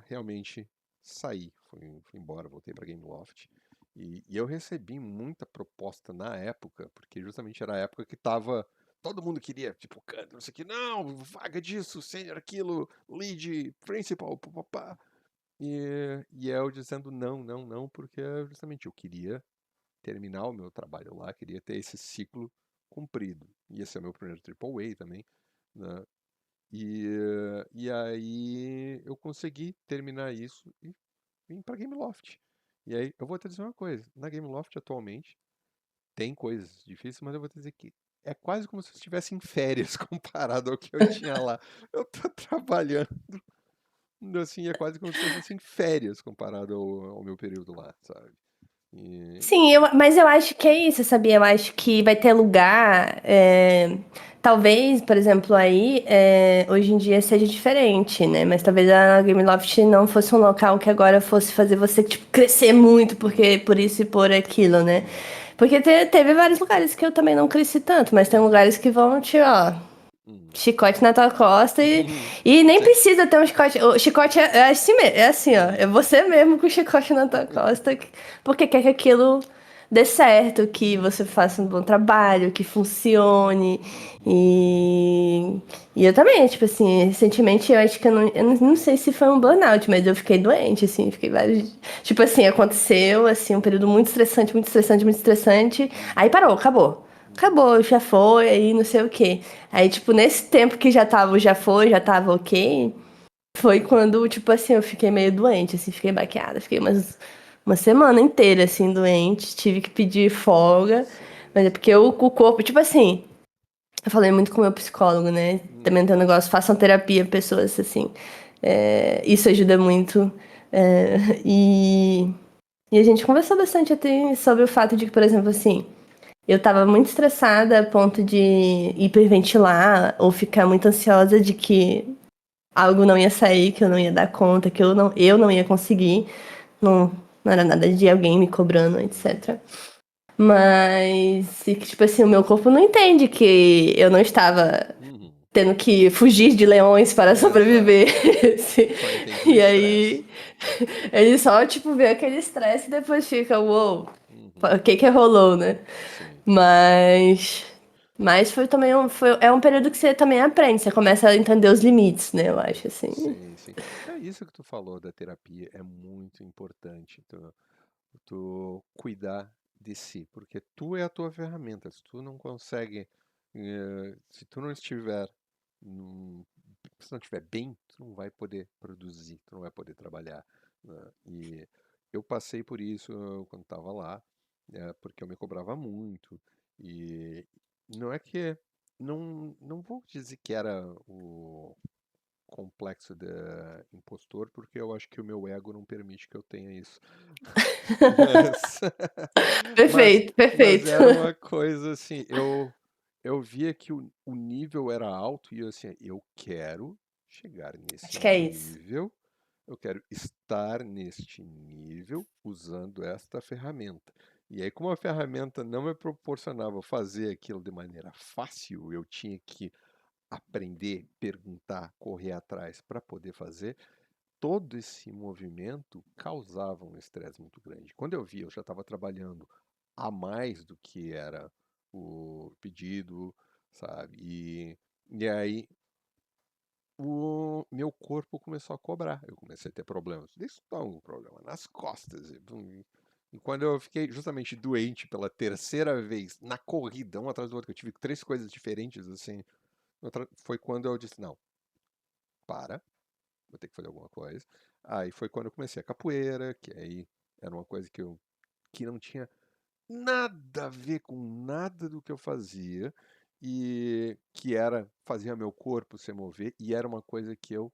realmente saí, fui embora, voltei pra Gameloft. E eu recebi muita proposta na época, porque justamente era a época que tava. Todo mundo queria, tipo, canto, não sei o que, não, vaga disso, senior aquilo, lead, principal, papapá. E eu dizendo não, não, não, porque justamente eu queria terminar o meu trabalho lá, queria ter esse ciclo cumprido. Ia ser o meu primeiro Triple A também, né? E aí eu consegui terminar isso e vim pra Gameloft. E aí eu vou te dizer uma coisa, na Gameloft atualmente tem coisas difíceis, mas eu vou te dizer que é quase como se eu estivesse em férias comparado ao que eu tinha lá. Eu tô trabalhando, assim, é quase como se eu estivesse em férias comparado ao meu período lá, sabe? E... Sim, mas eu acho que é isso, sabia? Eu acho que vai ter lugar. Talvez, por exemplo, aí, hoje em dia seja diferente, né? Mas talvez a Gameloft não fosse um local que agora fosse fazer você, tipo, crescer muito, porque por isso e por aquilo, né? Uhum, Porque teve vários lugares que eu também não cresci tanto, mas tem lugares que vão te, ó, uhum. chicote na tua costa e nem Sim. precisa ter um chicote. O chicote é assim mesmo, é assim, ó. É Uhum. você mesmo com o chicote na tua costa, porque quer que aquilo dê certo, que você faça um bom trabalho, que funcione. E, e eu também, tipo assim, recentemente eu acho que eu não sei se foi um burnout, mas eu fiquei doente, assim, fiquei vários. Tipo assim, aconteceu, assim, um período muito estressante, muito estressante, muito estressante. Aí Uhum. parou, acabou. Uhum. Acabou, já foi, aí não sei o quê. Aí, tipo, nesse tempo que já tava, já foi, já tava ok, foi quando, tipo assim, eu fiquei meio doente, assim, fiquei baqueada. Fiquei uma semana inteira, assim, doente. Tive que pedir folga. Sim. Mas é porque o corpo, tipo assim, eu falei muito com o meu psicólogo, né? Também Uhum. tem um negócio, façam terapia, pessoas, assim. Isso ajuda muito. É, e E a gente conversou bastante até sobre o fato de que, por exemplo, assim, eu tava muito estressada a ponto de hiperventilar ou ficar muito ansiosa de que algo não ia sair, que eu não ia dar conta, que eu não ia conseguir. Não, não era nada de alguém me cobrando, Uhum, etc. Mas, e que, tipo assim, o meu corpo não entende que eu não estava uhum. tendo que fugir de leões para sobreviver. Exato. Só entende no E estresse. aí, ele só, tipo, vê aquele estresse e depois fica, uou, Uhum, o que que rolou, né? sim. Mas, mas foi também é um período que você também aprende, você começa a entender os limites, né? Eu acho, assim. Sim, sim. É isso que tu falou da terapia, é muito importante. Tu cuidar de si, porque tu é a tua ferramenta. Se tu não consegue, se tu não estiver, num- se não estiver bem, tu não vai poder produzir, tu não vai poder trabalhar, né? E eu passei por isso quando estava lá, porque eu me cobrava muito e não é que não vou dizer que era o complexo de impostor, porque eu acho que o meu ego não permite que eu tenha isso. Mas, mas, Perfeito, mas perfeito. era uma coisa assim, eu via que o nível era alto e eu assim, eu quero chegar nesse Acho que é isso. nível, eu quero estar neste nível usando esta ferramenta. E aí, como a ferramenta não me proporcionava fazer aquilo de maneira fácil, eu tinha que aprender, perguntar, correr atrás para poder fazer, todo esse movimento causava um estresse muito grande. Quando eu vi, eu já estava trabalhando a mais do que era o pedido, sabe? E aí o meu corpo começou a cobrar. Eu comecei a ter problemas de estômago, problema nas costas. E quando eu fiquei justamente doente pela terceira vez na corrida, um atrás do outro, que eu tive três coisas diferentes assim, foi quando eu disse, não, para, vou ter que fazer alguma coisa. Aí foi quando eu comecei a capoeira, que aí era uma coisa que não tinha nada a ver com nada do que eu fazia e que era fazia meu corpo se mover e era uma coisa que eu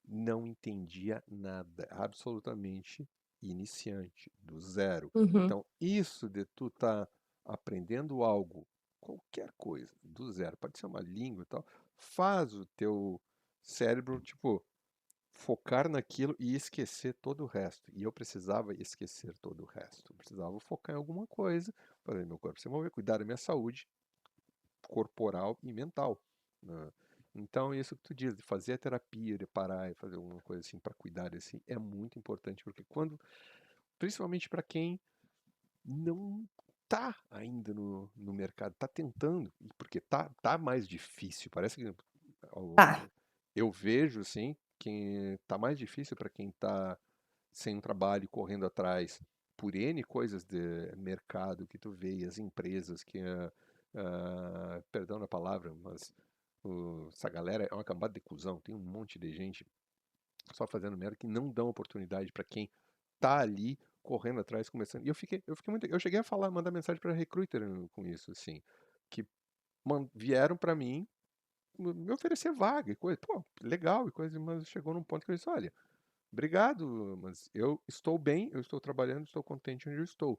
não entendia nada, absolutamente iniciante, do zero. Uhum. Então, isso de tu tá aprendendo algo, qualquer coisa, do zero, pode ser uma língua e tal, faz o teu cérebro, tipo, focar naquilo e esquecer todo o resto. E eu precisava esquecer todo o resto. Eu precisava focar em alguma coisa, fazer meu corpo se mover, cuidar da minha saúde corporal e mental, né? Então, isso que tu diz, de fazer a terapia, de parar e fazer alguma coisa assim para cuidar assim, é muito importante, porque quando, principalmente para quem não tá ainda no mercado, tá tentando, porque tá mais difícil, parece que Tá. eu vejo assim que tá mais difícil para quem tá sem um trabalho, correndo atrás por N coisas de mercado que tu vê, e as empresas que, perdão na palavra, mas essa galera é uma cambada de cuzão, tem um monte de gente só fazendo merda que não dão oportunidade para quem tá ali correndo atrás, começando. E eu fiquei muito, eu cheguei a falar, mandar mensagem para recruiter com isso, assim, que vieram para mim me oferecer vaga e coisa, pô, legal e coisa, mas chegou num ponto que eu disse, olha, obrigado, mas eu estou bem, eu estou trabalhando, estou contente onde eu estou.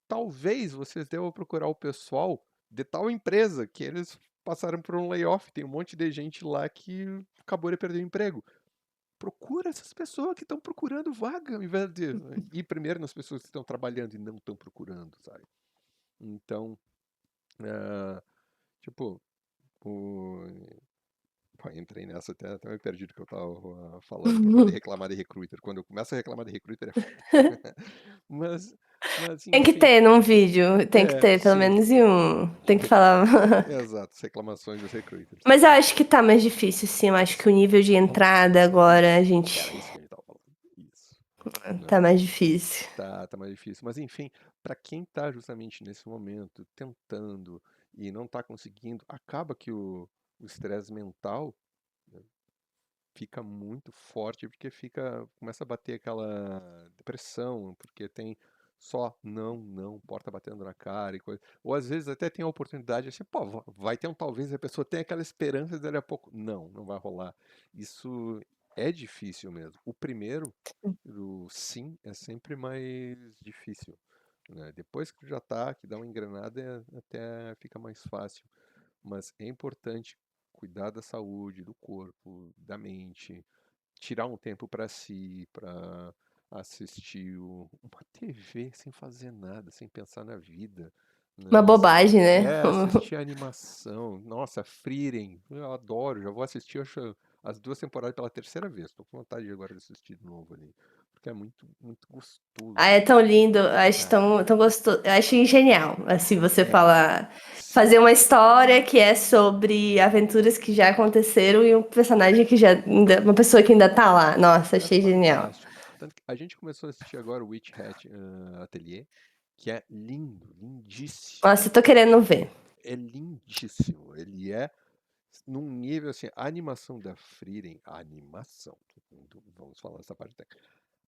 Talvez vocês devam procurar o pessoal de tal empresa que eles passaram por um layoff. Tem um monte de gente lá que acabou de perder o emprego. Procura essas pessoas que estão procurando vaga, ao invés de ir primeiro nas pessoas que estão trabalhando e não estão procurando, sabe? Então, ah, tipo, o, pô, entrei nessa até me perdi do que eu tava falando para poder reclamar de recruiter. Quando eu começo a reclamar de recruiter é foda. Mas, mas Tem que enfim, ter num vídeo, tem que ter, pelo sim. menos em um. Tem que falar. Exato, as reclamações dos recruiters. Mas eu acho que tá mais difícil, sim. Eu acho que o nível de entrada agora, a gente. Era isso que a gente tava falando. Isso. Tá Né? mais difícil. Tá mais difícil. Mas enfim, para quem tá justamente nesse momento tentando e não tá conseguindo, acaba que o estresse mental, né, fica muito forte porque começa a bater aquela depressão, porque tem só não, não, porta batendo na cara e coisa. Ou às vezes até tem a oportunidade assim, pô, vai ter um talvez, a pessoa tem aquela esperança dali a pouco. Não, não vai rolar. Isso é difícil mesmo. O primeiro, o sim, é sempre mais difícil, né? Depois que já tá, que dá uma engrenada, até fica mais fácil. Mas é importante cuidar da saúde, do corpo, da mente, tirar um tempo para si, para assistir uma TV sem fazer nada, sem pensar na vida, Uma né? bobagem, né? Assistir animação. Nossa, Frieren, eu adoro, já vou assistir acho, as duas temporadas pela terceira vez. Tô com vontade agora de assistir de novo ali, porque é muito, muito Ah, gostoso. é tão lindo, acho Ah, tão gostoso, acho genial, assim, você é, falar, sim, fazer uma história que é sobre aventuras que já aconteceram e um personagem que já, uma pessoa que ainda tá lá. Nossa, é achei genial. fantástico. Tanto que a gente começou a assistir agora o Witch Hat Atelier, que é lindo, lindíssimo. Nossa, eu tô querendo ver. É lindíssimo. Ele é num nível assim, a animação da Frieren, a animação, vamos falar essa parte técnica.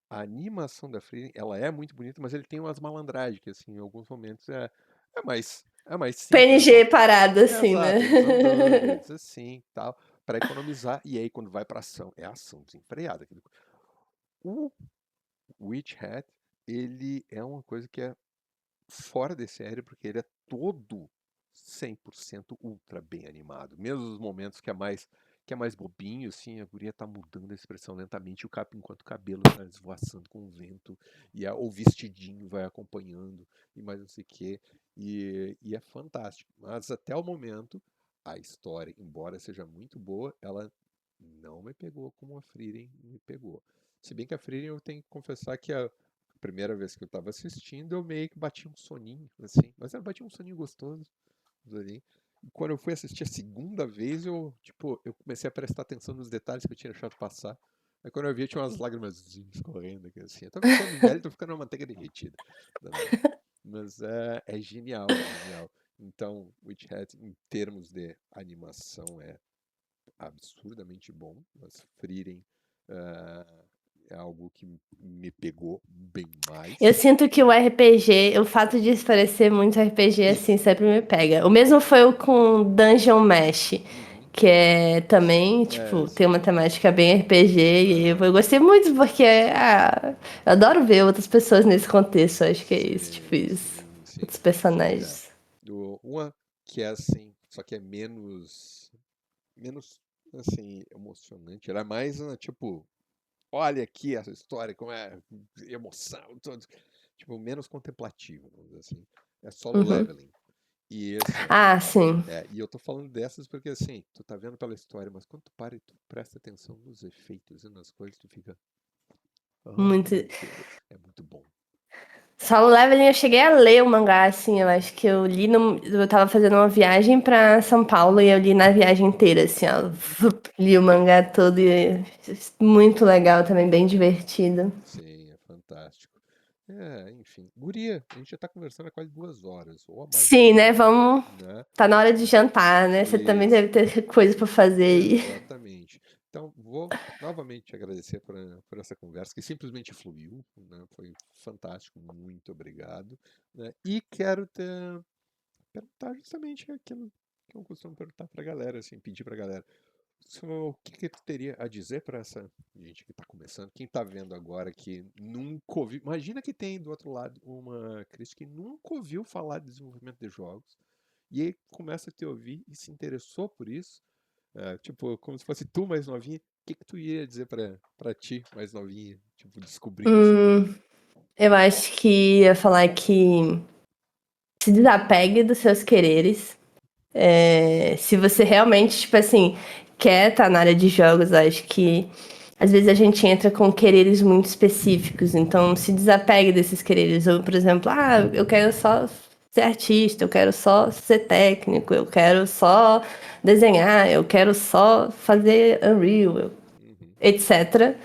A animação da Frieren, ela é muito bonita, mas ele tem umas malandragens que assim, em alguns momentos é mais simples, PNG parado, é assim, né? exato, eles andando, eles assim, tal, para economizar e aí quando vai para ação, é ação desenfreada. O Witch Hat, ele é uma coisa que é fora de série, porque ele é todo 100% ultra bem animado. Mesmo os momentos que é mais bobinho, assim, a guria tá mudando a expressão lentamente, enquanto o cabelo tá esvoaçando com o vento, o vestidinho vai acompanhando, e mais não sei o quê. E é fantástico. Mas até o momento, a história, embora seja muito boa, ela não me pegou como a Frieren me pegou. Se bem que a Frieren eu tenho que confessar que a primeira vez que eu tava assistindo, eu meio que bati um soninho, assim. Mas eu bati um soninho gostoso ali. E quando eu fui assistir a segunda vez, eu comecei a prestar atenção nos detalhes que eu tinha deixado passar. Aí quando eu vi, tinha umas lágrimas escorrendo aqui, assim. Eu tô ficando velho, tô ficando uma manteiga derretida. Danado. Mas é genial, genial. Então, Witch Hat, em termos de animação, é absurdamente bom. Mas Frieren ah, é algo que me pegou bem Eu mais. sinto que o RPG, o fato de parecer muito RPG, assim, Isso. sempre me pega. O mesmo foi o com Dungeon Mesh, Uhum. que é também, É, tipo, tem uma sim. temática bem RPG, e eu Aham. gostei muito porque, eu adoro ver outras pessoas nesse contexto, acho que é isso, tipo Sim, isso. sim, sim. Outros É. personagens. Uma que é assim, só que é menos, assim, emocionante. Ela é mais, tipo, olha aqui essa história, como é emoção, tudo. Tipo, menos contemplativo, vamos dizer assim. É Solo Uhum. Leveling. E assim, Ah, sim. e eu tô falando dessas porque assim, tu tá vendo pela história, mas quando tu para e tu presta atenção nos efeitos e nas coisas, tu fica, oh Muito. meu Deus, é muito bom. Solo Leveling eu cheguei a ler o mangá, assim, eu acho que eu li no... Eu tava fazendo uma viagem pra São Paulo e eu li na viagem inteira, assim, ó. Li o mangá todo e muito legal também, bem divertido. Sim, é fantástico. Enfim. Guria, a gente já tá conversando há quase 2 horas, ou há mais de Sim, né? 2 horas, Vamos. né? Tá na hora de É, jantar, né? Você também isso, deve ter coisa pra fazer aí. exatamente. Então, vou novamente agradecer por essa conversa, que simplesmente fluiu, né? Foi fantástico, muito obrigado, né? E quero perguntar justamente aquilo que eu costumo perguntar pra galera, assim, pedir pra galera. O que que tu teria a dizer para essa gente que está começando, quem está vendo agora que nunca ouviu, imagina que tem do outro lado uma Cris que nunca ouviu falar de desenvolvimento de jogos e aí começa a te ouvir e se interessou por isso, tipo, como se fosse tu mais novinha, o que que tu ia dizer para ti mais novinha, tipo, descobrindo esse mundo? Eu acho que ia falar que se desapegue dos seus quereres. Se você realmente, tipo assim, quer estar na área de jogos, eu acho que às vezes a gente entra com quereres muito específicos, então se desapegue desses quereres. Ou, por exemplo, eu quero só ser artista, eu quero só ser técnico, eu quero só desenhar, eu quero só fazer Unreal, Uhum. etc.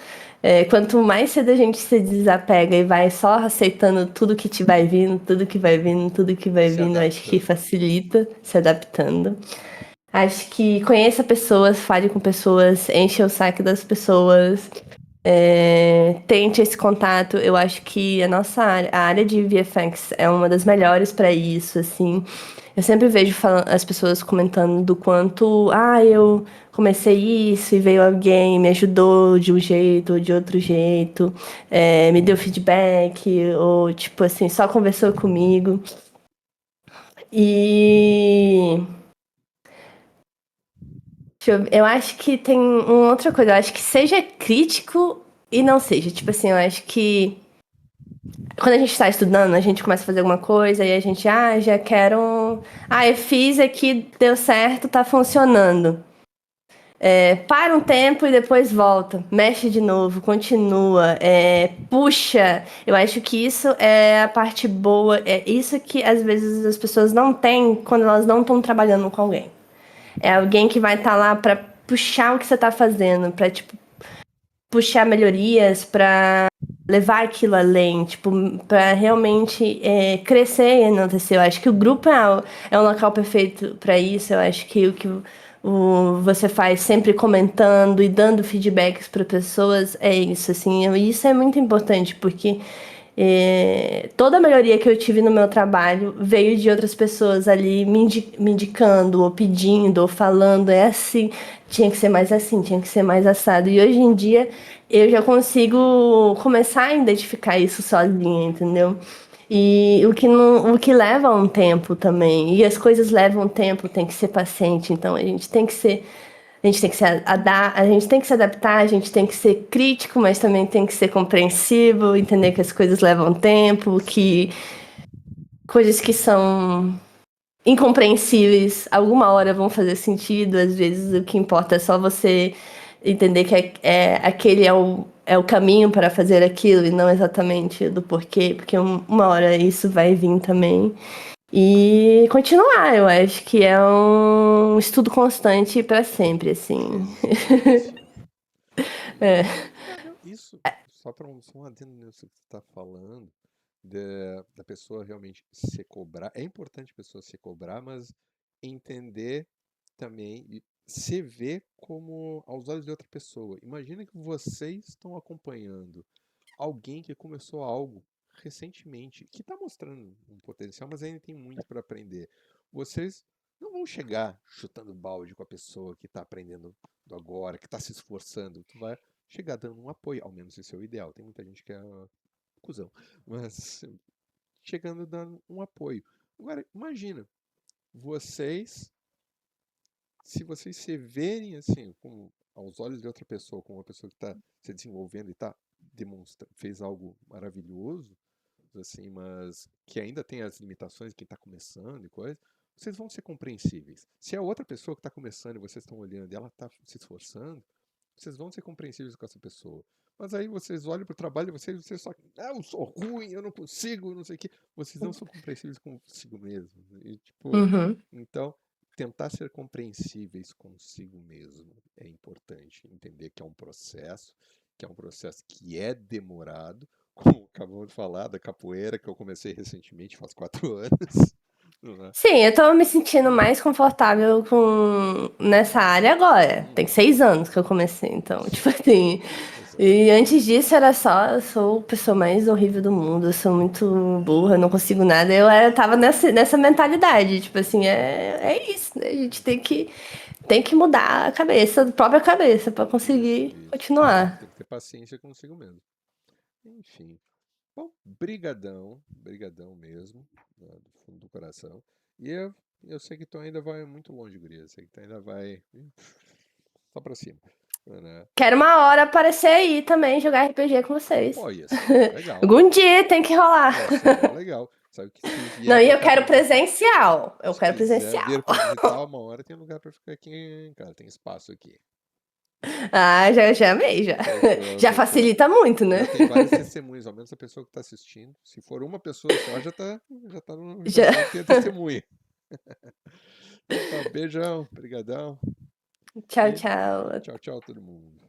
Quanto mais cedo a gente se desapega e vai só aceitando tudo que te vai vindo, tudo que vai vindo, tudo que vai Se vindo, acho que adaptando. facilita se adaptando. Acho que conheça pessoas, fale com pessoas, enche o saco das pessoas, tente esse contato. Eu acho que a nossa área, a área de VFX é uma das melhores para isso, assim. Eu sempre vejo as pessoas comentando do quanto, eu comecei isso e veio alguém, me ajudou de um jeito ou de outro jeito, me deu feedback, ou tipo assim, só conversou comigo. E eu acho que tem uma outra coisa, eu acho que seja crítico e não seja. Tipo assim, eu acho que quando a gente está estudando, a gente começa a fazer alguma coisa e a gente, já quero. Eu fiz aqui, deu certo, tá funcionando. Para um tempo e depois volta, mexe de novo, continua, puxa. Eu acho que isso é a parte boa, é isso que às vezes as pessoas não têm quando elas não estão trabalhando com alguém. É alguém que vai estar lá para puxar o que você está fazendo, para tipo puxar melhorias, para levar aquilo além, tipo, para realmente crescer e enaltecer. Eu acho que o grupo é um local perfeito para isso. Eu acho que o que você faz sempre comentando e dando feedbacks para pessoas é isso, assim. E isso é muito importante, porque toda a melhoria que eu tive no meu trabalho veio de outras pessoas ali me indicando, ou pedindo, ou falando, é assim, tinha que ser mais assim, tinha que ser mais assado. E hoje em dia eu já consigo começar a identificar isso sozinha, entendeu? E o que, não, o que leva um tempo também. E as coisas levam tempo, tem que ser paciente. Então a gente tem que ser. A gente tem que a gente tem que se adaptar, a gente tem que ser crítico, mas também tem que ser compreensivo, entender que as coisas levam tempo, que coisas que são incompreensíveis, alguma hora vão fazer sentido, às vezes o que importa é só você entender que aquele é o caminho para fazer aquilo e não exatamente do porquê, porque uma hora isso vai vir também. E continuar, eu acho que é um estudo constante para sempre, assim. Resiliência. É. Não, isso, só um adendo nisso que você está falando, da pessoa realmente se cobrar. É importante a pessoa se cobrar, mas entender também e se ver como aos olhos de outra pessoa. Imagina que vocês estão acompanhando alguém que começou algo recentemente, que está mostrando um potencial, mas ainda tem muito para aprender. Vocês não vão chegar chutando balde com a pessoa que está aprendendo agora, que está se esforçando. Tu vai chegar dando um apoio, ao menos esse é o ideal. Tem muita gente que é cuzão, mas chegando dando um apoio. Agora, imagina, vocês, se vocês se verem assim, como aos olhos de outra pessoa, como uma pessoa que está se desenvolvendo e está demonstrando, fez algo maravilhoso, assim, mas que ainda tem as limitações de quem está começando e coisa, vocês vão ser compreensíveis. Se é outra pessoa que está começando e vocês estão olhando e ela está se esforçando, vocês vão ser compreensíveis com essa pessoa. Mas aí vocês olham para o trabalho de vocês só, eu sou ruim, eu não consigo, não sei o quê. Vocês não são compreensíveis consigo mesmo. E, tipo, Uhum. então, tentar ser compreensíveis consigo mesmo é importante. Entender que é um processo que é demorado, como acabamos de falar da capoeira, que eu comecei recentemente, faz 4 anos. Não é? Sim, eu tô me sentindo mais confortável nessa área agora. Tem Uhum. 6 anos que eu comecei, então, tipo assim. E Exatamente. antes disso era só, eu sou a pessoa mais horrível do mundo, eu sou muito burra, não consigo nada. Tava nessa mentalidade, tipo assim, é isso, né? A gente tem que mudar a cabeça, a própria cabeça, pra conseguir Isso. continuar. Tem que ter paciência consigo mesmo. Enfim. Bom, brigadão, brigadão mesmo, né, do fundo do coração. E eu sei que tu ainda vai muito longe, guria. Eu sei que tu ainda vai só pra cima, né? Quero uma hora aparecer aí também, jogar RPG com vocês. Pô, ia ser mó legal. Algum dia tem que rolar. Ia ser mó legal. Sabe que se Não, vier e pra eu cá pra quero visitar, presencial. Eu se quero quiser presencial. vir pra visitar uma hora, tem lugar pra ficar aqui, cara. Tem espaço aqui. Já amei, já. Fechou, Já fechou. facilita muito, Já né? tem várias testemunhas, ao menos a pessoa que tá assistindo. Se for uma pessoa só, já Já. sabe que é testemunha. Então tá, beijão, brigadão Tchau, e tchau. tchau, tchau todo mundo.